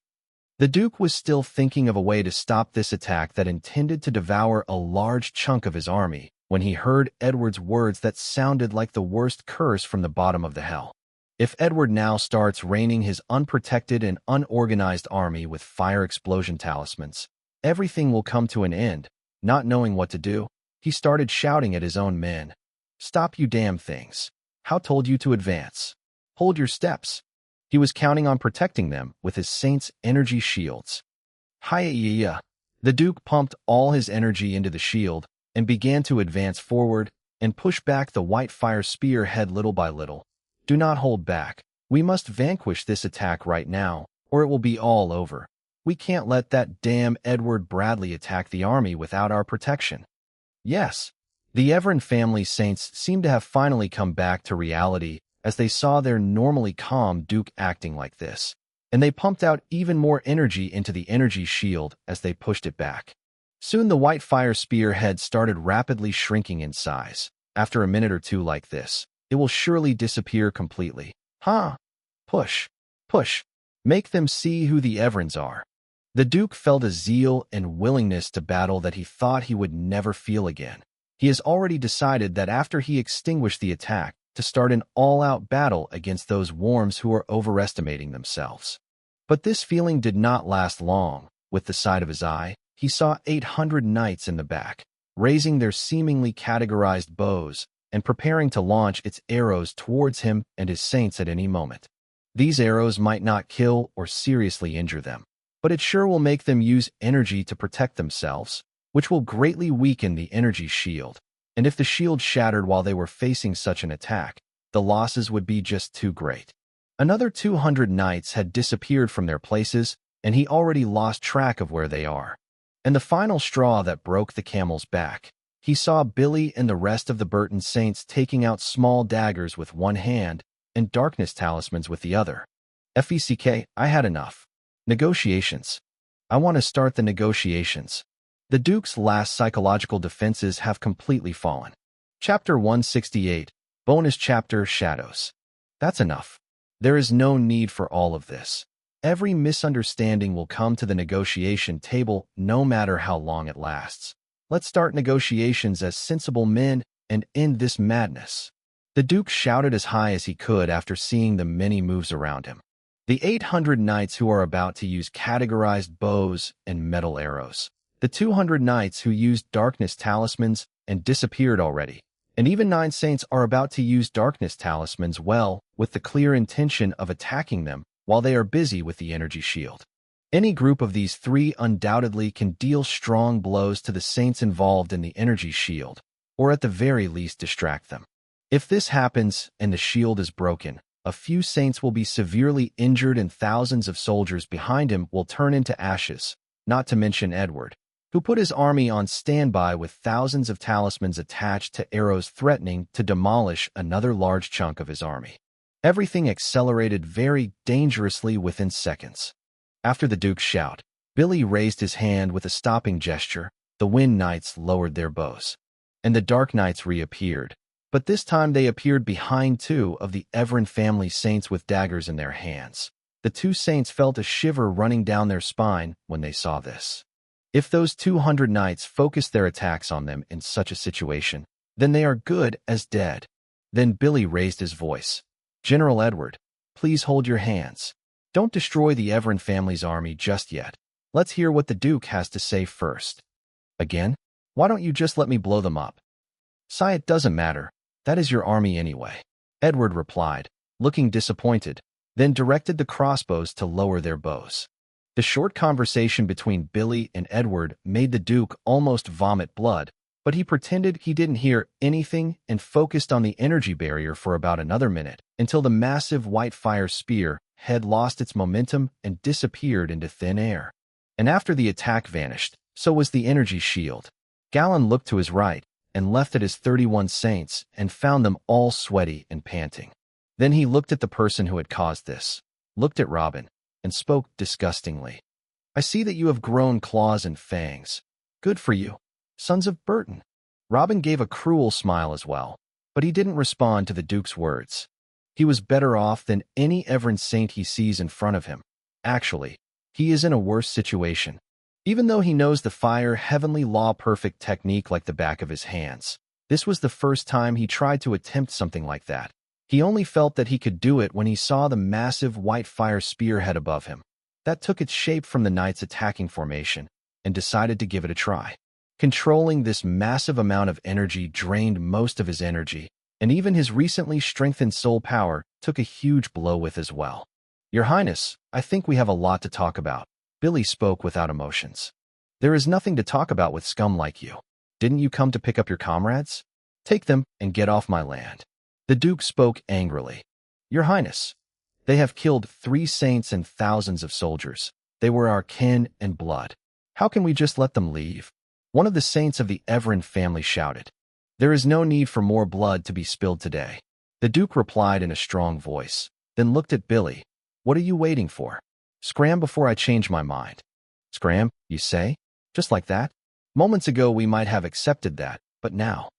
The Duke was still thinking of a way to stop this attack that intended to devour a large chunk of his army when he heard Edward's words that sounded like the worst curse from the bottom of the hell. If Edward now starts raining his unprotected and unorganized army with fire explosion talismans, everything will come to an end. Not knowing what to do, he started shouting at his own men. Stop, you damn things. How told you to advance? Hold your steps. He was counting on protecting them with his saints' energy shields. Hi-ya. The Duke pumped all his energy into the shield and began to advance forward and push back the white fire spear head little by little. Do not hold back. We must vanquish this attack right now, or it will be all over. We can't let that damn Edward Bradley attack the army without our protection. Yes, the Everin family saints seemed to have finally come back to reality as they saw their normally calm Duke acting like this, and they pumped out even more energy into the energy shield as they pushed it back. Soon the white fire spear head started rapidly shrinking in size. After a minute or two like this, it will surely disappear completely. Push. Make them see who the Everins are. The Duke felt a zeal and willingness to battle that he thought he would never feel again. He has already decided that after he extinguished the attack, to start an all-out battle against those worms who are overestimating themselves. But this feeling did not last long. With the side of his eye, he saw 800 knights in the back, raising their seemingly categorized bows and preparing to launch its arrows towards him and his saints at any moment. These arrows might not kill or seriously injure them, but it sure will make them use energy to protect themselves, which will greatly weaken the energy shield. And if the shield shattered while they were facing such an attack, the losses would be just too great. Another 200 knights had disappeared from their places, and he already lost track of where they are. And the final straw that broke the camel's back, he saw Billy and the rest of the Burton saints taking out small daggers with one hand and darkness talismans with the other. FECK, I had enough. Negotiations. I want to start the negotiations. The Duke's last psychological defenses have completely fallen. Chapter 168, Bonus Chapter Shadows. That's enough. There is no need for all of this. Every misunderstanding will come to the negotiation table no matter how long it lasts. Let's start negotiations as sensible men and end this madness. The Duke shouted as high as he could after seeing the many moves around him. The 800 knights who are about to use categorized bows and metal arrows. The 200 knights who used darkness talismans and disappeared already, and even 9 saints are about to use darkness talismans with the clear intention of attacking them while they are busy with the energy shield. Any group of these 3 undoubtedly can deal strong blows to the saints involved in the energy shield, or at the very least distract them. If this happens and the shield is broken, a few saints will be severely injured and thousands of soldiers behind him will turn into ashes, not to mention Edward, who put his army on standby with thousands of talismans attached to arrows threatening to demolish another large chunk of his army. Everything accelerated very dangerously within seconds. After the Duke's shout, Billy raised his hand with a stopping gesture. The Wind Knights lowered their bows, and the Dark Knights reappeared, but this time they appeared behind 2 of the Everin family saints with daggers in their hands. The 2 saints felt a shiver running down their spine when they saw this. If those 200 knights focused their attacks on them in such a situation, then they are good as dead. Then Billy raised his voice. General Edward, please hold your hands. Don't destroy the Everin family's army just yet. Let's hear what the Duke has to say first. Again? Why don't you just let me blow them up? Sigh, it doesn't matter. That is your army anyway. Edward replied, looking disappointed, then directed the crossbows to lower their bows. The short conversation between Billy and Edward made the Duke almost vomit blood, but he pretended he didn't hear anything and focused on the energy barrier for about another minute, until the massive white fire spear had lost its momentum and disappeared into thin air. And after the attack vanished, so was the energy shield. Galen looked to his right and left at his 31 saints and found them all sweaty and panting. Then he looked at the person who had caused this, looked at Robin, and spoke disgustingly. I see that you have grown claws and fangs. Good for you, sons of Burton. Robin gave a cruel smile as well, but he didn't respond to the Duke's words. He was better off than any Evran saint he sees in front of him. Actually, he is in a worse situation. Even though he knows the fire heavenly law perfect technique like the back of his hands, this was the first time he tried to attempt something like that. He only felt that he could do it when he saw the massive white fire spearhead above him. That took its shape from the knight's attacking formation, and decided to give it a try. Controlling this massive amount of energy drained most of his energy, and even his recently strengthened soul power took a huge blow with as well. Your Highness, I think we have a lot to talk about. Billy spoke without emotions. There is nothing to talk about with scum like you. Didn't you come to pick up your comrades? Take them and get off my land. The Duke spoke angrily. Your Highness, they have killed 3 saints and thousands of soldiers. They were our kin and blood. How can we just let them leave? One of the saints of the Evran family shouted. There is no need for more blood to be spilled today. The Duke replied in a strong voice, then looked at Billy. What are you waiting for? Scram before I change my mind. Scram, you say? Just like that? Moments ago we might have accepted that, but now.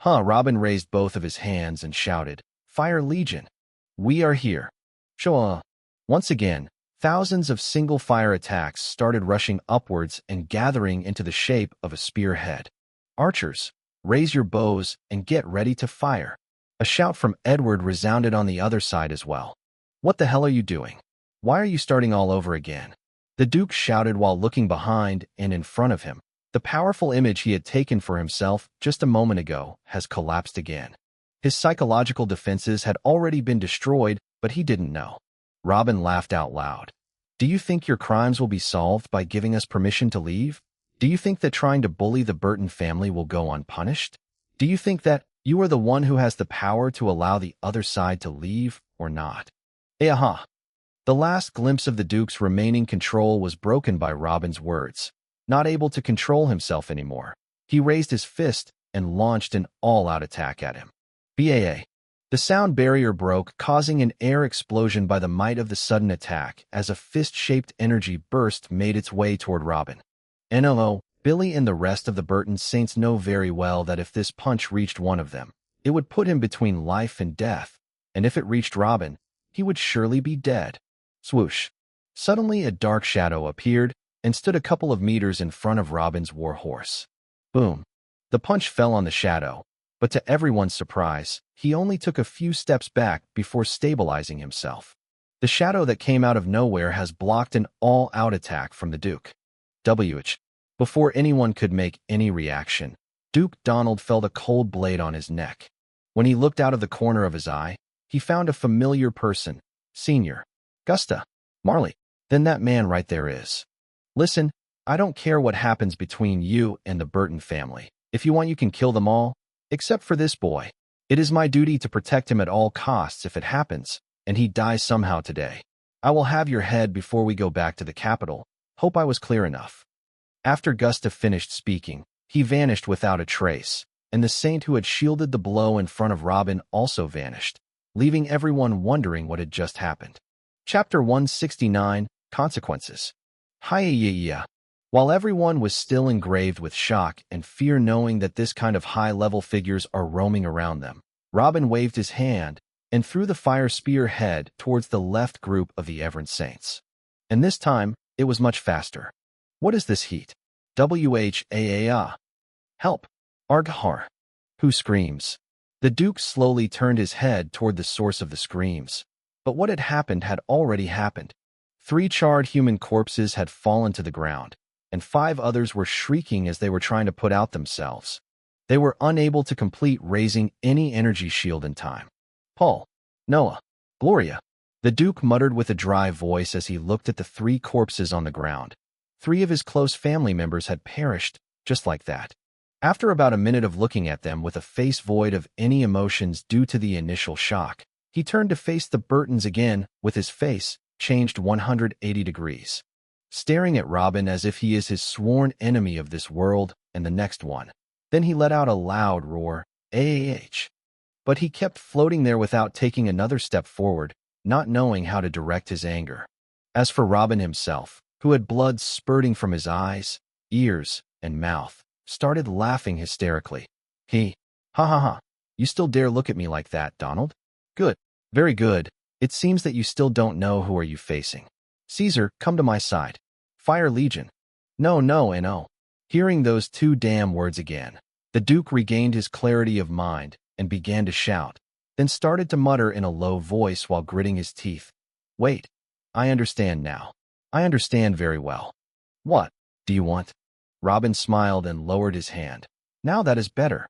Robin raised both of his hands and shouted, Fire Legion! We are here. Shoah! Once again, thousands of single fire attacks started rushing upwards and gathering into the shape of a spearhead. Archers, raise your bows and get ready to fire. A shout from Edward resounded on the other side as well. What the hell are you doing? Why are you starting all over again? The Duke shouted while looking behind and in front of him. The powerful image he had taken for himself just a moment ago has collapsed again. His psychological defenses had already been destroyed, but he didn't know. Robin laughed out loud. Do you think your crimes will be solved by giving us permission to leave? Do you think that trying to bully the Burton family will go unpunished? Do you think that you are the one who has the power to allow the other side to leave or not? Aha! The last glimpse of the Duke's remaining control was broken by Robin's words. Not able to control himself anymore, he raised his fist and launched an all-out attack at him. BAA! The sound barrier broke, causing an air explosion by the might of the sudden attack as a fist-shaped energy burst made its way toward Robin. No, Billy and the rest of the Burton saints know very well that if this punch reached one of them, it would put him between life and death, and if it reached Robin, he would surely be dead. Swoosh! Suddenly a dark shadow appeared and stood a couple of meters in front of Robin's warhorse. Boom! The punch fell on the shadow, but to everyone's surprise, he only took a few steps back before stabilizing himself. The shadow that came out of nowhere has blocked an all-out attack from the Duke. Before anyone could make any reaction, Duke Donald felt a cold blade on his neck. When he looked out of the corner of his eye, he found a familiar person, Senior. Gusta. Marley. Then that man right there is. Listen, I don't care what happens between you and the Burton family. If you want, you can kill them all, except for this boy. It is my duty to protect him at all costs if it happens, and he dies somehow today. I will have your head before we go back to the capital. Hope I was clear enough. After Gustav finished speaking, he vanished without a trace, and the saint who had shielded the blow in front of Robin also vanished, leaving everyone wondering what had just happened. Chapter 169, Consequences. Hi-ya-ya. While everyone was still engraved with shock and fear knowing that this kind of high-level figures are roaming around them, Robin waved his hand and threw the fire spear head towards the left group of the Evran saints. And this time, it was much faster. What is this heat? Whaa. Help! Arghar. Who screams? The Duke slowly turned his head toward the source of the screams. But what had already happened. 3 charred human corpses had fallen to the ground, and 5 others were shrieking as they were trying to put out themselves. They were unable to complete raising any energy shield in time. Paul, Noah, Gloria. The Duke muttered with a dry voice as he looked at the 3 corpses on the ground. 3 of his close family members had perished, just like that. After about a minute of looking at them with a face void of any emotions due to the initial shock, he turned to face the Burtons again, with his face changed 180 degrees, staring at Robin as if he is his sworn enemy of this world and the next one. Then he let out a loud roar, "AAH!" But he kept floating there without taking another step forward, not knowing how to direct his anger. As for Robin himself, who had blood spurting from his eyes, ears, and mouth, started laughing hysterically. Ha ha ha. You still dare look at me like that, Donald? Good. Very good. It seems that you still don't know who are you facing. Caesar, come to my side. Fire Legion. No, no, and oh. Hearing those 2 damn words again, the Duke regained his clarity of mind and began to shout, then started to mutter in a low voice while gritting his teeth. Wait. I understand now. I understand very well. What do you want? Robin smiled and lowered his hand. Now that is better.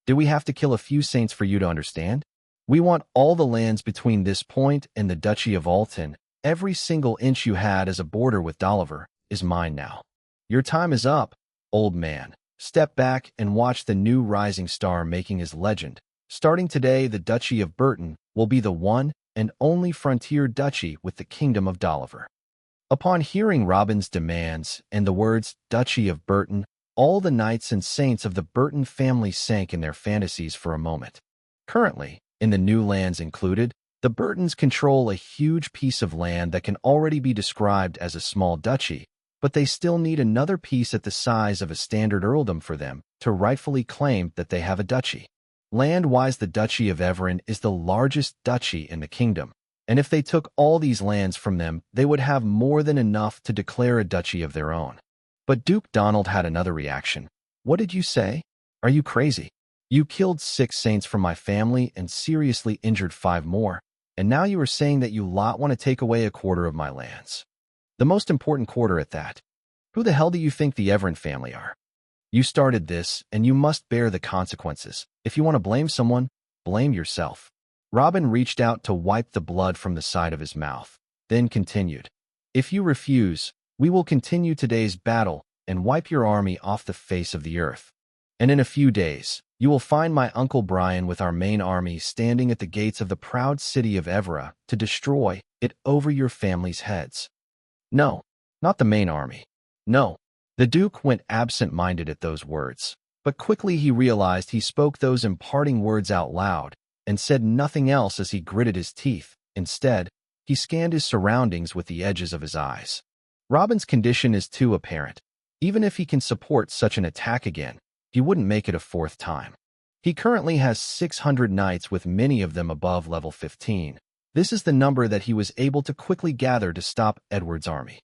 Do we have to kill a few saints for you to understand? We want all the lands between this point and the Duchy of Alton. Every single inch you had as a border with Dolliver is mine now. Your time is up, old man. Step back and watch the new rising star making his legend. Starting today, the Duchy of Burton will be the one and only frontier duchy with the Kingdom of Dolliver. Upon hearing Robin's demands and the words Duchy of Burton, all the knights and saints of the Burton family sank in their fantasies for a moment. Currently, in the new lands included, the Burtons control a huge piece of land that can already be described as a small duchy, but they still need another piece at the size of a standard earldom for them to rightfully claim that they have a duchy. Land-wise, the Duchy of Everin is the largest duchy in the kingdom, and if they took all these lands from them, they would have more than enough to declare a duchy of their own. But Duke Donald had another reaction. What did you say? Are you crazy? You killed 6 saints from my family and seriously injured 5 more, and now you are saying that you lot want to take away a quarter of my lands. The most important quarter at that. Who the hell do you think the Everin family are? You started this, and you must bear the consequences. If you want to blame someone, blame yourself. Robin reached out to wipe the blood from the side of his mouth, then continued. If you refuse, we will continue today's battle and wipe your army off the face of the earth. And in a few days, you will find my Uncle Brian with our main army standing at the gates of the proud city of Evora to destroy it over your family's heads. No, not the main army. No. The Duke went absent-minded at those words, but quickly he realized he spoke those imparting words out loud and said nothing else as he gritted his teeth. Instead, he scanned his surroundings with the edges of his eyes. Robin's condition is too apparent. Even if he can support such an attack again, he wouldn't make it a 4th time. He currently has 600 knights, with many of them above level 15. This is the number that he was able to quickly gather to stop Edward's army.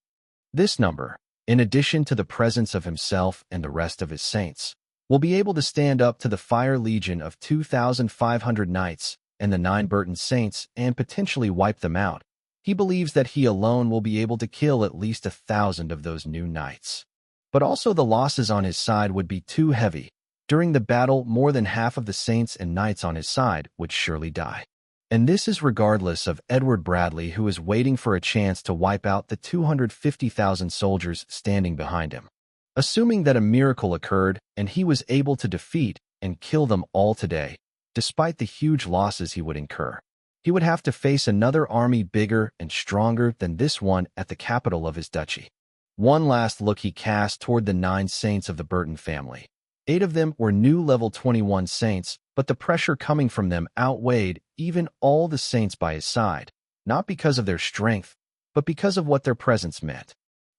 This number, in addition to the presence of himself and the rest of his saints, will be able to stand up to the Fire Legion of 2,500 knights and the 9 Burton saints and potentially wipe them out. He believes that he alone will be able to kill at least 1,000 of those new knights. But also the losses on his side would be too heavy. During the battle, more than half of the saints and knights on his side would surely die. And this is regardless of Edward Bradley, who is waiting for a chance to wipe out the 250,000 soldiers standing behind him. Assuming that a miracle occurred and he was able to defeat and kill them all today, despite the huge losses he would incur, he would have to face another army bigger and stronger than this one at the capital of his duchy. One last look he cast toward the 9 saints of the Burton family. 8 of them were new level 21 saints, but the pressure coming from them outweighed even all the saints by his side, not because of their strength, but because of what their presence meant.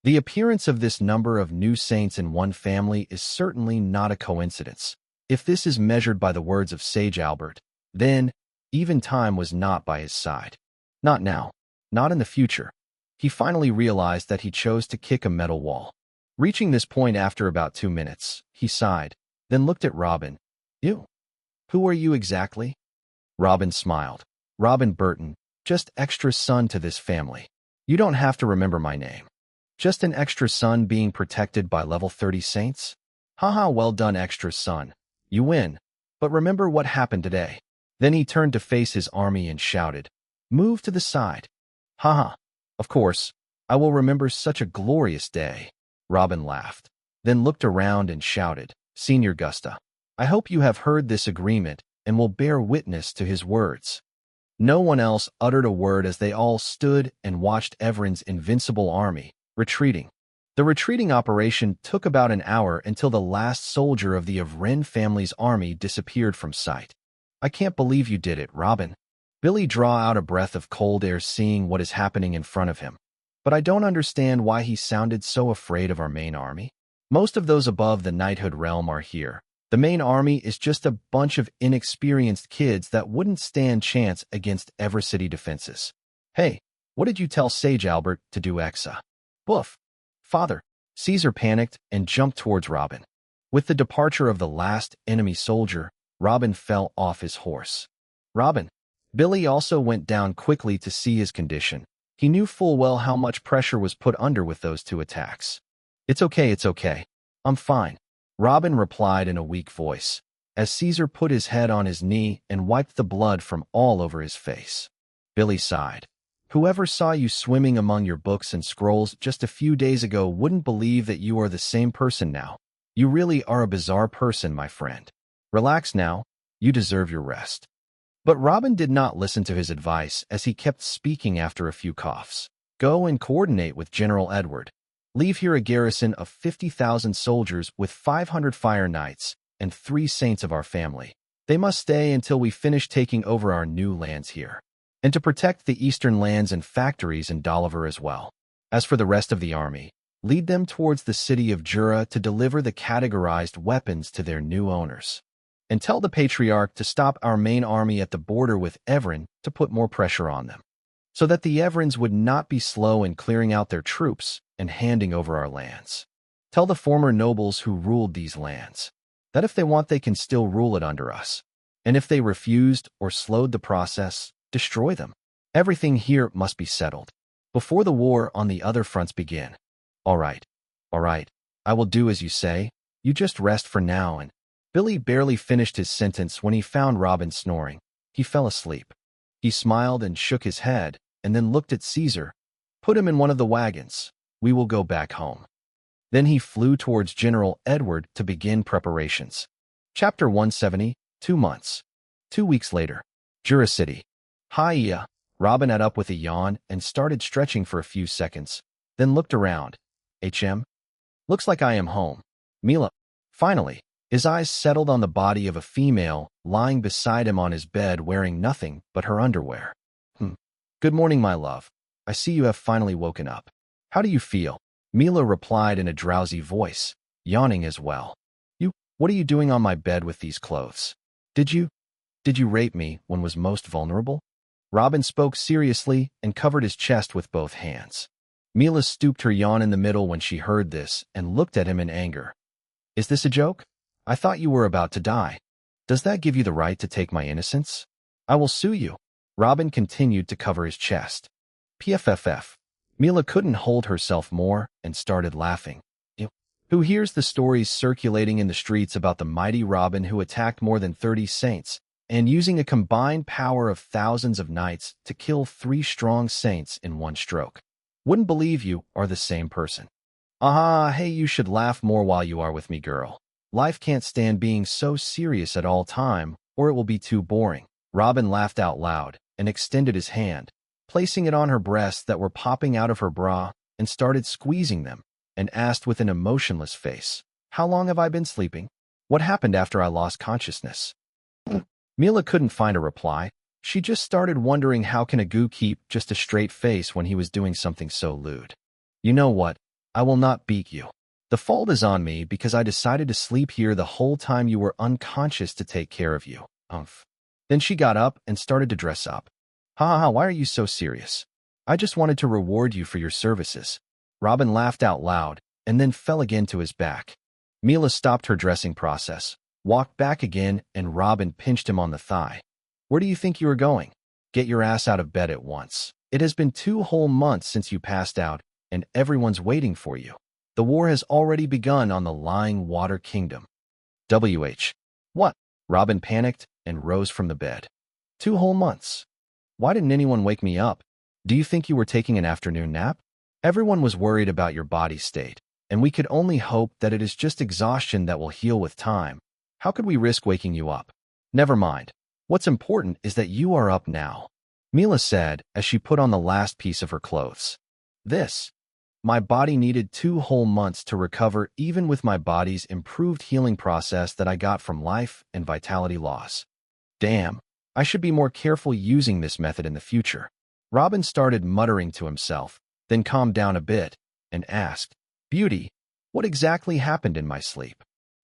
The appearance of this number of new saints in one family is certainly not a coincidence. If this is measured by the words of Sage Albert, then even time was not by his side. Not now. Not in the future. He finally realized that he chose to kick a metal wall. Reaching this point after about 2 minutes, he sighed, then looked at Robin. You? Who are you exactly? Robin smiled. Robin Burton, just extra son to this family. You don't have to remember my name. Just an extra son being protected by level 30 saints? Haha, well done, extra son. You win. But remember what happened today. Then he turned to face his army and shouted, "Move to the side." Haha. Of course, I will remember such a glorious day. Robin laughed, then looked around and shouted, "Senior Gusta, I hope you have heard this agreement and will bear witness to his words." No one else uttered a word as they all stood and watched Evren's invincible army retreating. The retreating operation took about an hour until the last soldier of the Evren family's army disappeared from sight. "I can't believe you did it, Robin." Billy drew out a breath of cold air seeing what is happening in front of him. "But I don't understand why he sounded so afraid of our main army. Most of those above the knighthood realm are here. The main army is just a bunch of inexperienced kids that wouldn't stand chance against Evercity defenses. Hey, what did you tell Sage Albert to do, Exa?" "Boof. Father." Caesar panicked and jumped towards Robin. With the departure of the last enemy soldier, Robin fell off his horse. "Robin." Billy also went down quickly to see his condition. He knew full well how much pressure was put under with those two attacks. It's okay. I'm fine," Robin replied in a weak voice, as Caesar put his head on his knee and wiped the blood from all over his face. Billy sighed. "Whoever saw you swimming among your books and scrolls just a few days ago wouldn't believe that you are the same person now. You really are a bizarre person, my friend. Relax now. You deserve your rest." But Robin did not listen to his advice as he kept speaking after a few coughs. "Go and coordinate with General Edward. Leave here a garrison of 50,000 soldiers with 500 fire knights and 3 saints of our family. They must stay until we finish taking over our new lands here, and to protect the eastern lands and factories in Doliver as well. As for the rest of the army, lead them towards the city of Jura to deliver the categorized weapons to their new owners. And tell the Patriarch to stop our main army at the border with Evren to put more pressure on them, so that the Evrens would not be slow in clearing out their troops and handing over our lands. Tell the former nobles who ruled these lands that if they want they can still rule it under us, and if they refused or slowed the process, destroy them. Everything here must be settled before the war on the other fronts begin." All right. I will do as you say. You just rest for now." And Billy barely finished his sentence when he found Robin snoring. He fell asleep. He smiled and shook his head, and then looked at Caesar. "Put him in one of the wagons. We will go back home." Then he flew towards General Edward to begin preparations. Chapter 170, 2 months. 2 weeks later. Jura City. Hiya. Robin got up with a yawn and started stretching for a few seconds, then looked around. "HM? Looks like I am home. Mila." Finally, his eyes settled on the body of a female lying beside him on his bed wearing nothing but her underwear. "Good morning, my love. I see you have finally woken up. How do you feel?" Mila replied in a drowsy voice, yawning as well. What are you doing on my bed with these clothes? Did you rape me when was most vulnerable?" Robin spoke seriously and covered his chest with both hands. Mila stooped her yawn in the middle when she heard this and looked at him in anger. "Is this a joke? I thought you were about to die. Does that give you the right to take my innocence? I will sue you." Robin continued to cover his chest. PFFF. Mila couldn't hold herself more and started laughing. Who hears the stories circulating in the streets about the mighty Robin who attacked more than 30 saints and using a combined power of thousands of knights to kill 3 strong saints in one stroke? Wouldn't believe you are the same person. Hey, you should laugh more while you are with me, girl. Life can't stand being so serious at all time, or it will be too boring. Robin laughed out loud and extended his hand, placing it on her breasts that were popping out of her bra, and started squeezing them, and asked with an emotionless face, "How long have I been sleeping? What happened after I lost consciousness?" Mila couldn't find a reply. She just started wondering how can a goo keep just a straight face when he was doing something so lewd. "You know what? I will not beat you. The fault is on me because I decided to sleep here the whole time you were unconscious to take care of you. Then she got up and started to dress up. Why are you so serious? I just wanted to reward you for your services." Robin laughed out loud and then fell again to his back. Mila stopped her dressing process, walked back again, and Robin pinched him on the thigh. "Where do you think you are going? Get your ass out of bed at once. It has been 2 whole months since you passed out, and everyone's waiting for you. The war has already begun on the lying water kingdom. WH. What? Robin panicked and rose from the bed. 2 whole months. Why didn't anyone wake me up? Do you think you were taking an afternoon nap? Everyone was worried about your body state, and we could only hope that it is just exhaustion that will heal with time. How could we risk waking you up? Never mind. What's important is that you are up now, Mila said as she put on the last piece of her clothes. My body needed 2 whole months to recover, even with my body's improved healing process that I got from life and vitality loss. Damn, I should be more careful using this method in the future. Robin started muttering to himself, then calmed down a bit and asked, Beauty, what exactly happened in my sleep?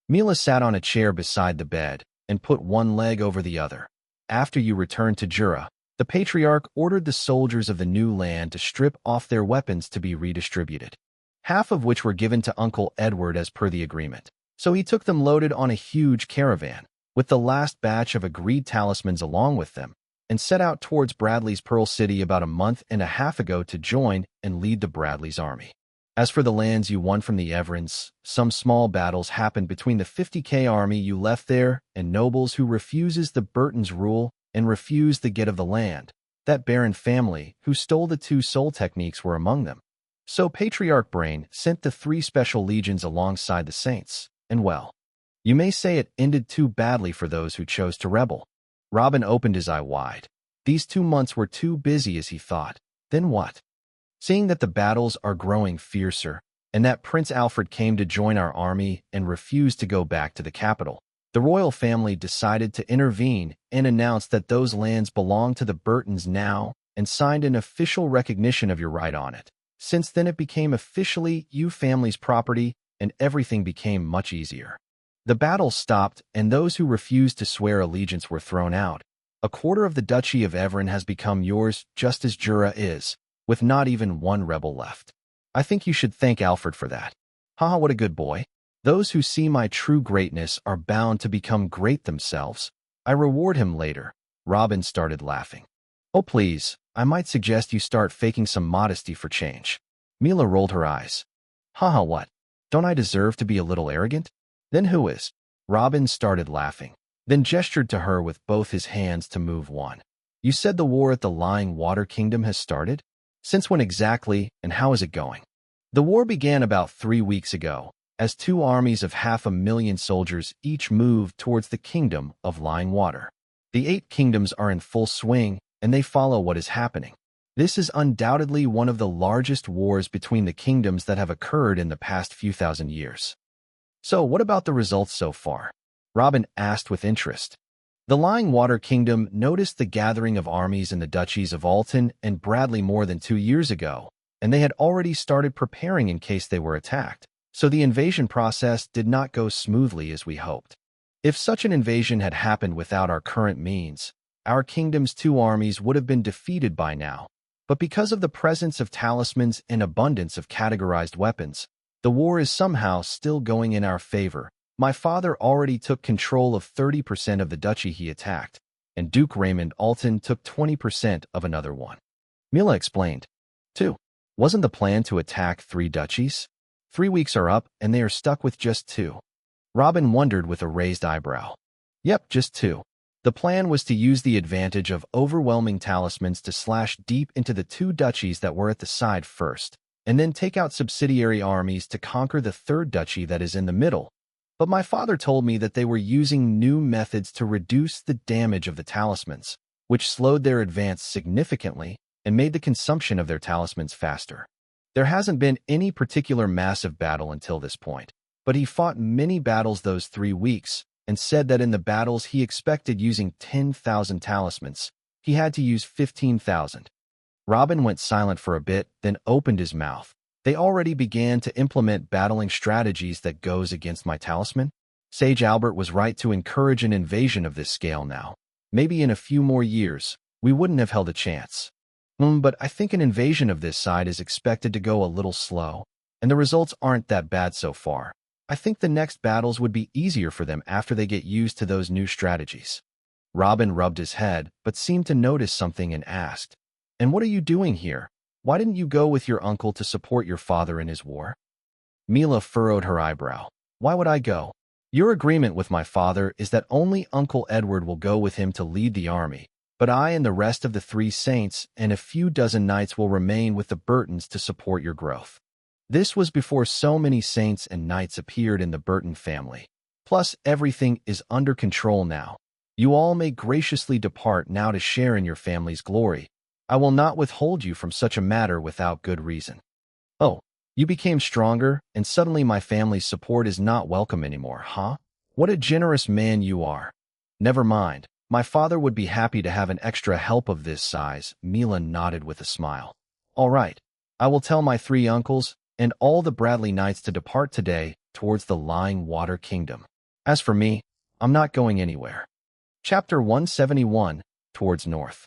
Mila sat on a chair beside the bed and put one leg over the other. After you returned to Jura, the patriarch ordered the soldiers of the new land to strip off their weapons to be redistributed, half of which were given to Uncle Edward as per the agreement. So he took them loaded on a huge caravan, with the last batch of agreed talismans along with them, and set out towards Bradley's Pearl City about a month and a half ago to join and lead the Bradley's army. As for the lands you won from the Everins, some small battles happened between the 50K army you left there and nobles who refuses the Burton's rule and refused the get of the land. That Baron family who stole the 2 soul techniques were among them. So Patriarch Brain sent the 3 special legions alongside the saints, and well, you may say it ended too badly for those who chose to rebel. Robin opened his eye wide. These 2 months were too busy as he thought. Then what? Seeing that the battles are growing fiercer, and that Prince Alfred came to join our army and refused to go back to the capital, the royal family decided to intervene and announced that those lands belong to the Burtons now and signed an official recognition of your right on it. Since then it became officially you family's property and everything became much easier. The battle stopped and those who refused to swear allegiance were thrown out. A quarter of the Duchy of Evern has become yours just as Jura is, with not even 1 rebel left. I think you should thank Alfred for that. Haha, what a good boy. Those who see my true greatness are bound to become great themselves. I reward him later. Robin started laughing. Oh please, I might suggest you start faking some modesty for change. Mila rolled her eyes. Haha, what? Don't I deserve to be a little arrogant? Then who is? Robin started laughing, then gestured to her with both his hands to move one. You said the war at the Lying Water Kingdom has started? Since when exactly, and how is it going? The war began about 3 weeks ago, as 2 armies of 500,000 soldiers each moved towards the kingdom of Lying Water. The 8 kingdoms are in full swing, and they follow what is happening. This is undoubtedly one of the largest wars between the kingdoms that have occurred in the past few thousand years. So what about the results so far? Robin asked with interest. The Lying Water Kingdom noticed the gathering of armies in the duchies of Alton and Bradley more than 2 years ago, and they had already started preparing in case they were attacked. So the invasion process did not go smoothly as we hoped. If such an invasion had happened without our current means, our kingdom's 2 armies would have been defeated by now. But because of the presence of talismans and abundance of categorized weapons, the war is somehow still going in our favor. My father already took control of 30% of the duchy he attacked, and Duke Raymond Alton took 20% of another one. Mila explained. 2. Wasn't the plan to attack 3 duchies? 3 weeks are up, and they are stuck with just 2. Robin wondered with a raised eyebrow. Yep, just 2. The plan was to use the advantage of overwhelming talismans to slash deep into the 2 duchies that were at the side first, and then take out subsidiary armies to conquer the 3rd duchy that is in the middle. But my father told me that they were using new methods to reduce the damage of the talismans, which slowed their advance significantly and made the consumption of their talismans faster. There hasn't been any particular massive battle until this point, but he fought many battles those 3 weeks and said that in the battles he expected using 10,000 talismans, he had to use 15,000. Robin went silent for a bit, then opened his mouth. They already began to implement battling strategies that goes against my talisman? Sage Albert was right to encourage an invasion of this scale now. Maybe in a few more years, we wouldn't have held a chance. But I think an invasion of this side is expected to go a little slow, and the results aren't that bad so far. I think the next battles would be easier for them after they get used to those new strategies. Robin rubbed his head, but seemed to notice something and asked, And what are you doing here? Why didn't you go with your uncle to support your father in his war? Mila furrowed her eyebrow. Why would I go? Your agreement with my father is that only Uncle Edward will go with him to lead the army, but I and the rest of the 3 saints and a few dozen knights will remain with the Burtons to support your growth. This was before so many saints and knights appeared in the Burton family. Plus, everything is under control now. You all may graciously depart now to share in your family's glory. I will not withhold you from such a matter without good reason. Oh, you became stronger, and suddenly my family's support is not welcome anymore, huh? What a generous man you are. Never mind. My father would be happy to have an extra help of this size. Mila nodded with a smile. All right. I will tell my 3 uncles and all the Bradley Knights to depart today towards the Lying Water Kingdom. As for me, I'm not going anywhere. Chapter 171, Towards North.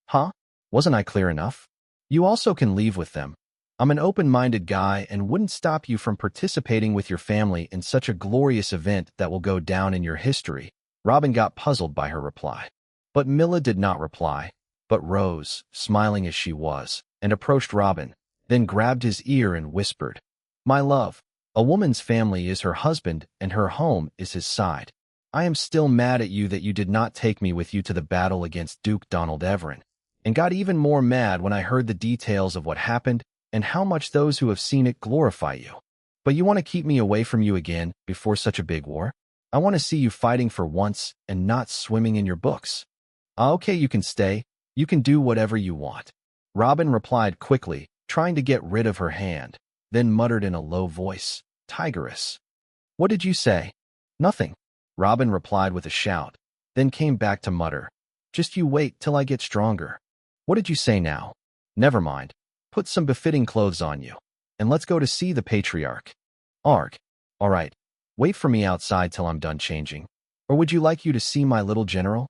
Huh? Wasn't I clear enough? You also can leave with them. I'm an open-minded guy and wouldn't stop you from participating with your family in such a glorious event that will go down in your history. Robin got puzzled by her reply. But Mila did not reply, but rose, smiling as she was, and approached Robin, then grabbed his ear and whispered, My love, a woman's family is her husband and her home is his side. I am still mad at you that you did not take me with you to the battle against Duke Donald Everin, and got even more mad when I heard the details of what happened and how much those who have seen it glorify you. But you want to keep me away from you again before such a big war? I want to see you fighting for once and not swimming in your books. Okay, you can stay. You can do whatever you want. Robin replied quickly, trying to get rid of her hand, then muttered in a low voice, Tigress. What did you say? Nothing. Robin replied with a shout, then came back to mutter, Just you wait till I get stronger. What did you say now? Never mind. Put some befitting clothes on you, and let's go to see the patriarch. Arg. All right. Wait for me outside till I'm done changing. Or would you like you to see my little general?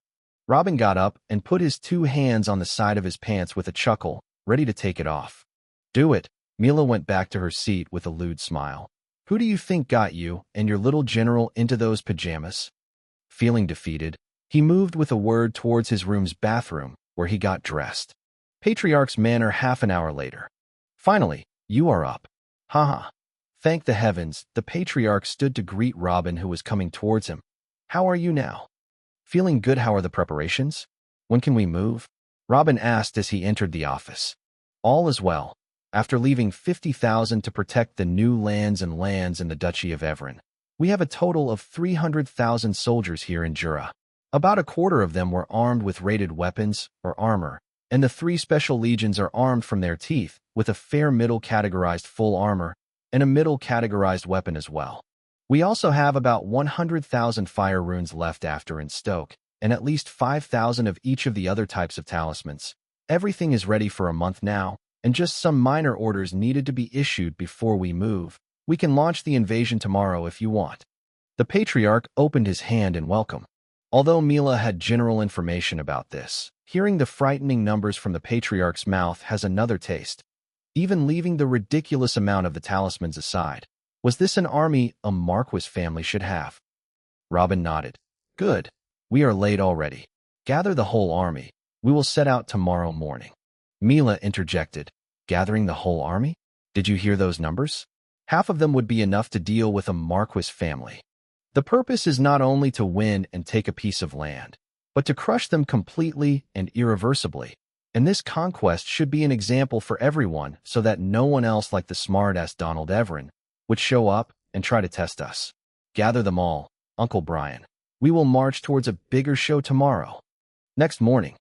Robin got up and put his 2 hands on the side of his pants with a chuckle, ready to take it off. Do it. Mila went back to her seat with a lewd smile. Who do you think got you and your little general into those pajamas? Feeling defeated, he moved with a word towards his room's bathroom, where he got dressed. Patriarch's manor half an hour later. Finally, you are up. Haha. Thank the heavens, the patriarch stood to greet Robin who was coming towards him. How are you now? Feeling good? How are the preparations? When can we move? Robin asked as he entered the office. All is well. After leaving 50,000 to protect the new lands in the Duchy of Everin, we have a total of 300,000 soldiers here in Jura. About a quarter of them were armed with rated weapons or armor, and the 3 special legions are armed from their teeth with a fair middle categorized full armor and a middle categorized weapon as well. We also have about 100,000 fire runes left after in Stoke, and at least 5,000 of each of the other types of talismans. Everything is ready for a month now, and just some minor orders needed to be issued before we move. We can launch the invasion tomorrow if you want. The patriarch opened his hand in welcome. Although Mila had general information about this, hearing the frightening numbers from the patriarch's mouth has another taste. Even leaving the ridiculous amount of the talismans aside, was this an army a Marquis family should have? Robin nodded. Good. We are late already. Gather the whole army. We will set out tomorrow morning. Mila interjected. Gathering the whole army? Did you hear those numbers? Half of them would be enough to deal with a Marquis family. The purpose is not only to win and take a piece of land, but to crush them completely and irreversibly. And this conquest should be an example for everyone so that no one else like the smart-ass Donald Everin would show up and try to test us. Gather them all, Uncle Brian. We will march towards a bigger show tomorrow. Next morning.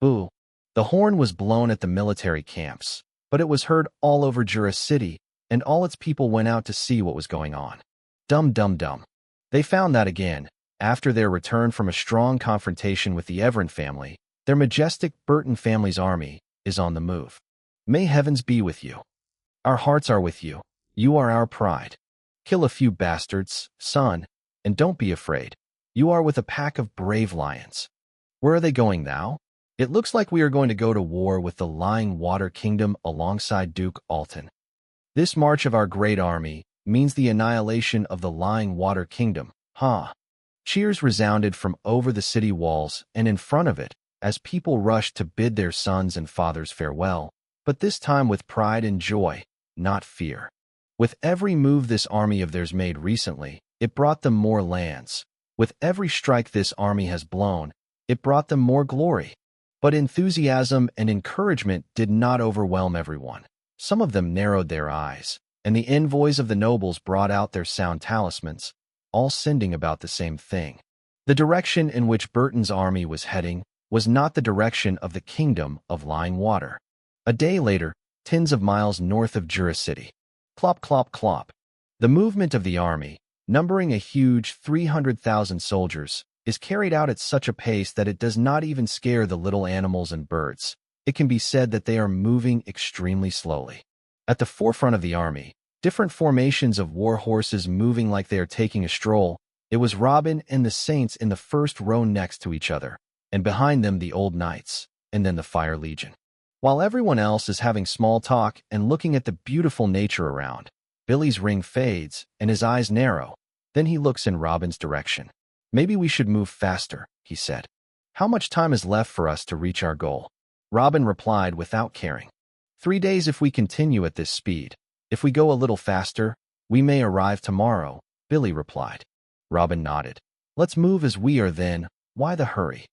Ooh. The horn was blown at the military camps, but it was heard all over Jura City, and all its people went out to see what was going on. Dum. They found that again, after their return from a strong confrontation with the Everin family, their majestic Burton family's army is on the move. May heavens be with you. Our hearts are with you. You are our pride. Kill a few bastards, son, and don't be afraid. You are with a pack of brave lions. Where are they going now? It looks like we are going to go to war with the Lying Water Kingdom alongside Duke Alton. This march of our great army means the annihilation of the Lying Water Kingdom, huh? Cheers resounded from over the city walls and in front of it as people rushed to bid their sons and fathers farewell. but this time with pride and joy, not fear. With every move this army of theirs made recently, it brought them more lands. With every strike this army has blown, it brought them more glory. But enthusiasm and encouragement did not overwhelm everyone. Some of them narrowed their eyes, and the envoys of the nobles brought out their sound talismans, all sending about the same thing. The direction in which Burton's army was heading was not the direction of the kingdom of lying water. A day later, tens of miles north of Jura City. Clop, clop, clop. The movement of the army, numbering a huge 300,000 soldiers, is carried out at such a pace that it does not even scare the little animals and birds. It can be said that they are moving extremely slowly. At the forefront of the army, different formations of war horses moving like they are taking a stroll. It was Robin and the Saints in the first row next to each other, and behind them the old knights, and then the Fire Legion. While everyone else is having small talk and looking at the beautiful nature around, Billy's ring fades and his eyes narrow. Then he looks in Robin's direction. "Maybe we should move faster," he said. "How much time is left for us to reach our goal?" Robin replied without caring. 3 days if we continue at this speed. If we go a little faster, we may arrive tomorrow," Billy replied. Robin nodded. "Let's move as we are then. Why the hurry?"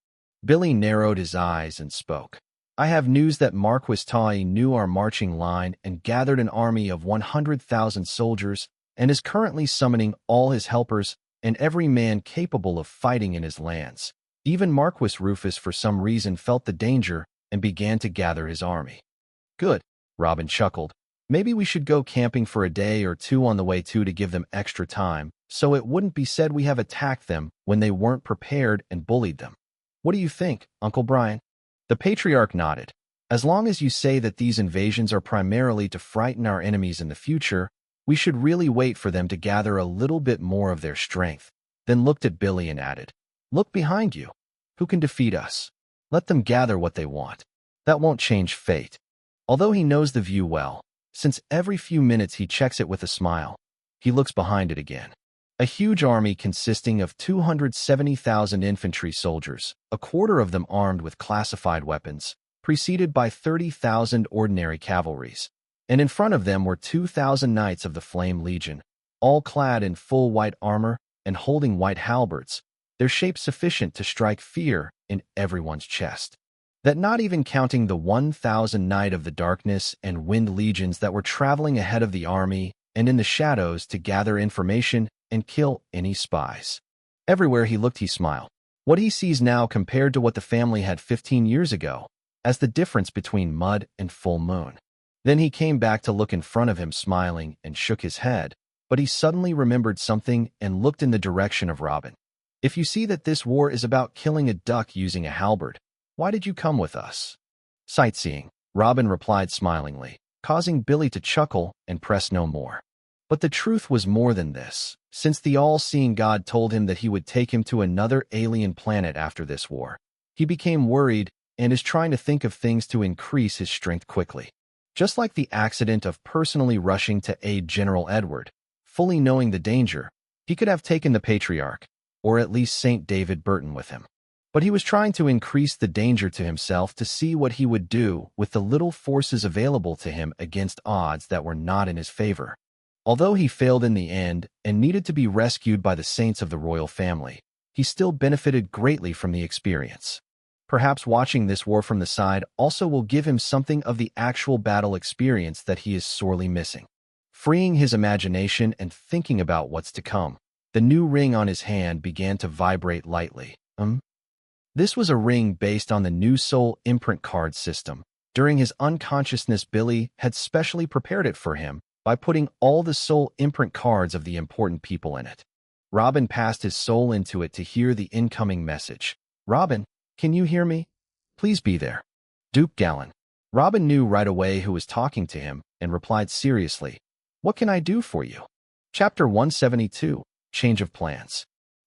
Billy narrowed his eyes and spoke. "I have news that Marquis Taui knew our marching line and gathered an army of 100,000 soldiers and is currently summoning all his helpers and every man capable of fighting in his lands. Even Marquis Rufus for some reason felt the danger and began to gather his army." "Good," Robin chuckled. "Maybe we should go camping for a day or two on the way too to give them extra time, so it wouldn't be said we have attacked them when they weren't prepared and bullied them. What do you think, Uncle Brian?" The patriarch nodded. "As long as you say that these invasions are primarily to frighten our enemies in the future, we should really wait for them to gather a little bit more of their strength." Then looked at Billy and added, "Look behind you. Who can defeat us? Let them gather what they want. That won't change fate." Although he knows the view well, since every few minutes he checks it with a smile, he looks behind it again. A huge army consisting of 270,000 infantry soldiers, a quarter of them armed with classified weapons, preceded by 30,000 ordinary cavalries, and in front of them were 2,000 knights of the Flame Legion, all clad in full white armor and holding white halberds, their shape sufficient to strike fear in everyone's chest. That not even counting the 1,000 Knight of the Darkness and Wind legions that were traveling ahead of the army and in the shadows to gather information and kill any spies. Everywhere he looked he smiled. What he sees now compared to what the family had 15 years ago, as the difference between mud and full moon. Then he came back to look in front of him smiling and shook his head, but he suddenly remembered something and looked in the direction of Robin. "If you see that this war is about killing a duck using a halberd, why did you come with us?" "Sightseeing," Robin replied smilingly, causing Billy to chuckle and press no more. But the truth was more than this, since the all-seeing God told him that he would take him to another alien planet after this war. He became worried and is trying to think of things to increase his strength quickly. Just like the accident of personally rushing to aid General Edward, fully knowing the danger, he could have taken the Patriarch, or at least St. David Burton with him. But he was trying to increase the danger to himself to see what he would do with the little forces available to him against odds that were not in his favor. Although he failed in the end and needed to be rescued by the saints of the royal family, he still benefited greatly from the experience. Perhaps watching this war from the side also will give him something of the actual battle experience that he is sorely missing. Freeing his imagination and thinking about what's to come, the new ring on his hand began to vibrate lightly. This was a ring based on the new soul imprint card system. During his unconsciousness, Billy had specially prepared it for him by putting all the soul imprint cards of the important people in it. Robin passed his soul into it to hear the incoming message. "Robin, can you hear me? Please be there. Duke Gallon." Robin knew right away who was talking to him and replied seriously, "What can I do for you?" Chapter 172, Change of Plans.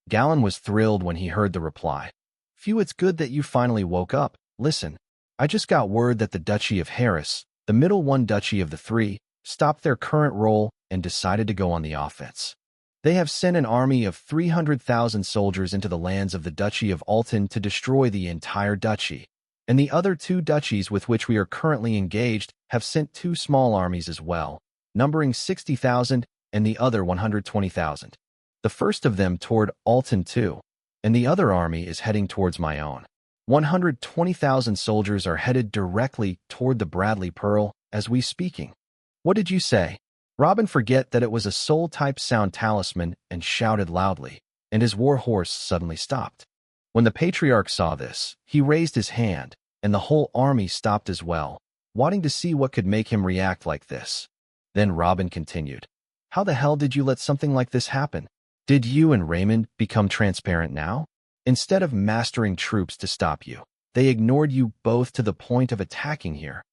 Gallon was thrilled when he heard the reply. "Phew, it's good that you finally woke up. Listen, I just got word that the Duchy of Harris, the middle one duchy of the three, stopped their current role and decided to go on the offense. They have sent an army of 300,000 soldiers into the lands of the Duchy of Alton to destroy the entire duchy. and the other two duchies with which we are currently engaged have sent two small armies as well, numbering 60,000 and the other 120,000. The first of them toward Alton too, and the other army is heading towards my own. 120,000 soldiers are headed directly toward the Bradley Pearl as we speaking. What did you say? Robin forget that it was a soul-type sound talisman and shouted loudly, and his war horse suddenly stopped. When the patriarch saw this, he raised his hand, and the whole army stopped as well, wanting to see what could make him react like this. Then Robin continued, "How the hell did you let something like this happen? Did you and Raymond become transparent now? Instead of mastering troops to stop you, they ignored you both to the point of attacking here.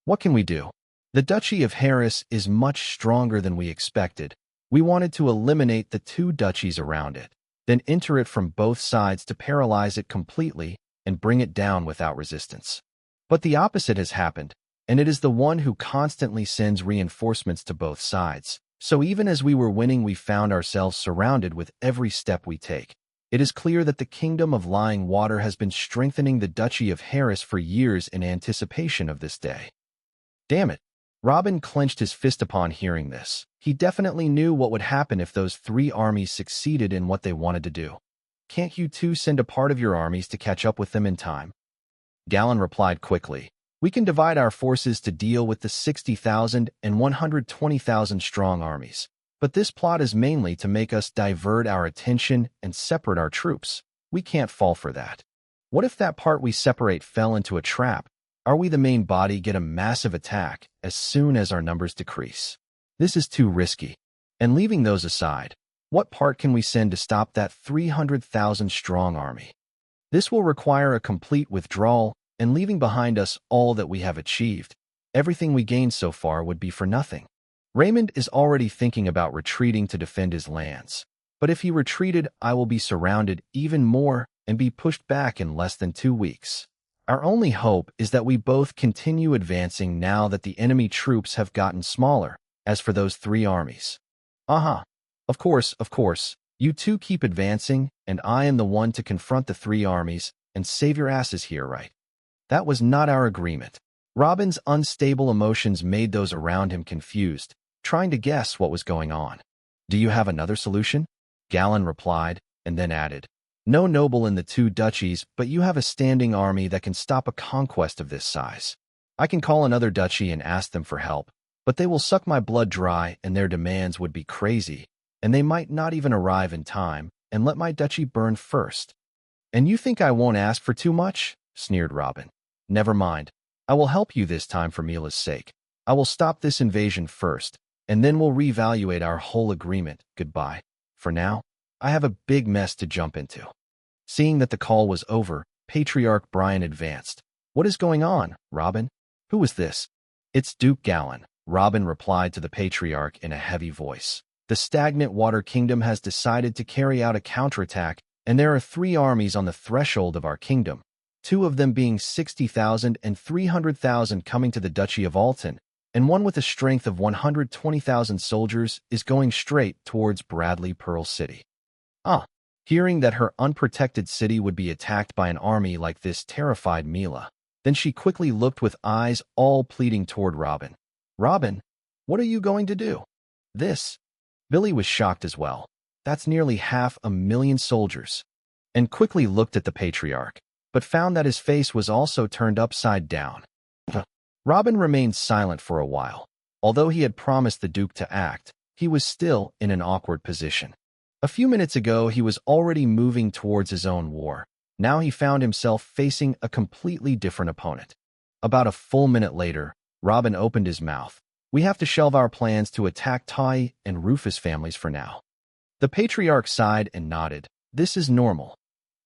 What can we do? The Duchy of Harris is much stronger than we expected. We wanted to eliminate the two duchies around it, then enter it from both sides to paralyze it completely and bring it down without resistance. But the opposite has happened, and it is the one who constantly sends reinforcements to both sides. So even as we were winning, we found ourselves surrounded with every step we take. It is clear that the Kingdom of Lying Water has been strengthening the Duchy of Harris for years in anticipation of this day." Damn it. Robin clenched his fist upon hearing this. He definitely knew what would happen if those three armies succeeded in what they wanted to do. "Can't you two send a part of your armies to catch up with them in time?" Galen replied quickly, "We can divide our forces to deal with the 60,000 and 120,000 strong armies. But this plot is mainly to make us divert our attention and separate our troops. We can't fall for that. What if that part we separate fell into a trap? Are we the main body get a massive attack as soon as our numbers decrease? This is too risky. And leaving those aside, what part can we send to stop that 300,000 strong army? This will require a complete withdrawal and leaving behind us all that we have achieved. Everything we gained so far would be for nothing. Raymond is already thinking about retreating to defend his lands. But if he retreated, I will be surrounded even more and be pushed back in less than 2 weeks. Our only hope is that we both continue advancing now that the enemy troops have gotten smaller. As for those three armies." Of course. You two keep advancing, and I am the one to confront the three armies and save your asses here, right? That was not our agreement. Robin's unstable emotions made those around him confused, trying to guess what was going on. "Do you have another solution?" Galen replied, and then added, "No noble in the two duchies, but you have a standing army that can stop a conquest of this size. I can call another duchy and ask them for help, but they will suck my blood dry and their demands would be crazy, and they might not even arrive in time and let my duchy burn first." "And you think I won't ask for too much?" sneered Robin. "Never mind. I will help you this time for Mila's sake. I will stop this invasion first, and then we'll reevaluate our whole agreement. Goodbye. For now, I have a big mess to jump into." Seeing that the call was over, Patriarch Brian advanced. "What is going on, Robin? Who is this?" "It's Duke Galen," Robin replied to the Patriarch in a heavy voice. "The stagnant Water Kingdom has decided to carry out a counterattack, and there are three armies on the threshold of our kingdom, two of them being 60,000 and 300,000 coming to the Duchy of Alton, and one with a strength of 120,000 soldiers is going straight towards Bradley Pearl City." Hearing that her unprotected city would be attacked by an army like this terrified Mila. Then she quickly looked with eyes all pleading toward Robin. "Robin, what are you going to do?" "This." Billy was shocked as well. "That's nearly 500,000 soldiers." And quickly looked at the Patriarch, but found that his face was also turned upside down. Robin remained silent for a while. Although he had promised the Duke to act, he was still in an awkward position. A few minutes ago, he was already moving towards his own war. Now he found himself facing a completely different opponent. About a full minute later, Robin opened his mouth. "We have to shelve our plans to attack Tai and Rufus families for now." The Patriarch sighed and nodded. "This is normal.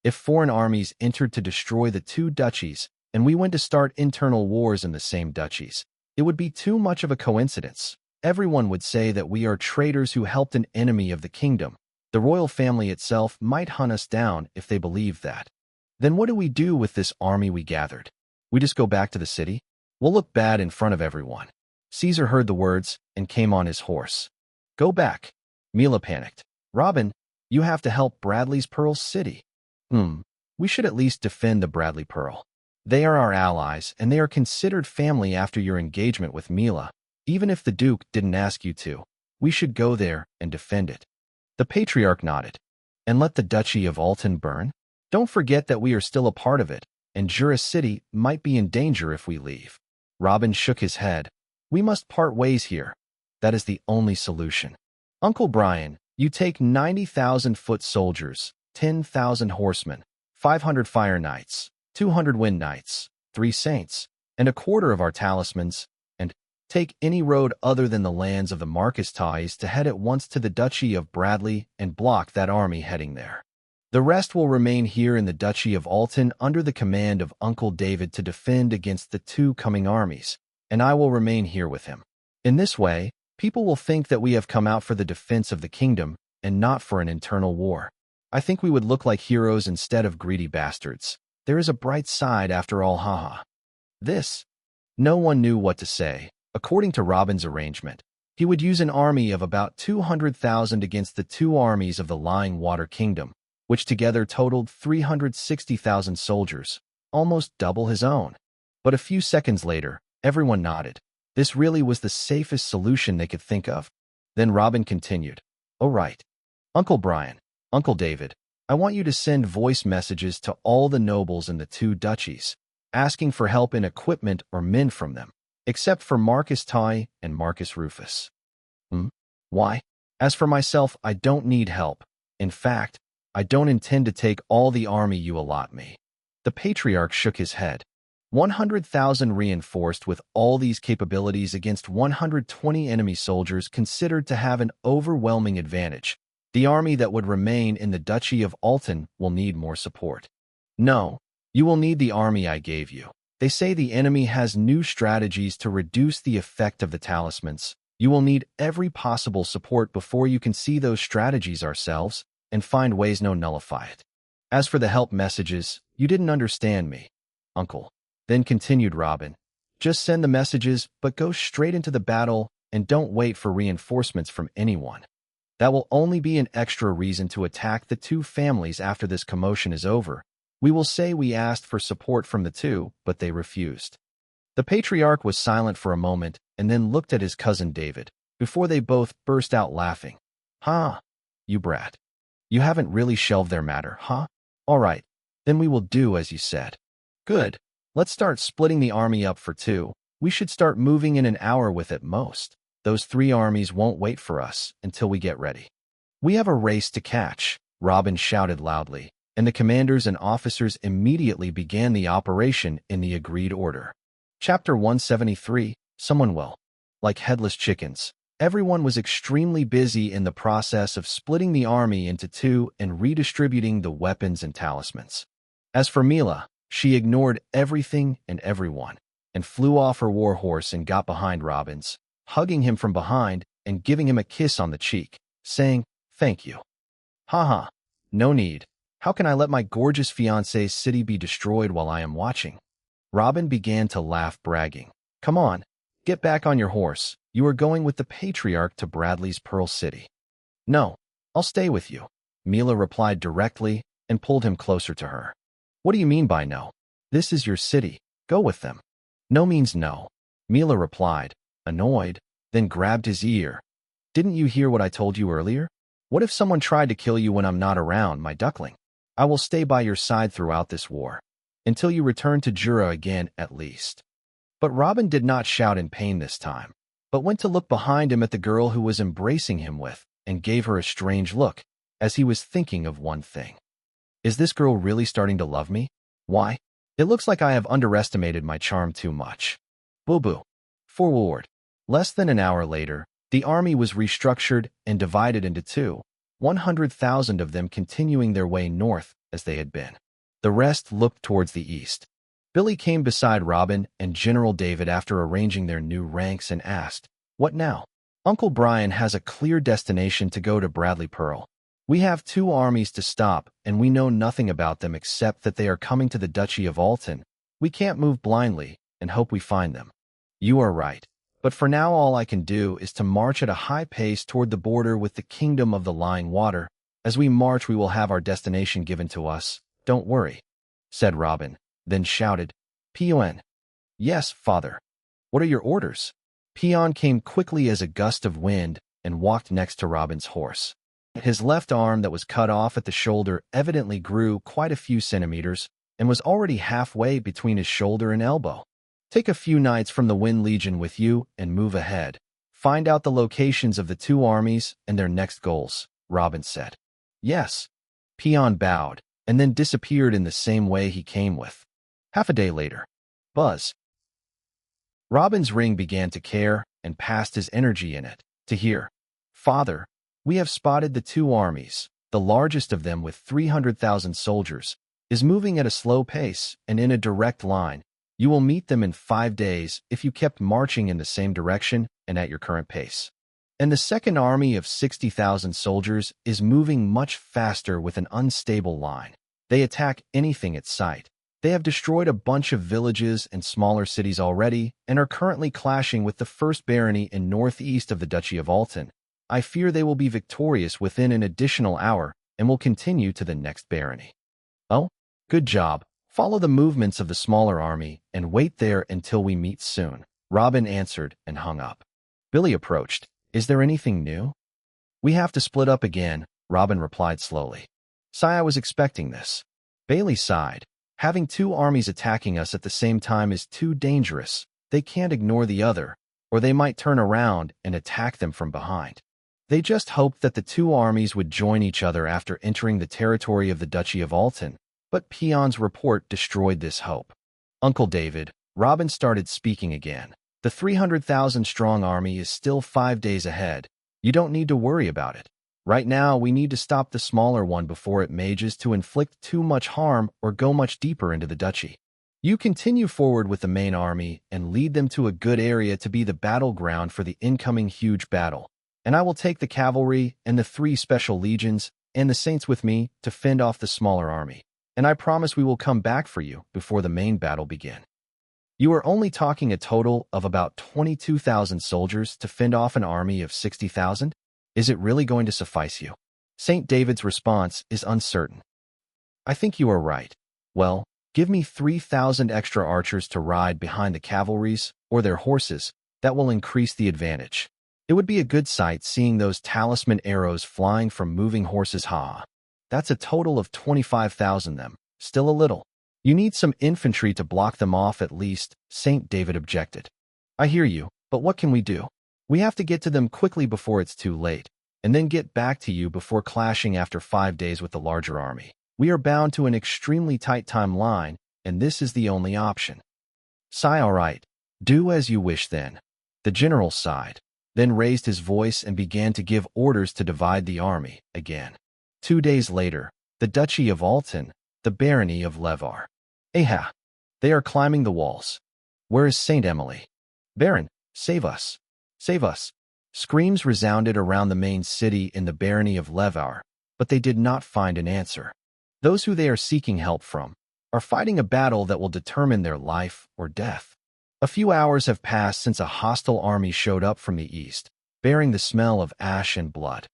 If foreign armies entered to destroy the two duchies, and we went to start internal wars in the same duchies, it would be too much of a coincidence. Everyone would say that we are traitors who helped an enemy of the kingdom. The royal family itself might hunt us down if they believed that. Then what do we do with this army we gathered? We just go back to the city? We'll look bad in front of everyone." Caesar heard the words and came on his horse. "Go back." Mila panicked. "Robin, you have to help Bradley's Pearl City." We should at least defend the Bradley Pearl. They are our allies, and they are considered family after your engagement with Mila. Even if the Duke didn't ask you to, we should go there and defend it." The patriarch nodded. "And let the Duchy of Alton burn? Don't forget that we are still a part of it, and Jura City might be in danger if we leave." Robin shook his head. "We must part ways here. That is the only solution. Uncle Brian, you take 90,000 foot soldiers, 10,000 horsemen, 500 fire knights, 200 wind knights, 3 saints, and a quarter of our talismans, and take any road other than the lands of the Marcus Ties to head at once to the Duchy of Bradley and block that army heading there. The rest will remain here in the Duchy of Alton under the command of Uncle David to defend against the 2 coming armies, and I will remain here with him. In this way, people will think that we have come out for the defense of the kingdom and not for an internal war. I think we would look like heroes instead of greedy bastards. There is a bright side after all, haha." This. No one knew what to say. According to Robin's arrangement, he would use an army of about 200,000 against the 2 armies of the Lying Water Kingdom, which together totaled 360,000 soldiers, almost double his own. But a few seconds later, everyone nodded. This really was the safest solution they could think of. Then Robin continued, "Oh right. Uncle Brian, Uncle David, I want you to send voice messages to all the nobles in the 2 duchies, asking for help in equipment or men from them, except for Marcus Ty and Marcus Rufus." Why? As for myself, I don't need help. In fact, I don't intend to take all the army you allot me. The patriarch shook his head. 100,000 reinforced with all these capabilities against 120 enemy soldiers considered to have an overwhelming advantage. The army that would remain in the Duchy of Alton will need more support. No, you will need the army I gave you. They say the enemy has new strategies to reduce the effect of the talismans. You will need every possible support before you can see those strategies ourselves and find ways to nullify it. As for the help messages, you didn't understand me, Uncle. Then continued Robin. Just send the messages, but go straight into the battle and don't wait for reinforcements from anyone. That will only be an extra reason to attack the 2 families after this commotion is over. We will say we asked for support from the 2, but they refused." The patriarch was silent for a moment and then looked at his cousin David, before they both burst out laughing. "Ha! You brat. You haven't really shelved their matter, huh? All right, then we will do as you said." "Good. Let's start splitting the army up for 2. We should start moving in an hour with at most. Those 3 armies won't wait for us until we get ready. We have a race to catch," Robin shouted loudly, and the commanders and officers immediately began the operation in the agreed order. Chapter 173, Someone Will. Like headless chickens, everyone was extremely busy in the process of splitting the army into 2 and redistributing the weapons and talismans. As for Mila, she ignored everything and everyone, and flew off her war horse and got behind Robin's, hugging him from behind and giving him a kiss on the cheek, saying, "Thank you." "Haha, no need. How can I let my gorgeous fiancé's city be destroyed while I am watching?" Robin began to laugh, bragging, "Come on, get back on your horse. You are going with the patriarch to Bradley's Pearl City." "No, I'll stay with you," Mila replied directly and pulled him closer to her. "What do you mean by no? This is your city. Go with them." "No means no," Mila replied, annoyed, then grabbed his ear. "Didn't you hear what I told you earlier? What if someone tried to kill you when I'm not around, my duckling? I will stay by your side throughout this war, until you return to Jura again at least." But Robin did not shout in pain this time, but went to look behind him at the girl who was embracing him with, and gave her a strange look, as he was thinking of one thing. Is this girl really starting to love me? Why? It looks like I have underestimated my charm too much. Boo-boo. Forward. Less than an hour later, the army was restructured and divided into 2, 100,000 of them continuing their way north as they had been. The rest looked towards the east. Billy came beside Robin and General David after arranging their new ranks and asked, "What now?" "Uncle Brian has a clear destination to go to Bradley Pearl. We have 2 armies to stop, and we know nothing about them except that they are coming to the Duchy of Alton. We can't move blindly and hope we find them." "You are right. But for now all I can do is to march at a high pace toward the border with the Kingdom of the Lying Water. As we march we will have our destination given to us. Don't worry," said Robin, then shouted, Peon. Yes, father. What are your orders? Peon came quickly as a gust of wind and walked next to Robin's horse. His left arm that was cut off at the shoulder evidently grew quite a few centimeters and was already halfway between his shoulder and elbow. Take a few knights from the Wind Legion with you and move ahead. Find out the locations of the two armies and their next goals, Robin said. Yes. Peon bowed and then disappeared in the same way he came with. Half a day later. Buzz. Robin's ring began to care and passed his energy in it, to hear. Father, we have spotted the two armies. The largest of them, with 300,000 soldiers, is moving at a slow pace and in a direct line. You will meet them in 5 days if you kept marching in the same direction and at your current pace. And the second army of 60,000 soldiers is moving much faster with an unstable line. They attack anything at sight. They have destroyed a bunch of villages and smaller cities already and are currently clashing with the first barony in northeast of the Duchy of Alton. I fear they will be victorious within an additional hour and will continue to the next barony. Oh, good job. Follow the movements of the smaller army and wait there until we meet soon. Robin answered and hung up. Billy approached. Is there anything new? We have to split up again, Robin replied slowly. I was expecting this. Bailey sighed. Having two armies attacking us at the same time is too dangerous. They can't ignore the other, or they might turn around and attack them from behind. They just hoped that the two armies would join each other after entering the territory of the Duchy of Alton, but Peon's report destroyed this hope. Uncle David, Robin started speaking again. The 300,000-strong army is still 5 days ahead. You don't need to worry about it. Right now, we need to stop the smaller one before it mages to inflict too much harm or go much deeper into the duchy. You continue forward with the main army and lead them to a good area to be the battleground for the incoming huge battle. And I will take the cavalry and the 3 special legions and the saints with me to fend off the smaller army. And I promise we will come back for you before the main battle begin. You are only talking a total of about 22,000 soldiers to fend off an army of 60,000? Is it really going to suffice you? St. David's response is uncertain. I think you are right. Well, give me 3,000 extra archers to ride behind the cavalries or their horses. That will increase the advantage. It would be a good sight seeing those talisman arrows flying from moving horses. That's a total of 25,000 them. Still a little. You need some infantry to block them off at least, St. David objected. I hear you, but what can we do? We have to get to them quickly before it's too late, and then get back to you before clashing after 5 days with the larger army. We are bound to an extremely tight timeline, and this is the only option. All right. Do as you wish then. The general sighed, then raised his voice and began to give orders to divide the army again. 2 days later, the Duchy of Alton, the barony of Levar. Aha! They are climbing the walls. Where is St. Emily? Baron, save us! Save us! Screams resounded around the main city in the barony of Levar, but they did not find an answer. Those who they are seeking help from are fighting a battle that will determine their life or death. A few hours have passed since a hostile army showed up from the east, bearing the smell of ash and blood.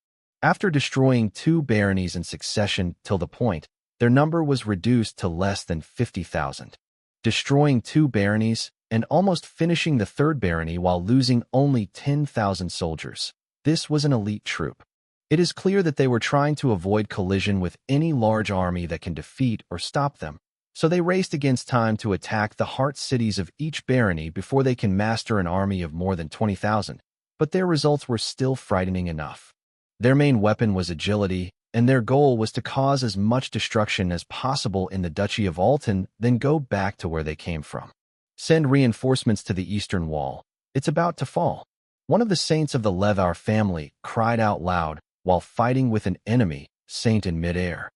After destroying 2 baronies in succession till the point, their number was reduced to less than 50,000. Destroying 2 baronies and almost finishing the 3rd barony while losing only 10,000 soldiers. This was an elite troop. It is clear that they were trying to avoid collision with any large army that can defeat or stop them, so they raced against time to attack the heart cities of each barony before they can master an army of more than 20,000, but their results were still frightening enough. Their main weapon was agility, and their goal was to cause as much destruction as possible in the Duchy of Alton, then go back to where they came from. Send reinforcements to the eastern wall. It's about to fall. One of the saints of the Levar family cried out loud while fighting with an enemy saint in midair.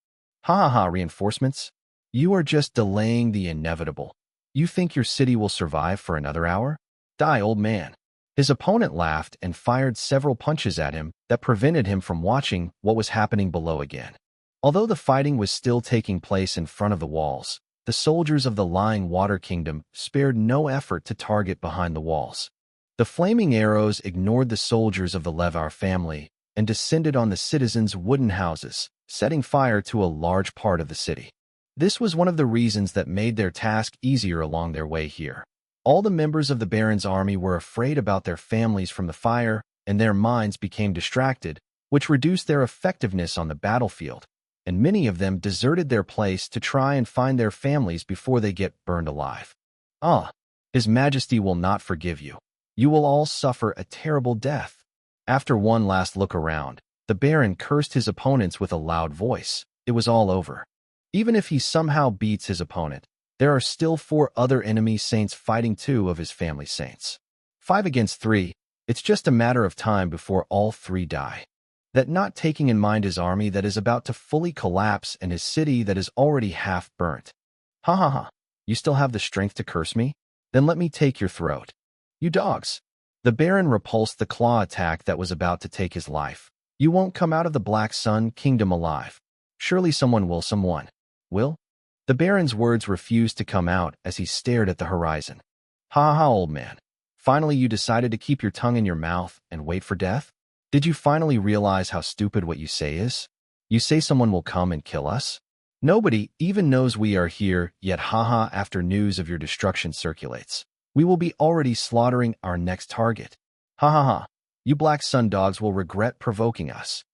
Reinforcements? You are just delaying the inevitable. You think your city will survive for another hour? Die, old man. His opponent laughed and fired several punches at him that prevented him from watching what was happening below again. Although the fighting was still taking place in front of the walls, the soldiers of the Lying Water Kingdom spared no effort to target behind the walls. The flaming arrows ignored the soldiers of the Levar family and descended on the citizens' wooden houses, setting fire to a large part of the city. This was one of the reasons that made their task easier along their way here. All the members of the Baron's army were afraid about their families from the fire, and their minds became distracted, which reduced their effectiveness on the battlefield, and many of them deserted their place to try and find their families before they get burned alive. His Majesty will not forgive you. You will all suffer a terrible death. After one last look around, the Baron cursed his opponents with a loud voice. It was all over. Even if he somehow beats his opponent, there are still 4 other enemy saints fighting 2 of his family saints. 5 against 3, it's just a matter of time before all 3 die. That not taking in mind his army that is about to fully collapse and his city that is already half burnt. Ha ha ha, you still have the strength to curse me? Then let me take your throat. You dogs! The Baron repulsed the claw attack that was about to take his life. You won't come out of the Black Sun Kingdom alive. Surely someone will? The Baron's words refused to come out as he stared at the horizon. Ha ha, old man. Finally you decided to keep your tongue in your mouth and wait for death? Did you finally realize how stupid what you say is? You say someone will come and kill us? Nobody even knows we are here, yet haha, after news of your destruction circulates, we will be already slaughtering our next target. Ha ha ha, you Black Sun dogs will regret provoking us.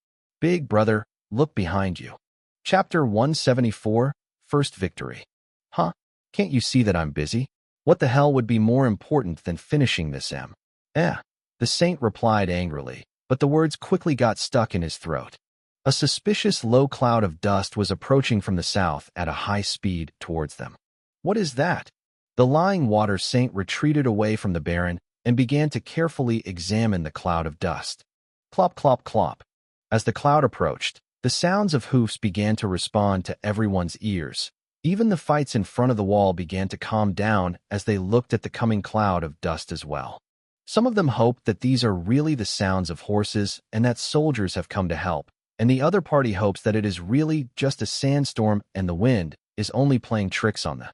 Big brother, look behind you. Chapter 174, First Victory. Huh? Can't you see that I'm busy? What the hell would be more important than finishing this M? The saint replied angrily, but the words quickly got stuck in his throat. A suspicious low cloud of dust was approaching from the south at a high speed towards them. What is that? The lying water saint retreated away from the Baron and began to carefully examine the cloud of dust. Clop, clop, clop. As the cloud approached, the sounds of hoofs began to respond to everyone's ears. Even the fights in front of the wall began to calm down as they looked at the coming cloud of dust as well. Some of them hoped that these are really the sounds of horses and that soldiers have come to help, and the other party hopes that it is really just a sandstorm and the wind is only playing tricks on them.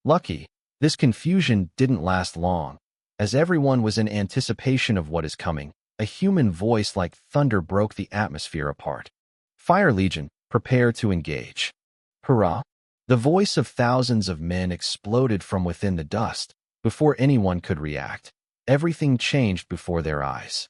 Lucky, this confusion didn't last long. As everyone was in anticipation of what is coming, a human voice like thunder broke the atmosphere apart. Fire Legion, prepare to engage. Hurrah! The voice of thousands of men exploded from within the dust. Before anyone could react, everything changed before their eyes.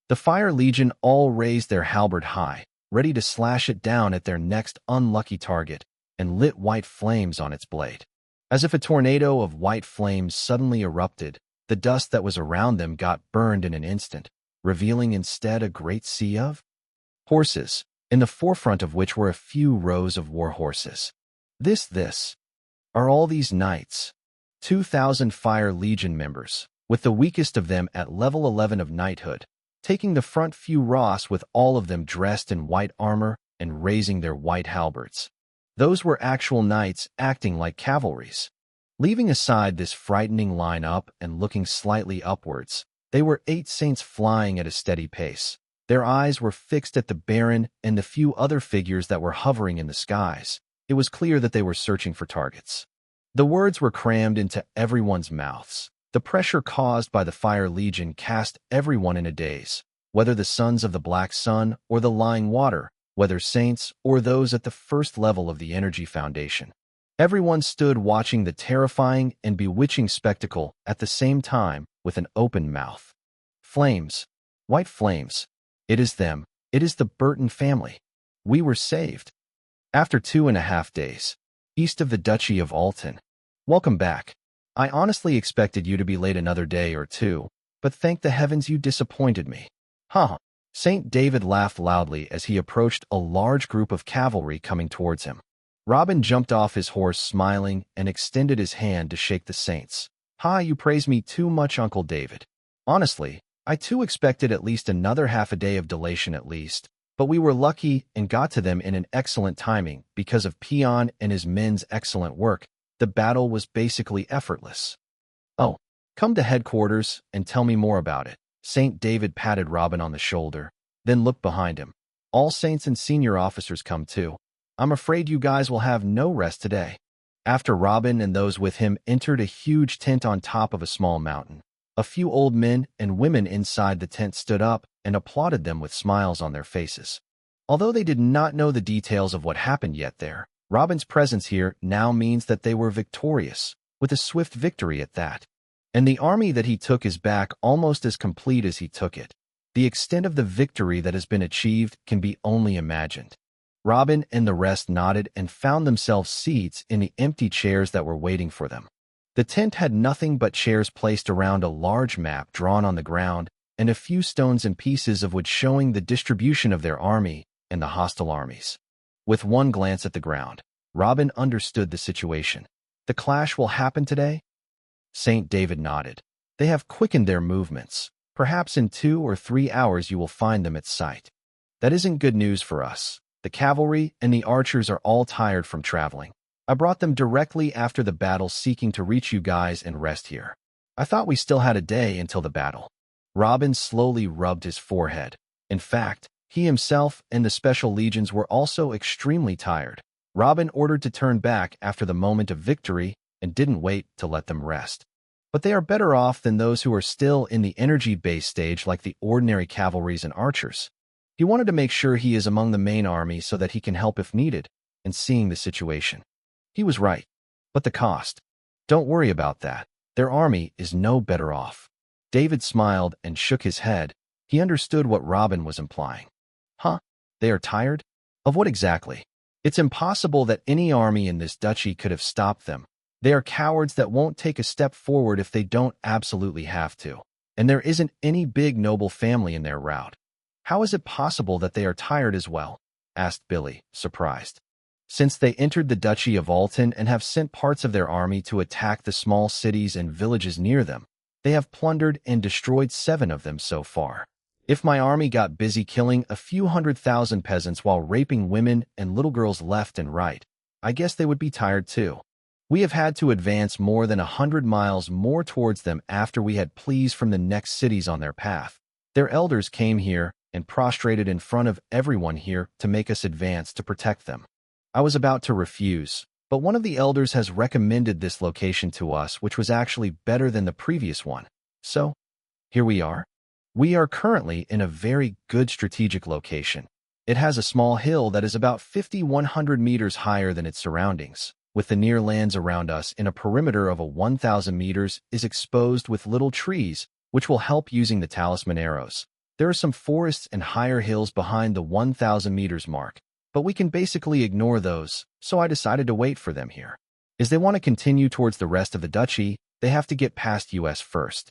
The Fire Legion all raised their halberd high, ready to slash it down at their next unlucky target, and lit white flames on its blade. As if a tornado of white flames suddenly erupted, the dust that was around them got burned in an instant, revealing instead a great sea of horses, in the forefront of which were a few rows of war horses. This are all these knights. 2,000 Fire Legion members, with the weakest of them at level 11 of knighthood, taking the front few Ross with all of them dressed in white armor and raising their white halberds. Those were actual knights acting like cavalries. Leaving aside this frightening line-up and looking slightly upwards, they were 8 saints flying at a steady pace. Their eyes were fixed at the Baron and the few other figures that were hovering in the skies. It was clear that they were searching for targets. The words were crammed into everyone's mouths. The pressure caused by the Fire Legion cast everyone in a daze, whether the sons of the Black Sun or the Lying Water, whether saints or those at the first level of the Energy Foundation. Everyone stood watching the terrifying and bewitching spectacle at the same time with an open mouth. Flames. White flames. It is them. It is the Burton family. We were saved. After 2.5 days, east of the Duchy of Alton. Welcome back. I honestly expected you to be late another day or two, but thank the heavens you disappointed me. Huh. St. David laughed loudly as he approached a large group of cavalry coming towards him. Robin jumped off his horse smiling and extended his hand to shake the saints. Ha, you praise me too much, Uncle David. Honestly, I too expected at least another half a day of dilation at least, but we were lucky and got to them in an excellent timing because of Peon and his men's excellent work. The battle was basically effortless. Oh, come to headquarters and tell me more about it. St. David patted Robin on the shoulder, then looked behind him. All saints and senior officers come too. I'm afraid you guys will have no rest today. After Robin and those with him entered a huge tent on top of a small mountain, a few old men and women inside the tent stood up and applauded them with smiles on their faces. Although they did not know the details of what happened yet there, Robin's presence here now means that they were victorious, with a swift victory at that. And the army that he took is back almost as complete as he took it. The extent of the victory that has been achieved can be only imagined. Robin and the rest nodded and found themselves seats in the empty chairs that were waiting for them. The tent had nothing but chairs placed around a large map drawn on the ground and a few stones and pieces of wood showing the distribution of their army and the hostile armies. With one glance at the ground, Robin understood the situation. The clash will happen today? St. David nodded. They have quickened their movements. Perhaps in 2 or 3 hours you will find them at sight. That isn't good news for us. The cavalry and the archers are all tired from traveling. I brought them directly after the battle seeking to reach you guys and rest here. I thought we still had a day until the battle. Robin slowly rubbed his forehead. In fact, he himself and the special legions were also extremely tired. Robin ordered to turn back after the moment of victory and didn't wait to let them rest. But they are better off than those who are still in the energy-based stage like the ordinary cavalries and archers. He wanted to make sure he is among the main army so that he can help if needed, and seeing the situation. He was right. But the cost? Don't worry about that. Their army is no better off. David smiled and shook his head. He understood what Robin was implying. Huh? They are tired? Of what exactly? It's impossible that any army in this duchy could have stopped them. They are cowards that won't take a step forward if they don't absolutely have to. And there isn't any big noble family in their route. How is it possible that they are tired as well? Asked Billy, surprised. Since they entered the Duchy of Alton and have sent parts of their army to attack the small cities and villages near them, they have plundered and destroyed 7 of them so far. If my army got busy killing a few 100,000 peasants while raping women and little girls left and right, I guess they would be tired too. We have had to advance more than 100 miles more towards them after we had pleas from the next cities on their path. Their elders came here and prostrated in front of everyone here to make us advance to protect them. I was about to refuse, but one of the elders has recommended this location to us, which was actually better than the previous one. So, here we are. We are currently in a very good strategic location. It has a small hill that is about 5,100 meters higher than its surroundings, with the near lands around us in a perimeter of 1,000 meters is exposed with little trees, which will help using the talisman arrows. There are some forests and higher hills behind the 1,000 meters mark, but we can basically ignore those, so I decided to wait for them here. As they want to continue towards the rest of the duchy, they have to get past US first.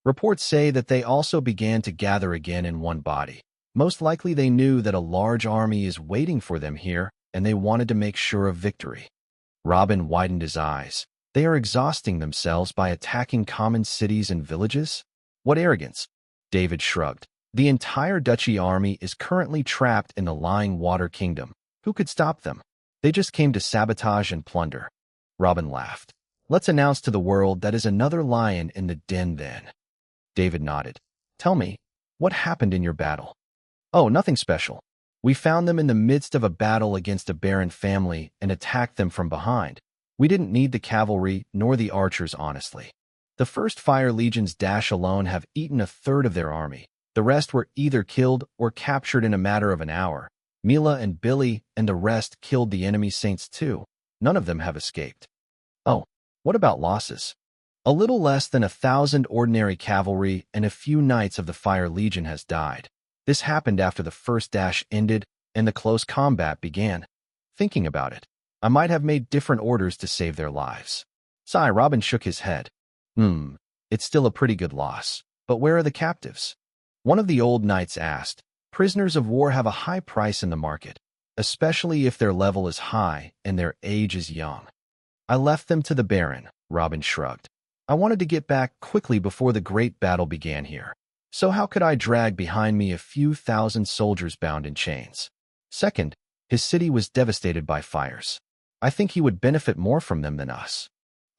Reports say that they also began to gather again in one body. Most likely they knew that a large army is waiting for them here, and they wanted to make sure of victory. Robin widened his eyes. They are exhausting themselves by attacking common cities and villages? What arrogance! David shrugged. The entire duchy army is currently trapped in the lying water kingdom. Who could stop them? They just came to sabotage and plunder. Robin laughed. Let's announce to the world that is another lion in the den then. David nodded. Tell me, what happened in your battle? Oh, nothing special. We found them in the midst of a battle against a barren family and attacked them from behind. We didn't need the cavalry nor the archers, honestly. The first Fire Legion's dash alone have eaten a third of their army. The rest were either killed or captured in a matter of an hour. Mila and Billy and the rest killed the enemy saints too. None of them have escaped. Oh, what about losses? A little less than 1,000 ordinary cavalry and a few knights of the Fire Legion has died. This happened after the first dash ended and the close combat began. Thinking about it, I might have made different orders to save their lives. Sigh, Robin shook his head. It's still a pretty good loss. But where are the captives? One of the old knights asked. Prisoners of war have a high price in the market, especially if their level is high and their age is young. I left them to the Baron, Robin shrugged. I wanted to get back quickly before the great battle began here. So how could I drag behind me a few thousand soldiers bound in chains? Second, his city was devastated by fires. I think he would benefit more from them than us.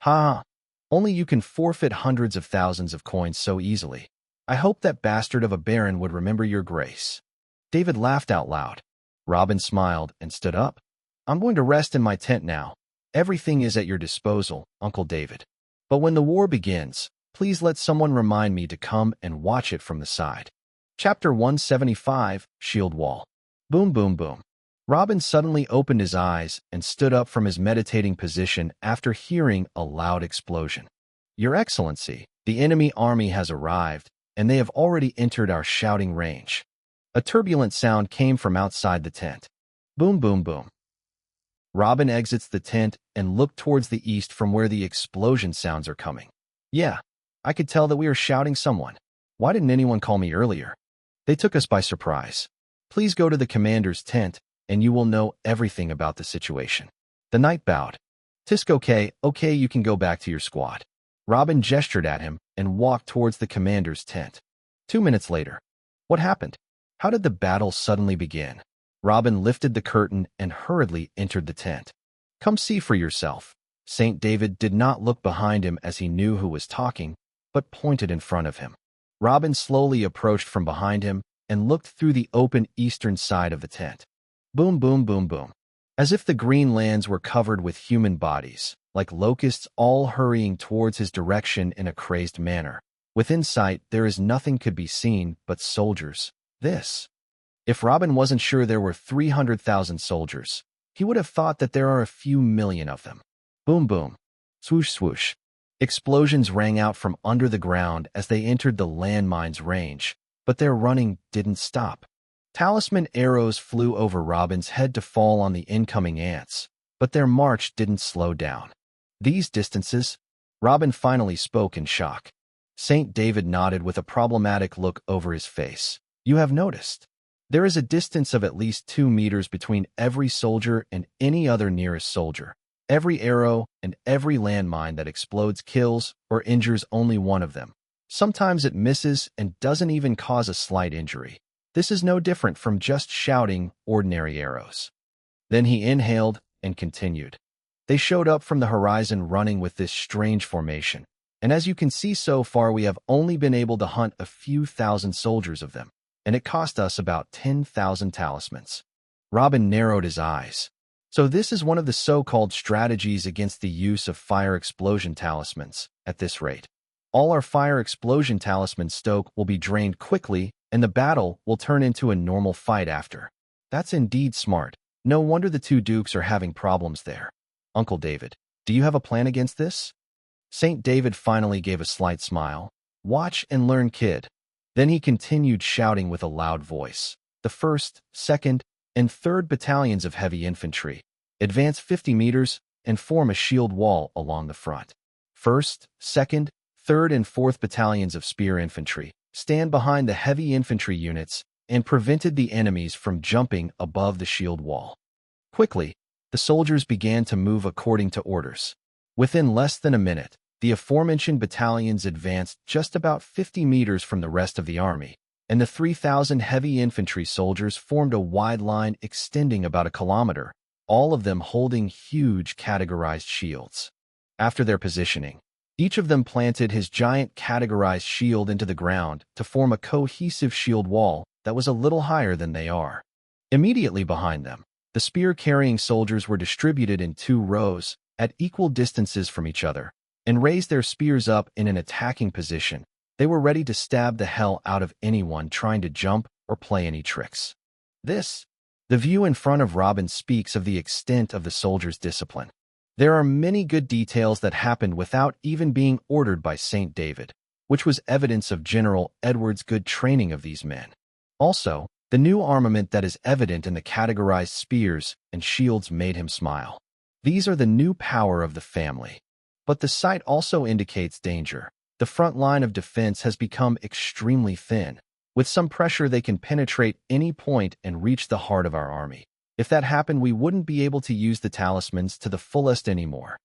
Ha! Only you can forfeit hundreds of thousands of coins so easily. I hope that bastard of a baron would remember your grace. David laughed out loud. Robin smiled and stood up. I'm going to rest in my tent now. Everything is at your disposal, Uncle David. But when the war begins, please let someone remind me to come and watch it from the side. Chapter 175, Shield Wall. Boom, boom, boom. Robin suddenly opened his eyes and stood up from his meditating position after hearing a loud explosion. Your Excellency, the enemy army has arrived, and they have already entered our shouting range. A turbulent sound came from outside the tent. Boom, boom, boom. Robin exits the tent and looked towards the east from where the explosion sounds are coming. Yeah, I could tell that we are shouting someone. Why didn't anyone call me earlier? They took us by surprise. Please go to the commander's tent, and you will know everything about the situation. The knight bowed. Tisk, okay, you can go back to your squad. Robin gestured at him and walked towards the commander's tent. 2 minutes later. What happened? How did the battle suddenly begin? Robin lifted the curtain and hurriedly entered the tent. Come see for yourself. St. David did not look behind him as he knew who was talking, but pointed in front of him. Robin slowly approached from behind him and looked through the open eastern side of the tent. Boom, boom, boom, boom. As if the green lands were covered with human bodies, like locusts all hurrying towards his direction in a crazed manner. Within sight, there is nothing could be seen but soldiers. If Robin wasn't sure there were 300,000 soldiers, he would have thought that there are a few million of them. Boom, boom. Swoosh, swoosh. Explosions rang out from under the ground as they entered the landmine's range, but their running didn't stop. Talisman arrows flew over Robin's head to fall on the incoming ants, but their march didn't slow down. These distances? Robin finally spoke in shock. St. David nodded with a problematic look over his face. You have noticed. There is a distance of at least 2 meters between every soldier and any other nearest soldier. Every arrow and every landmine that explodes kills or injures only one of them. Sometimes it misses and doesn't even cause a slight injury. This is no different from just shouting ordinary arrows. Then he inhaled and continued. They showed up from the horizon running with this strange formation, and as you can see so far we have only been able to hunt a few thousand soldiers of them, and it cost us about 10,000 talismans. Robin narrowed his eyes. So this is one of the so-called strategies against the use of fire explosion talismans. At this rate, all our fire explosion talisman stoke will be drained quickly, and the battle will turn into a normal fight after. That's indeed smart. No wonder the two dukes are having problems there. Uncle David, do you have a plan against this? St. David finally gave a slight smile. Watch and learn, kid. Then he continued shouting with a loud voice. The 1st, 2nd, and 3rd battalions of heavy infantry advance 50 meters and form a shield wall along the front. 1st, 2nd, 3rd, and 4th battalions of spear infantry stand behind the heavy infantry units and prevented the enemies from jumping above the shield wall. Quickly, the soldiers began to move according to orders. Within less than a minute, the aforementioned battalions advanced just about 50 meters from the rest of the army, and the 3,000 heavy infantry soldiers formed a wide line extending about a kilometer, all of them holding huge categorized shields. After their positioning, each of them planted his giant categorized shield into the ground to form a cohesive shield wall that was a little higher than they are. Immediately behind them, the spear-carrying soldiers were distributed in 2 rows at equal distances from each other and raised their spears up in an attacking position. They were ready to stab the hell out of anyone trying to jump or play any tricks. The view in front of Robin speaks of the extent of the soldiers' discipline. There are many good details that happened without even being ordered by St. David, which was evidence of General Edward's good training of these men. Also, the new armament that is evident in the categorized spears and shields made him smile. These are the new power of the family. But the sight also indicates danger. The front line of defense has become extremely thin. With some pressure, they can penetrate any point and reach the heart of our army. If that happened, we wouldn't be able to use the talismans to the fullest anymore.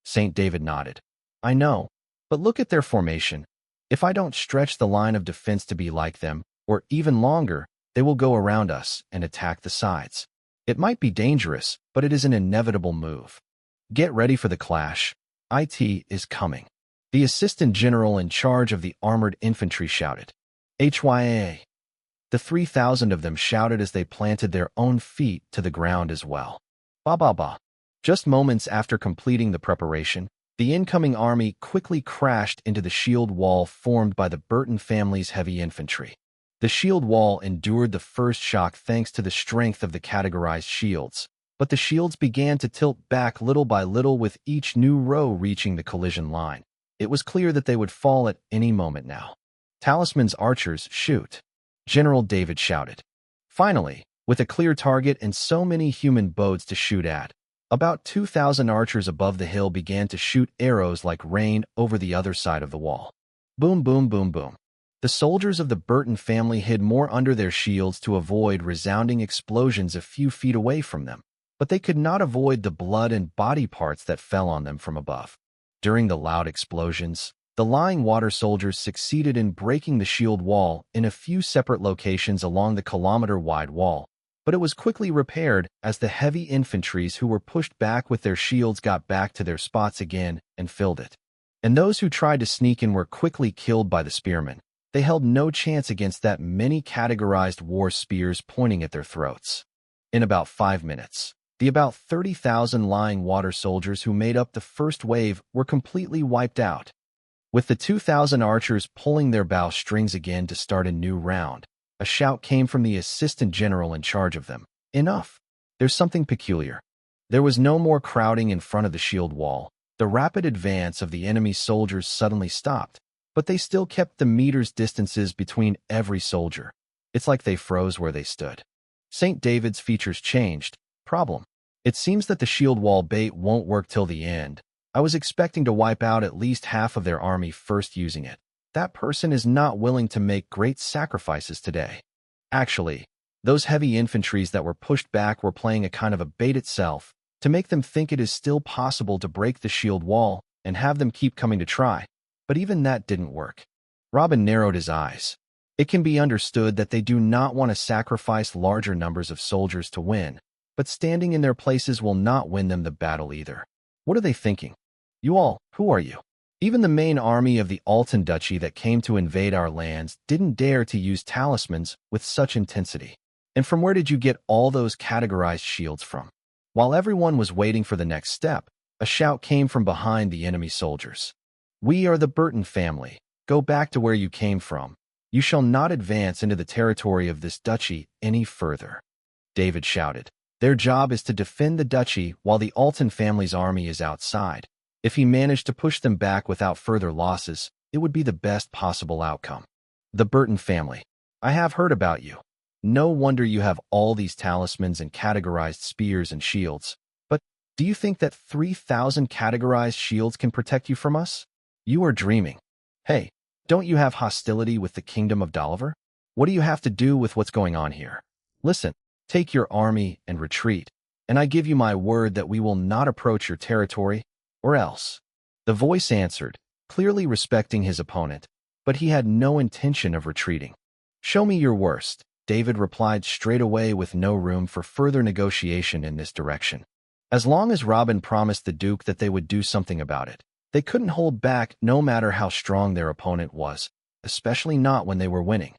St. David nodded. I know, but look at their formation. If I don't stretch the line of defense to be like them, or even longer, they will go around us and attack the sides. It might be dangerous, but it is an inevitable move. Get ready for the clash. It is coming. The assistant general in charge of the armored infantry shouted. HYA. The 3,000 of them shouted as they planted their own feet to the ground as well. Ba ba ba. Just moments after completing the preparation, the incoming army quickly crashed into the shield wall formed by the Burton family's heavy infantry. The shield wall endured the first shock thanks to the strength of the categorized shields, but the shields began to tilt back little by little with each new row reaching the collision line. It was clear that they would fall at any moment now. "Talisman's archers, shoot!" General David shouted. Finally, with a clear target and so many human boats to shoot at, about 2,000 archers above the hill began to shoot arrows like rain over the other side of the wall. Boom, boom, boom, boom. The soldiers of the Burton family hid more under their shields to avoid resounding explosions a few feet away from them, but they could not avoid the blood and body parts that fell on them from above. During the loud explosions, the lying water soldiers succeeded in breaking the shield wall in a few separate locations along the kilometer-wide wall, but it was quickly repaired as the heavy infantries who were pushed back with their shields got back to their spots again and filled it. And those who tried to sneak in were quickly killed by the spearmen. They held no chance against that many categorized war spears pointing at their throats. In about 5 minutes, the about 30,000 lying water soldiers who made up the first wave were completely wiped out. With the 2,000 archers pulling their bow strings again to start a new round, a shout came from the assistant general in charge of them. "Enough! There's something peculiar." There was no more crowding in front of the shield wall. The rapid advance of the enemy soldiers suddenly stopped, but they still kept the meters distances between every soldier. It's like they froze where they stood. St. David's features changed. Problem. It seems that the shield wall bait won't work till the end. I was expecting to wipe out at least half of their army first using it. That person is not willing to make great sacrifices today. Actually, those heavy infantries that were pushed back were playing a kind of a bait itself to make them think it is still possible to break the shield wall and have them keep coming to try. But even that didn't work. Robin narrowed his eyes. It can be understood that they do not want to sacrifice larger numbers of soldiers to win, but standing in their places will not win them the battle either. What are they thinking? You all, who are you? Even the main army of the Alton Duchy that came to invade our lands didn't dare to use talismans with such intensity. And from where did you get all those categorized shields from? While everyone was waiting for the next step, a shout came from behind the enemy soldiers. "We are the Burton family. Go back to where you came from. You shall not advance into the territory of this duchy any further." David shouted. Their job is to defend the duchy while the Alton family's army is outside. If he managed to push them back without further losses, it would be the best possible outcome. "The Burton family. I have heard about you. No wonder you have all these talismans and categorized spears and shields. But do you think that 3,000 categorized shields can protect you from us? You are dreaming. Hey, don't you have hostility with the kingdom of Dolliver? What do you have to do with what's going on here? Listen, take your army and retreat, and I give you my word that we will not approach your territory, or else." The voice answered, clearly respecting his opponent, but he had no intention of retreating. "Show me your worst," David replied straight away with no room for further negotiation in this direction. As long as Robin promised the Duke that they would do something about it, they couldn't hold back no matter how strong their opponent was, especially not when they were winning.